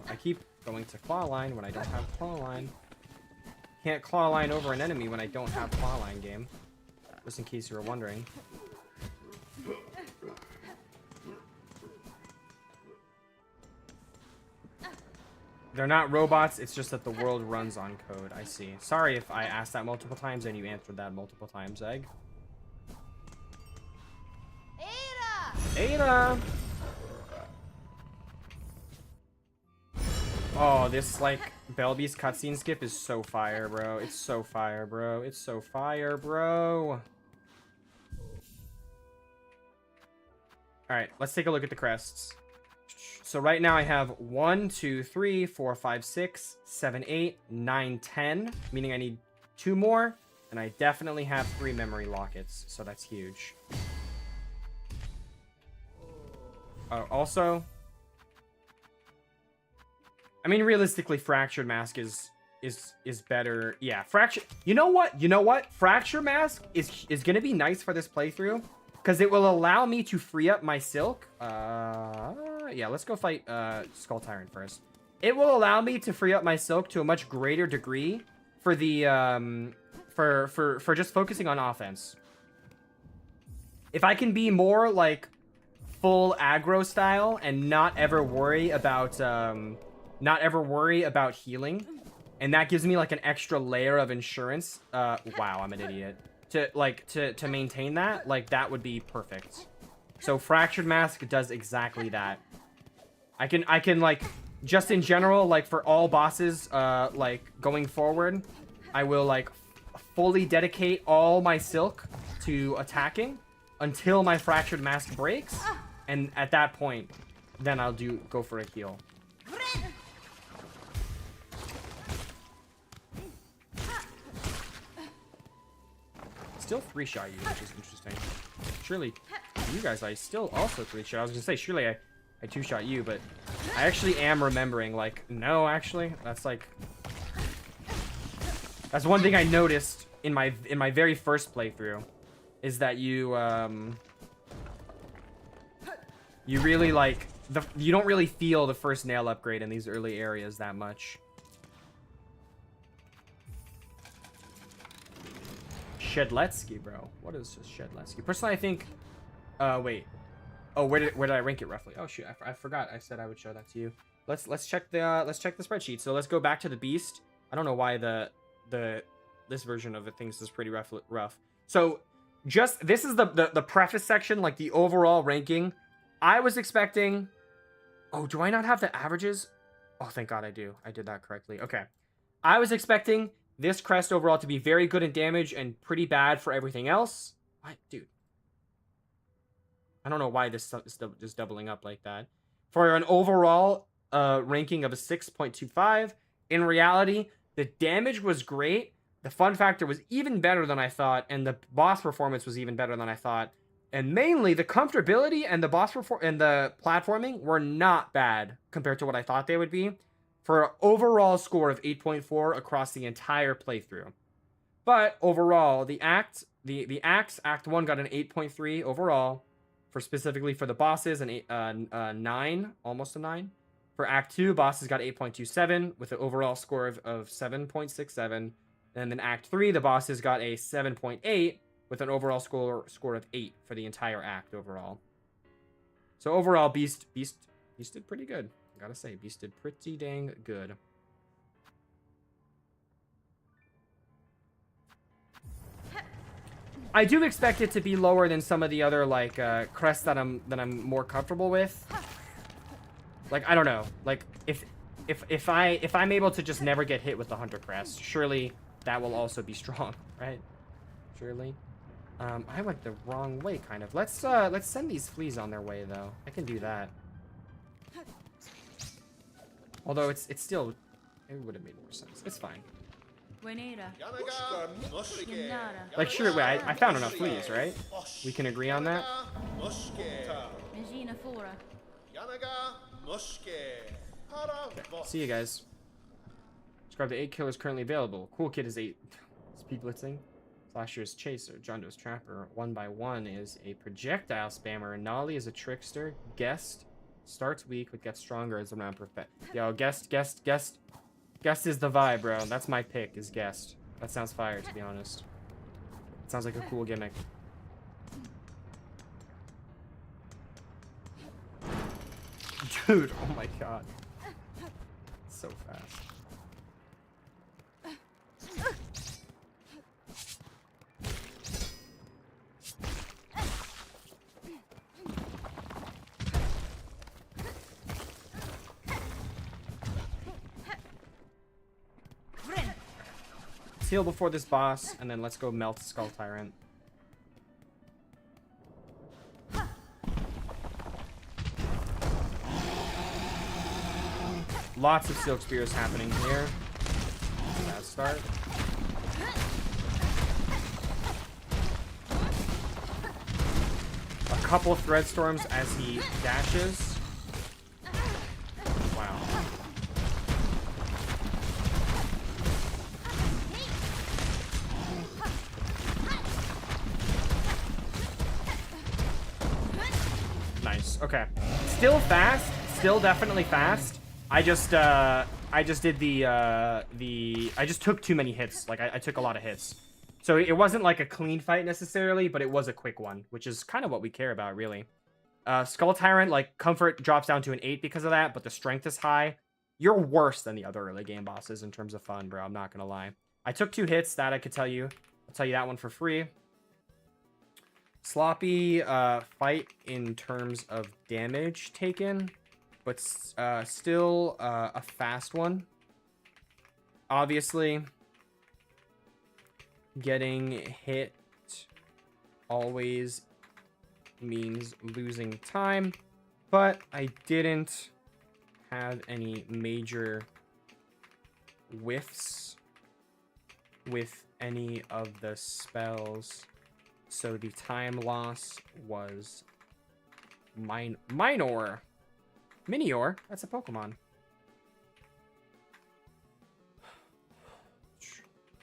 I keep going to claw line when I don't have claw line. Can't claw line over an enemy when I don't have claw line, game. Just in case you were wondering. They're not robots, it's just that the world runs on code. I see. Sorry if I asked that multiple times and you answered that multiple times, Egg. Ada! Oh, this, like, Belbeast cutscene skip is so fire, bro. It's so fire, bro. It's so fire, bro. Alright, let's take a look at the crests. So right now I have 1, 2, 3, 4, 5, 6, 7, 8, 9, 10. Meaning I need 2 more. And I definitely have 3 memory lockets. So that's huge. Also... I mean, realistically, Fractured Mask is better. Yeah, Fracture... You know what? Fracture Mask is gonna be nice for this playthrough. Because it will allow me to free up my Silk. Yeah, let's go fight Skull Tyrant first. It will allow me to free up my Silk to a much greater degree for the for just focusing on offense. If I can be more like full aggro style and not ever worry about healing and that gives me like an extra layer of insurance. Wow, I'm an idiot. To maintain that, like that would be perfect. So Fractured Mask does exactly that. I can like, just in general, like for all bosses, like going forward, I will like fully dedicate all my silk to attacking until my Fractured Mask breaks, and at that point, then I'll go for a heal. Still 3-shot you, which is interesting. Surely, you guys, I still also 3-shot. I was gonna say, surely I 2-shot you, but I actually am remembering, like, no, actually, that's like, that's one thing I noticed in my very first playthrough, is that you really like you don't really feel the first nail upgrade in these early areas that much. Shedletsky, bro. What is this Shedletsky? Personally, I think. Wait. Oh, where did I rank it roughly? Oh shoot, I forgot. I said I would show that to you. Let's check the spreadsheet. So let's go back to the Beast. I don't know why this version of the things is pretty rough. So this is the preface section, like the overall ranking. I was expecting. Oh, do I not have the averages? Oh, thank God I do. I did that correctly. Okay. I was expecting this crest overall to be very good in damage and pretty bad for everything else. What? Dude. I don't know why this is just doubling up like that. For an overall ranking of a 6.25, in reality, the damage was great. The fun factor was even better than I thought, and the boss performance was even better than I thought. And mainly, the comfortability and the the platforming were not bad compared to what I thought they would be, for an overall score of 8.4 across the entire playthrough. But overall, the Act 1 got an 8.3 overall, specifically for the bosses, an 9, almost a 9. For Act 2, bosses got 8.27 with an overall score of 7.67. And then Act 3, the bosses got a 7.8 with an overall score of 8 for the entire act overall. So overall, Beast did pretty good. I gotta say, Beast did pretty dang good. I do expect it to be lower than some of the other like crests that I'm more comfortable with. Like, I don't know. Like if I'm able to just never get hit with the Hunter Crest, surely that will also be strong, right? Surely. I went the wrong way, kind of. Let's send these fleas on their way, though. I can do that. Although it's still, it would have made more sense. It's fine. Like, sure, wait, I found enough fleas, right? We can agree on that? Okay. See you guys. Describe the 8 killers currently available. Cool Kid is 8. Speed Blitzing. Slasher's Chaser. John Doe's Trapper. 1x1 is a projectile spammer. Nolly is a trickster. Guest starts weak but gets stronger as a round perfect. Yo, Guest is the vibe, bro. That's my pick, is Guest. That sounds fire, to be honest. It sounds like a cool gimmick. Dude, oh my god. So fast. Let's heal before this boss, and then let's go melt Skull Tyrant. Lots of Silk Spears happening here. Bad start. A couple Thread Storms as he dashes. Wow. Nice. Okay. Still fast. Still definitely fast. I just did I just took too many hits. Like, I took a lot of hits. So it wasn't like a clean fight necessarily, but it was a quick one, which is kind of what we care about, really. Skull Tyrant, like, comfort drops down to an 8 because of that, but the strength is high. You're worse than the other early game bosses in terms of fun, bro. I'm not gonna lie. I took 2 hits. That I could tell you. I'll tell you that one for free. Sloppy fight in terms of damage taken, but still a fast one. Obviously, getting hit always means losing time, but I didn't have any major whiffs with any of the spells, so the time loss was minor. Minior, that's a Pokemon.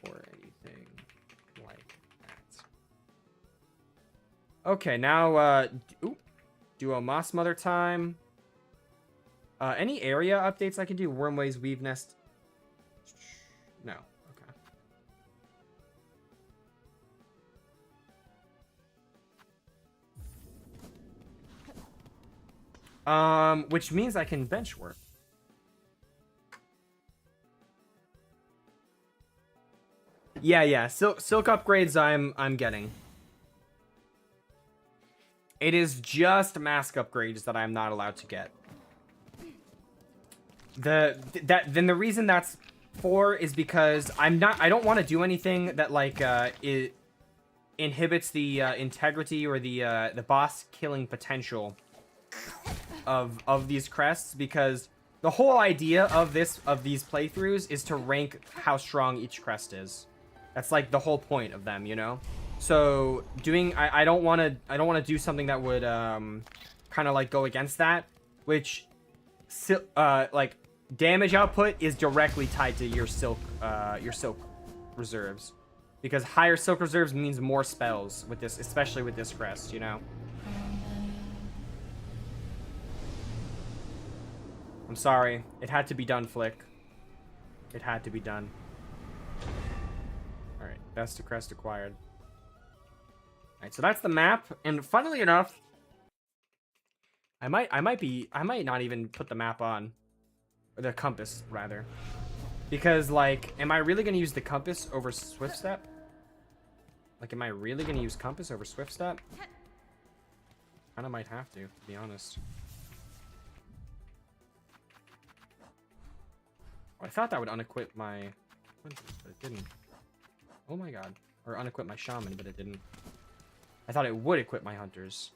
Or anything like that. Okay, now Duo Moss Mother time. Any area updates I can do? Wormways, Weave Nest. No. Okay. Which means I can bench work. Yeah. Silk upgrades I'm getting. It is just mask upgrades that I'm not allowed to get. Then the reason that's for is because I don't want to do anything that like it inhibits the integrity or the boss killing potential of these crests, because the whole idea of these playthroughs is to rank how strong each crest is. That's like the whole point of them, you know? So I don't want to do something that would kind of like go against that, which like damage output is directly tied to your silk reserves, because higher silk reserves means more spells with this, especially with this crest, you know? I'm sorry. It had to be done, Flick. It had to be done. Alright, best of crest acquired. Alright, so that's the map, and funnily enough, I might not even put the map on. Or the compass, rather. Because, like, am I really gonna use the compass over Swift Step? Like, am I really gonna use compass over Swift Step? Kinda might have to be honest. Oh, I thought that would unequip my hunters, but it didn't. Oh my god. Or unequip my shaman, but it didn't. I thought it would equip my hunters.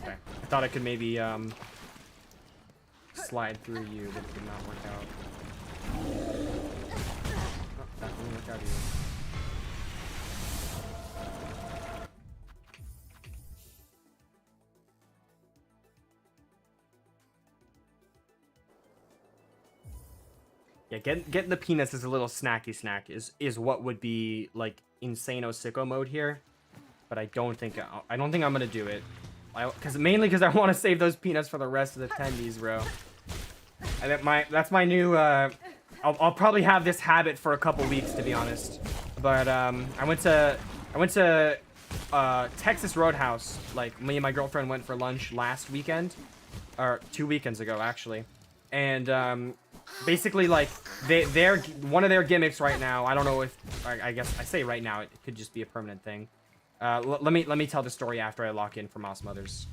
Okay. I thought I could maybe slide through you, but it did not work out. That didn't work out either. Yeah, getting the penis as a little snacky snack is what would be like insano sicko mode here, but I don't think I'm gonna do it. Mainly because I want to save those peanuts for the rest of the attendees, bro. And that's my new. I'll probably have this habit for a couple weeks, to be honest. But I went to Texas Roadhouse. Like, me and my girlfriend went for lunch last weekend, or 2 weekends ago actually, and basically like they're one of their gimmicks right now. I don't know if I guess I say right now, it could just be a permanent thing. Let me tell the story after I lock in for Moss Mothers.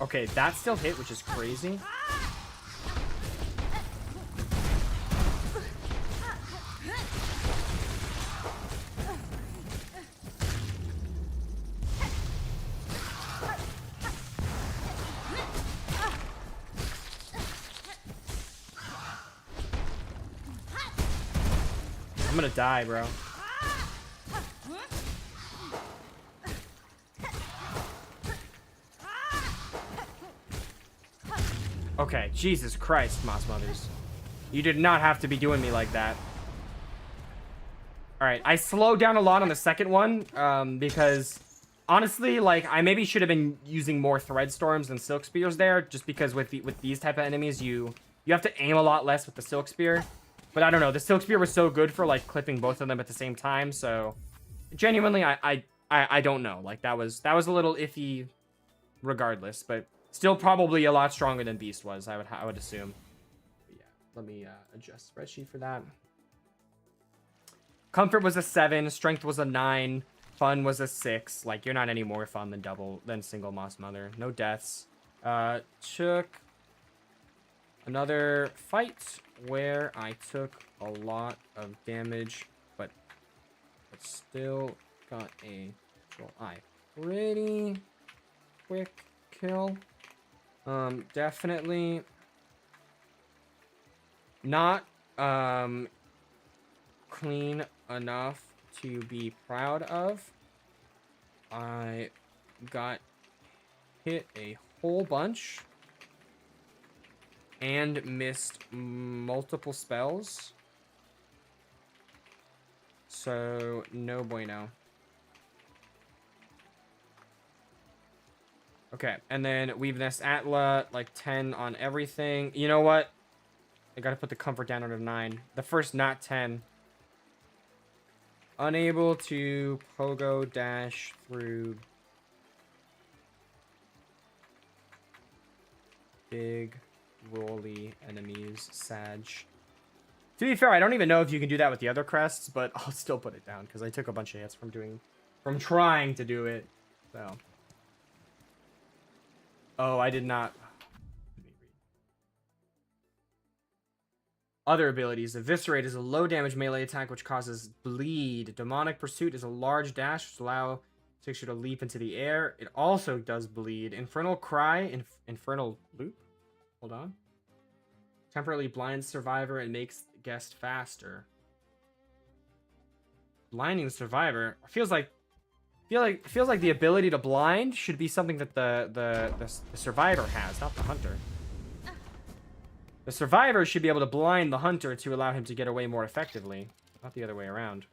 Okay, that still hit, which is crazy. I'm gonna die, bro. Okay, Jesus Christ, Moss Mothers. You did not have to be doing me like that. All right, I slowed down a lot on the second one because honestly, like I maybe should have been using more thread storms than silk spears there, just because with these type of enemies you have to aim a lot less with the silk spear. But I don't know, the silk spear was so good for like clipping both of them at the same time. So genuinely, I don't know. Like that was a little iffy, regardless, but still probably a lot stronger than Beast was. I would assume. But yeah, let me adjust spreadsheet for that. Comfort was a 7, strength was a 9, fun was a 6. Like you're not any more fun than single Moss Mother. No deaths. Took another fight where I took a lot of damage, but still got a pretty quick kill. Definitely not clean enough to be proud of. I got hit a whole bunch and missed multiple spells, so no bueno. Okay, and then Weaveness Atla, like 10 on everything. You know what? I gotta put the comfort down under 9. The first not 10. Unable to pogo dash through big rolly enemies. Sag. To be fair, I don't even know if you can do that with the other crests, but I'll still put it down because I took a bunch of hits from trying to do it. So. Oh, I did not. Let me read. Other abilities. Eviscerate is a low damage melee attack which causes bleed. Demonic Pursuit is a large dash which takes you to leap into the air. It also does bleed. Infernal Cry, Infernal Loop. Hold on. Temporarily blinds survivor and makes guest faster. Blinding survivor feels like the ability to blind should be something that the survivor has, not the hunter. The survivor should be able to blind the hunter to allow him to get away more effectively, not the other way around.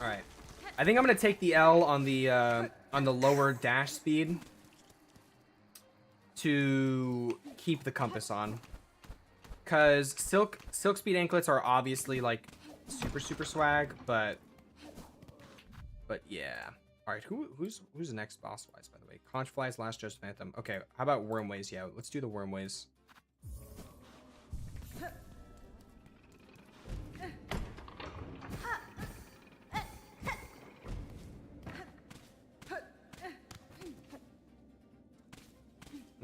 All right, I think I'm gonna take the L on the lower dash speed to keep the compass on, because silk speed anklets are obviously like super swag, but yeah. All right, who's the next boss wise, by the way? Conchfly's Last Judge Phantom. Okay, how about Wormways? Yeah, let's do the Wormways.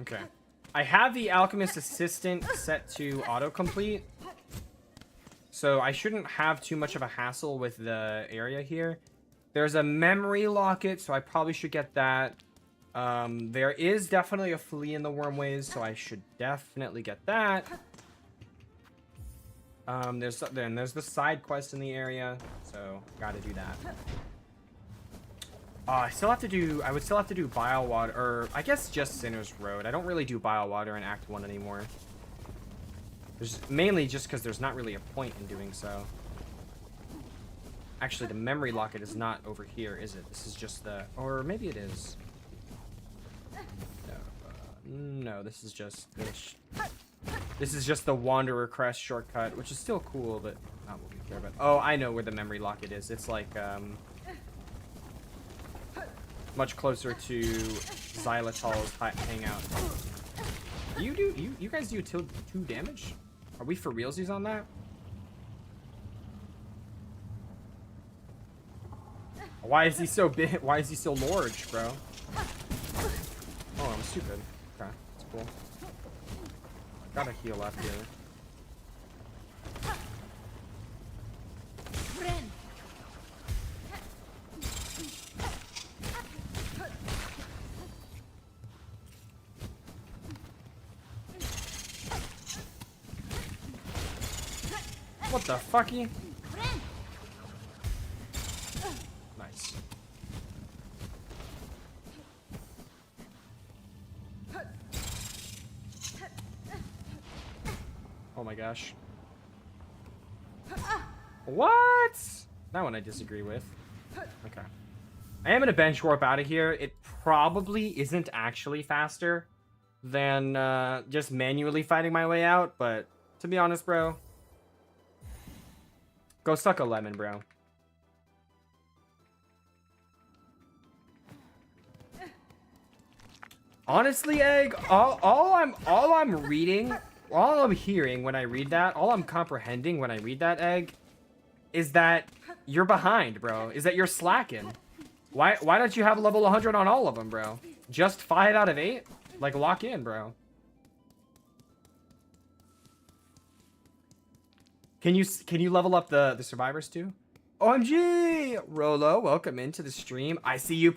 Okay. I have the Alchemist Assistant set to autocomplete, so I shouldn't have too much of a hassle with the area here. There's a memory locket, so I probably should get that. There is definitely a flea in the Wormways, so I should definitely get that. There's the side quest in the area, so gotta do that. I would still have to do Bile Water, or I guess just Sinner's Road. I don't really do Bile Water in Act 1 anymore. There's mainly just because there's not really a point in doing so. Actually, the memory locket is not over here, is it? This is just the, or maybe it is. No, this is just the Wanderer Crest shortcut, which is still cool, but not what we care about. Oh, I know where the memory locket is. It's like much closer to Xylitol's hangout. You guys do 2 damage? Are we for realsies on that? Why is he so big? Why is he so large, bro? Oh, I'm stupid. Okay, that's cool. Gotta heal up here. What the fucky? Nice. Oh my gosh. What? That one I disagree with. Okay. I am gonna bench warp out of here. It probably isn't actually faster than just manually fighting my way out, but to be honest, bro, go suck a lemon, bro. Honestly, Egg, all I'm reading, all I'm hearing when I read that, all I'm comprehending when I read that, Egg, is that you're behind, bro. Is that you're slacking. Why don't you have level 100 on all of them, bro? Just 5 out of 8? Like, lock in, bro. Can you level up the survivors too? OMG! Rolo, welcome into the stream. I see you're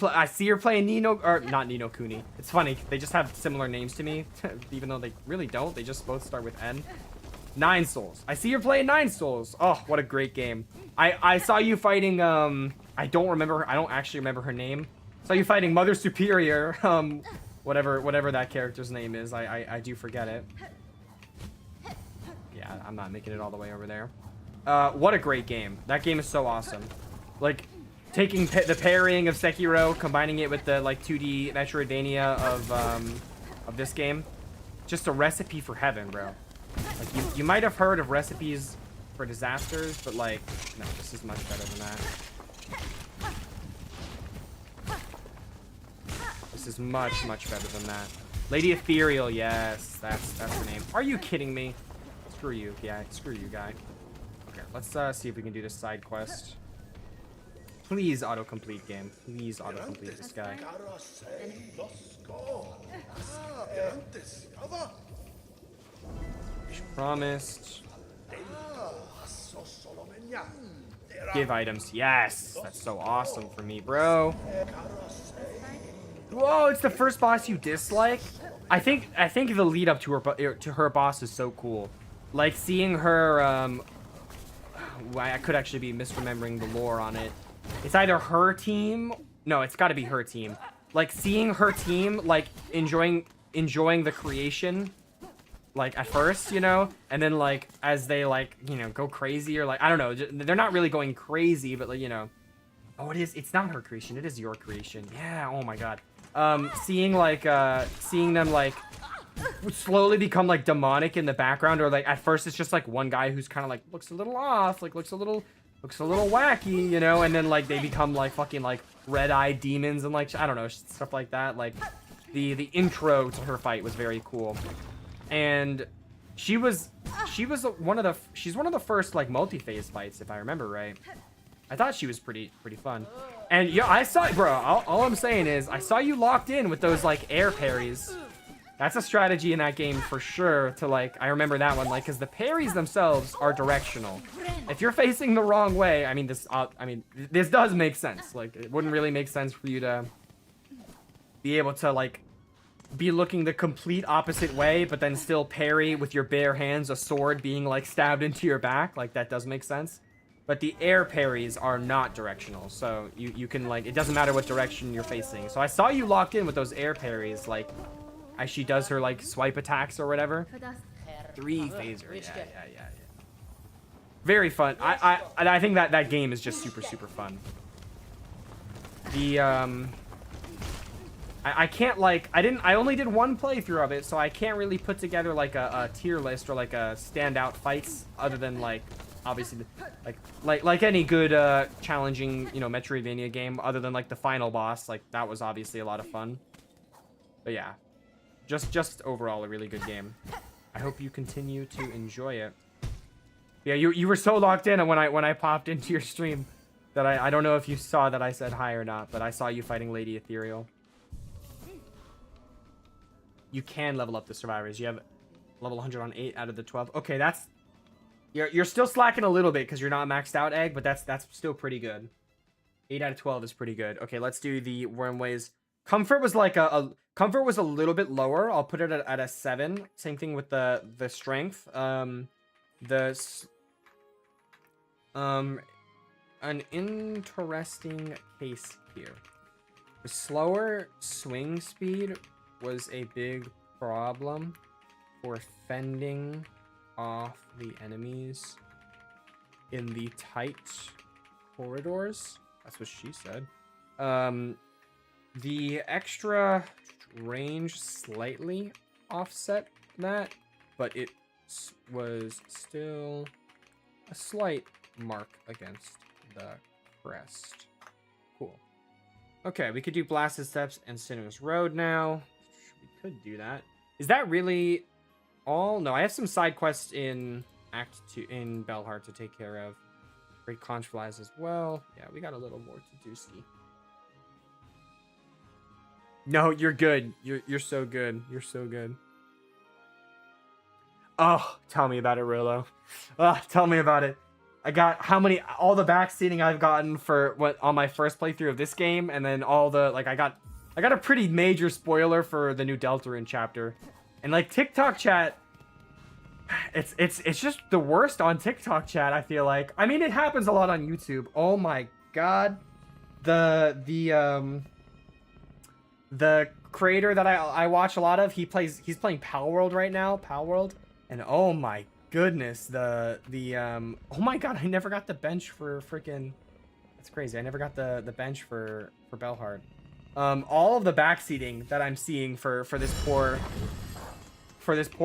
playing Nino, or not Nino Kuni. It's funny, they just have similar names to me, even though they really don't. They just both start with N. 9 Souls. I see you're playing 9 Souls. Oh, what a great game. I saw you fighting, I don't actually remember her name. Saw you fighting Mother Superior, whatever that character's name is. I do forget it. Yeah, I'm not making it all the way over there. What a great game. That game is so awesome. Like, taking the parrying of Sekiro, combining it with the, like, 2D Metroidvania of this game. Just a recipe for heaven, bro. Like, you might have heard of recipes for disasters, but, like, no, this is much better than that. This is much, much better than that. Lady Ethereal, yes, that's her name. Are you kidding me? Screw you, guy. Screw you, guy. Okay, let's see if we can do this side quest. Please autocomplete, game. Please autocomplete this guy. Promised. Give items. Yes! That's so awesome for me, bro. Whoa, it's the first boss you dislike? I think the lead up to her boss is so cool. Like, seeing her, I could actually be misremembering the lore on it. It's either her team. No, it's got to be her team. Like, seeing her team, like, enjoying the creation, like, at first, you know? And then, like, as they, like, you know, go crazy or, like, I don't know. They're not really going crazy, but, like, you know. Oh, it is. It's not her creation. It is your creation. Yeah, oh my god. Seeing them, like, slowly become, like, demonic in the background, or, like, at first it's just, like, one guy who's kind of, like, looks a little off, like, looks a little wacky, you know, and then, like, they become, like, fucking, like, red-eyed demons and, like, I don't know, stuff like that. Like, the intro to her fight was very cool. And she's one of the first, like, multi-phase fights, if I remember right. I thought she was pretty fun. And yeah, I saw, bro, all I'm saying is I saw you locked in with those, like, air parries. That's a strategy in that game for sure to, like, I remember that one, like, because the parries themselves are directional. If you're facing the wrong way, I mean, this does make sense. Like, it wouldn't really make sense for you to be able to, like, be looking the complete opposite way, but then still parry with your bare hands, a sword being, like, stabbed into your back. Like, that does make sense. But the air parries are not directional, so you can, like, it doesn't matter what direction you're facing. So I saw you locked in with those air parries, like, as she does her, like, swipe attacks or whatever. 3 phaser, yeah. Very fun. I think that game is just super fun. The I can't, like, I only did 1 playthrough of it, so I can't really put together, like, a tier list or, like, a standout fights other than, like, obviously, like any good challenging, you know, Metroidvania game, other than, like, the final boss. Like, that was obviously a lot of fun. But yeah, just overall a really good game. I hope you continue to enjoy it. Yeah, you were so locked in when I popped into your stream that I don't know if you saw that I said hi or not, but I saw you fighting Lady Ethereal. You can level up the survivors. You have level 100 on 8 out of the 12. Okay, that's you're still slacking a little bit because you're not maxed out, Egg, but that's still pretty good. 8 out of 12 is pretty good. Okay, let's do the Wormways. Comfort was like comfort was a little bit lower. I'll put it at a 7. Same thing with the strength. An interesting case here. The slower swing speed was a big problem for fending off the enemies in the tight corridors. That's what she said. The extra range slightly offset that, but it was still a slight mark against the crest. Cool. Okay, we could do Blasted Steps and Sinner's Road now. We could do that. Is that really all? No, I have some side quests in Act 2 in Belhart to take care of. Great Conch Flies as well. Yeah, we got a little more to do, ski. No, you're good. You're so good. You're so good. Oh, tell me about it, Rillo. Tell me about it. I got all the backseating I've gotten for what on my first playthrough of this game, and then all the like I got a pretty major spoiler for the new Deltarune chapter. And like TikTok chat, it's just the worst on TikTok chat, I feel like. I mean, it happens a lot on YouTube. Oh my god. The creator that I watch a lot of, he's playing Palworld right now, Palworld, and oh my goodness, oh my god, I never got the bench for freaking, that's crazy. I never got the bench for Belhard. All of the backseating that I'm seeing for this poor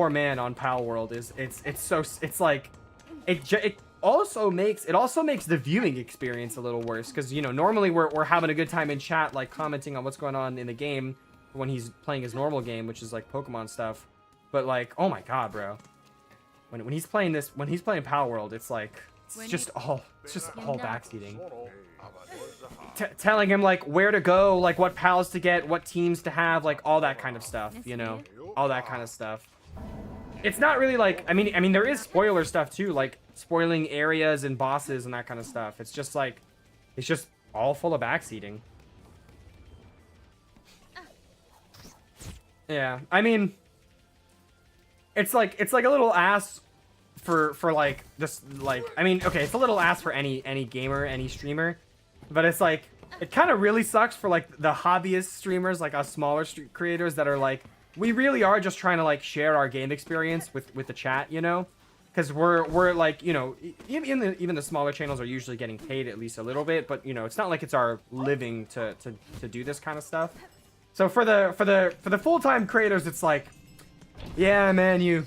man on Palworld is it also makes the viewing experience a little worse, because you know normally we're having a good time in chat, like commenting on what's going on in the game when he's playing his normal game, which is like Pokemon stuff. But like, oh my god, bro, when he's playing Palworld, it's just all backseating. Telling him like where to go, like what pals to get, what teams to have, like all that kind of stuff, you know, all that kind of stuff. It's not really like, I mean there is spoiler stuff too, like spoiling areas and bosses and that kind of stuff. It's just like, it's just all full of backseating. Yeah, I mean, it's like a little ass for like just like, I mean, okay, it's a little ass for any gamer, any streamer, but it's like, it kind of really sucks for like the hobbyist streamers, like us smaller creators that are like, we really are just trying to like share our game experience with the chat, you know, because we're like, you know, even the smaller channels are usually getting paid at least a little bit, but you know, it's not like it's our living to do this kind of stuff. So for the full-time creators, it's like, yeah, man, you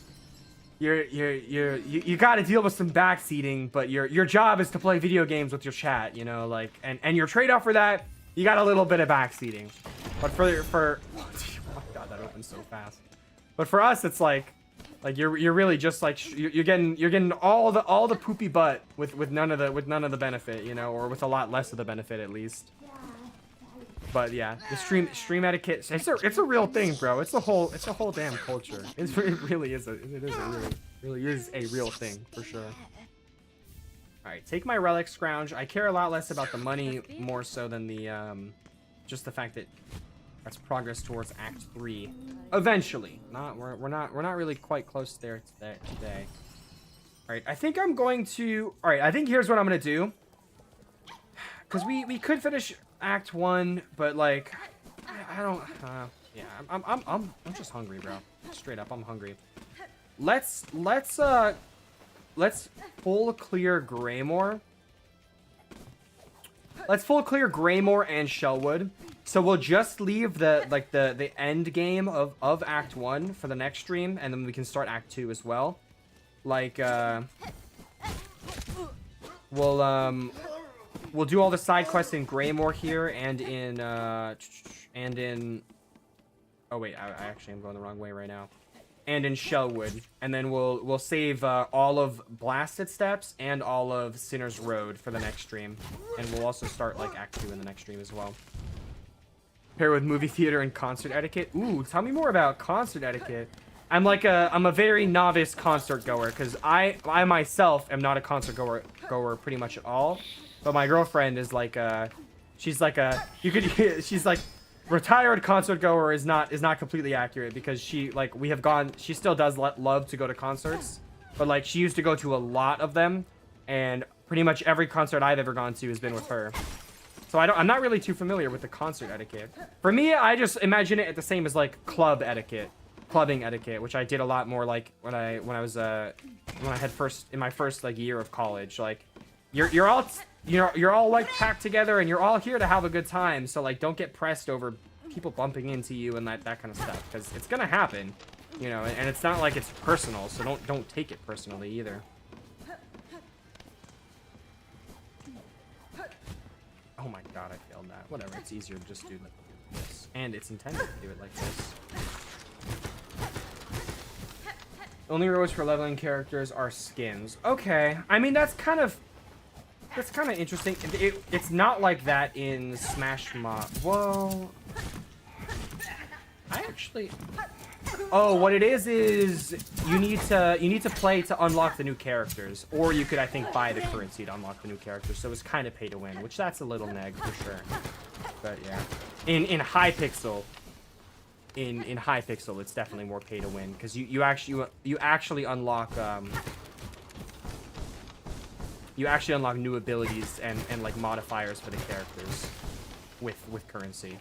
got to deal with some backseating, but your job is to play video games with your chat, you know, like, and your trade-off for that, you got a little bit of backseating. But for oh my god, that opened so fast. But for us, it's like you're really just like you're getting all the poopy butt with none of the benefit, you know, or with a lot less of the benefit at least. But yeah, the stream etiquette, it's a real thing, bro. It's a whole damn culture. It really is a real thing for sure. All right, take my relic scrounge. I care a lot less about the money more so than the just the fact that that's progress towards Act 3 eventually. We're not really quite close there today. All right, I think I'm going to. All right, I think here's what I'm gonna do. Because we could finish Act 1, but like, I don't. Yeah, I'm just hungry, bro. Straight up, I'm hungry. Let's full clear Greymore. Let's full clear Greymore and Shellwood. So we'll just leave the end game of Act 1 for the next stream, and then we can start Act 2 as well. Like we'll do all the side quests in Greymore here and in oh wait, I actually am going the wrong way right now. And in Shellwood, and then we'll save all of Blasted Steps and all of Sinner's Road for the next stream, and we'll also start like Act 2 in the next stream as well. Pair with movie theater and concert etiquette. Ooh, tell me more about concert etiquette. I'm a very novice concert goer, because I myself am not a concert goer pretty much at all. But my girlfriend is like she's like she's like retired concert goer is not completely accurate, because she still does love to go to concerts, but like she used to go to a lot of them, and pretty much every concert I've ever gone to has been with her. So I'm not really too familiar with the concert etiquette. For me, I just imagine it the same as like club etiquette. clubbing etiquette, which I did a lot more like when I had in my first like year of college. Like you're all like packed together and you're all here to have a good time. So like don't get pressed over people bumping into you and that kind of stuff, because it's gonna happen, you know. And it's not like it's personal, so don't take it personally either. Oh my god, I failed that. Whatever, it's easier to just do like this. And it's intended to do it like this. Only rewards for leveling characters are skins. Okay, I mean that's kind of interesting. It's not like that in Smash Mod. Whoa. I actually. Oh, what it is you need to play to unlock the new characters, or you could, I think, buy the currency to unlock the new characters. So it's kind of pay to win, which that's a little neg for sure. But yeah, in Hypixel, in Hypixel, it's definitely more pay to win, because you actually unlock new abilities and like modifiers for the characters with currency.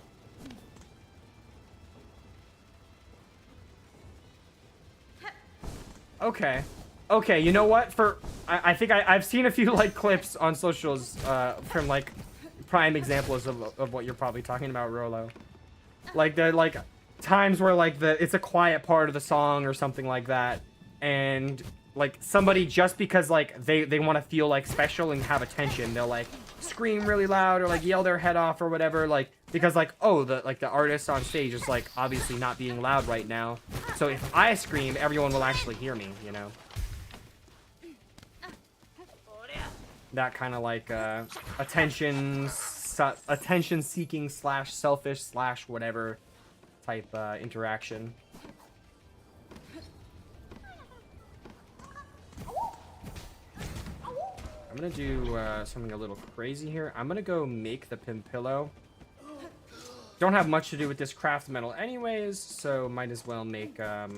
Okay, you know what? I think I've seen a few like clips on socials from like prime examples of what you're probably talking about, Rolo. Like the like times where like it's a quiet part of the song or something like that, and like somebody, just because like they want to feel like special and have attention, they'll like scream really loud or like yell their head off or whatever, like because like, oh, the artist on stage is like obviously not being loud right now, so if I scream, everyone will actually hear me, you know. That kind of like attention seeking / selfish / whatever type interaction. I'm gonna do something a little crazy here. I'm gonna go make the Pimpillo. Don't have much to do with this craft metal anyways, so might as well make a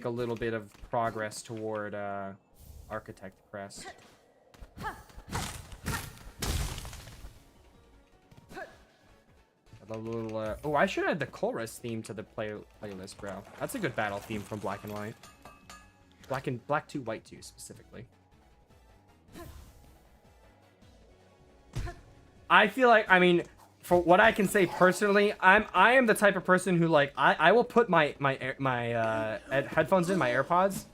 little bit of progress toward Architect Crest. A little, oh, I should add the chorus theme to the playlist, bro. That's a good battle theme from Black and White. Black 2, White 2 specifically. I feel like, I mean, for what I can say personally, I am the type of person who like I will put my headphones in, my AirPods,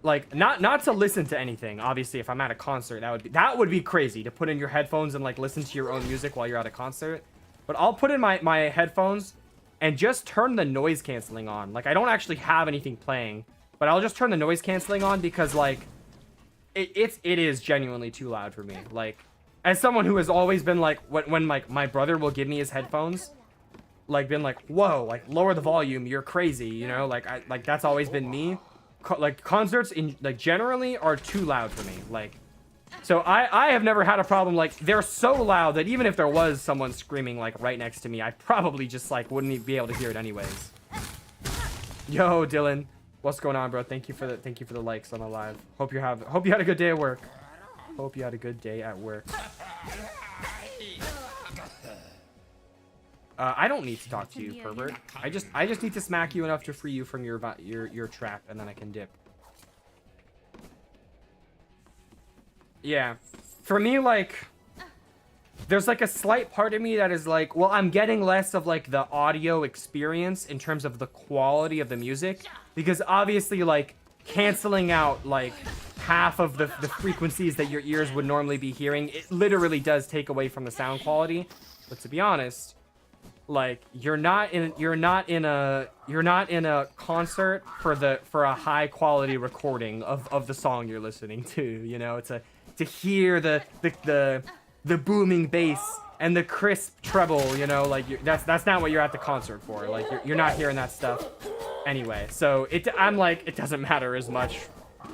like not to listen to anything. Obviously, if I'm at a concert, that would be crazy to put in your headphones and like listen to your own music while you're at a concert. But I'll put in my headphones and just turn the noise canceling on. Like I don't actually have anything playing, but I'll just turn the noise canceling on because like it is genuinely too loud for me. Like, as someone who has always been like, when like my brother will give me his headphones, like been like, whoa, like lower the volume, you're crazy, you know, like that's always been me. Like concerts in like generally are too loud for me. Like, so I have never had a problem. Like they're so loud that even if there was someone screaming like right next to me, I probably just like wouldn't be able to hear it anyways. Yo, Dylan, what's going on, bro? Thank you for the likes on the live. Hope you had a good day at work. Hope you had a good day at work. I don't need to talk to you, pervert. I just need to smack you enough to free you from your trap, and then I can dip. Yeah, for me, like, there's like a slight part of me that is like, well, I'm getting less of like the audio experience in terms of the quality of the music, because obviously like canceling out like half of the frequencies that your ears would normally be hearing, it literally does take away from the sound quality. But to be honest, like you're not in a concert for a high quality recording of the song you're listening to, you know. It's to hear the booming bass and the crisp treble, you know, like that's not what you're at the concert for. Like you're not hearing that stuff anyway. So I'm like, it doesn't matter as much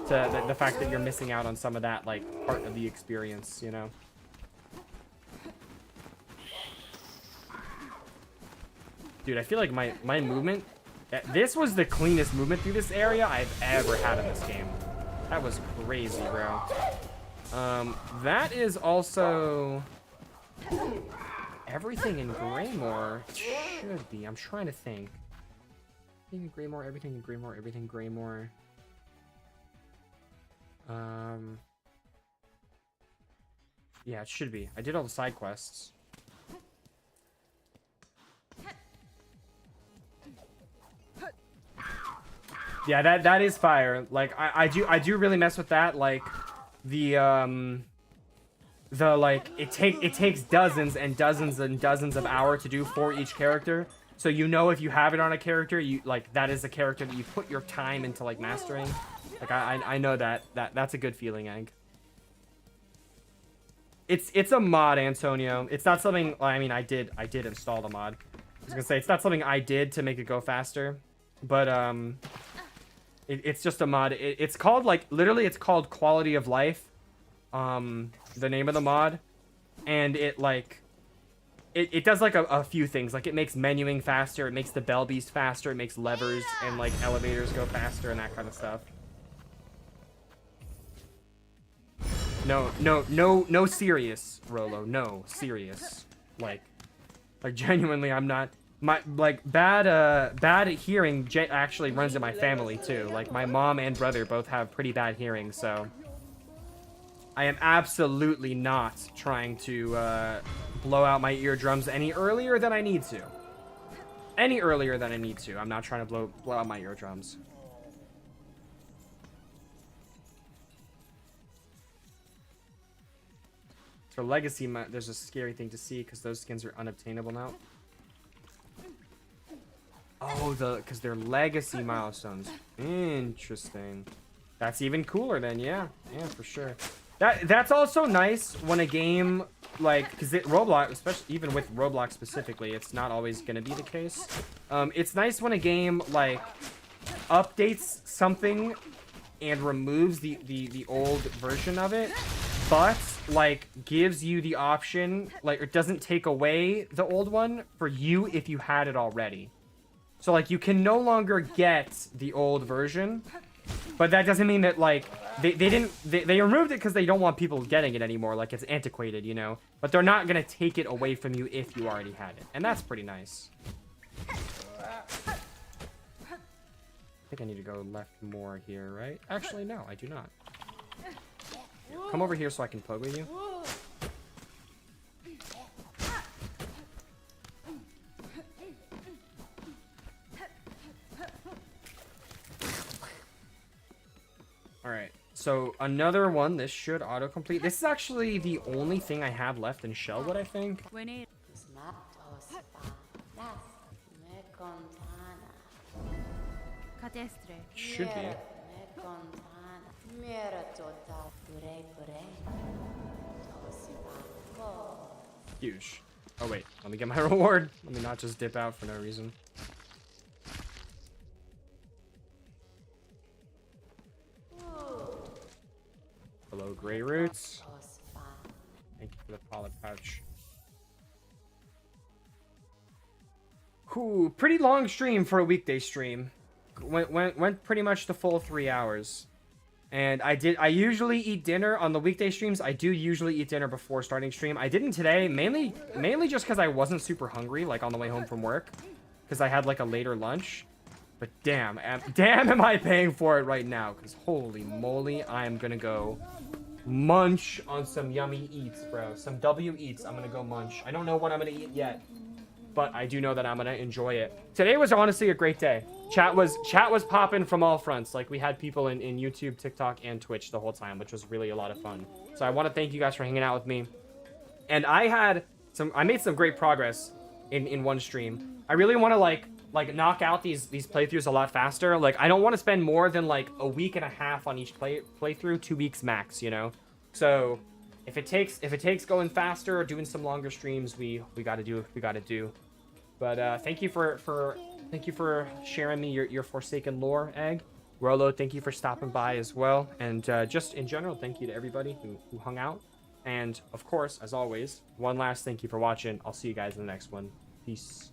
to the fact that you're missing out on some of that like part of the experience, you know. Dude, I feel like my movement, this was the cleanest movement through this area I've ever had in this game. That was crazy, bro. That is also everything in Greymore. It should be. I'm trying to think. Everything in Greymore, everything in Greymore, everything Greymore. Yeah, it should be. I did all the side quests. Yeah, that is fire. Like I do really mess with that. Like the like it takes dozens and dozens and dozens of hours to do for each character. So you know if you have it on a character, you like that is a character that you put your time into like mastering. Like I know that's a good feeling, Egg. It's a mod, Antonio. It's not something. I mean, I did install the mod. I was gonna say it's not something I did to make it go faster, but it's just a mod. It's called like literally it's called Quality of Life, the name of the mod, and it like it does like a few things. Like it makes menuing faster, it makes the bell beast faster, it makes levers and like elevators go faster and that kind of stuff. No serious, Rolo. No serious. Like genuinely, I'm not. My like bad hearing actually runs in my family too. Like my mom and brother both have pretty bad hearing, so I am absolutely not trying to blow out my eardrums any earlier than I need to. Any earlier than I need to. I'm not trying to blow out my eardrums. For Legacy, there's a scary thing to see because those skins are unobtainable now. Oh, because they're Legacy milestones. Interesting. That's even cooler then, yeah. Yeah, for sure. That's also nice when a game, like, because Roblox, especially even with Roblox specifically, it's not always going to be the case. It's nice when a game, like, updates something and removes the old version of it, but like gives you the option, like it doesn't take away the old one for you if you had it already. So like you can no longer get the old version, but that doesn't mean that like they removed it because they don't want people getting it anymore, like it's antiquated, you know, but they're not gonna take it away from you if you already had it, and that's pretty nice. I think I need to go left more here, right? Actually, no, I do not. Here, come over here so I can plug with you. Alright, so another one. This should autocomplete. This is actually the only thing I have left in Shellwood, I think. Should be. Huge. Oh wait, let me get my reward. Let me not just dip out for no reason. Hello, Grey Roots. Thank you for the polyp pouch. Ooh, pretty long stream for a weekday stream. Went pretty much the full 3 hours. And I usually eat dinner on the weekday streams. I do usually eat dinner before starting stream. I didn't today, mainly just because I wasn't super hungry, like on the way home from work, because I had like a later lunch. But damn am I paying for it right now, because holy moly, I am gonna go munch on some yummy eats, bro. Some W eats. I'm gonna go munch. I don't know what I'm gonna eat yet, but I do know that I'm gonna enjoy it. Today was honestly a great day. Chat was popping from all fronts. Like we had people in YouTube, TikTok, and Twitch the whole time, which was really a lot of fun. So I want to thank you guys for hanging out with me. And I made some great progress in one stream. I really want to like knock out these playthroughs a lot faster. Like I don't want to spend more than like a week and a half on each playthrough, 2 weeks max, you know. So if it takes going faster or doing some longer streams, we gotta do what we gotta do. But thank you for sharing me your Forsaken lore, Egg. Rolo, thank you for stopping by as well. And just in general, thank you to everybody who hung out. And of course, as always, one last thank you for watching. I'll see you guys in the next one. Peace.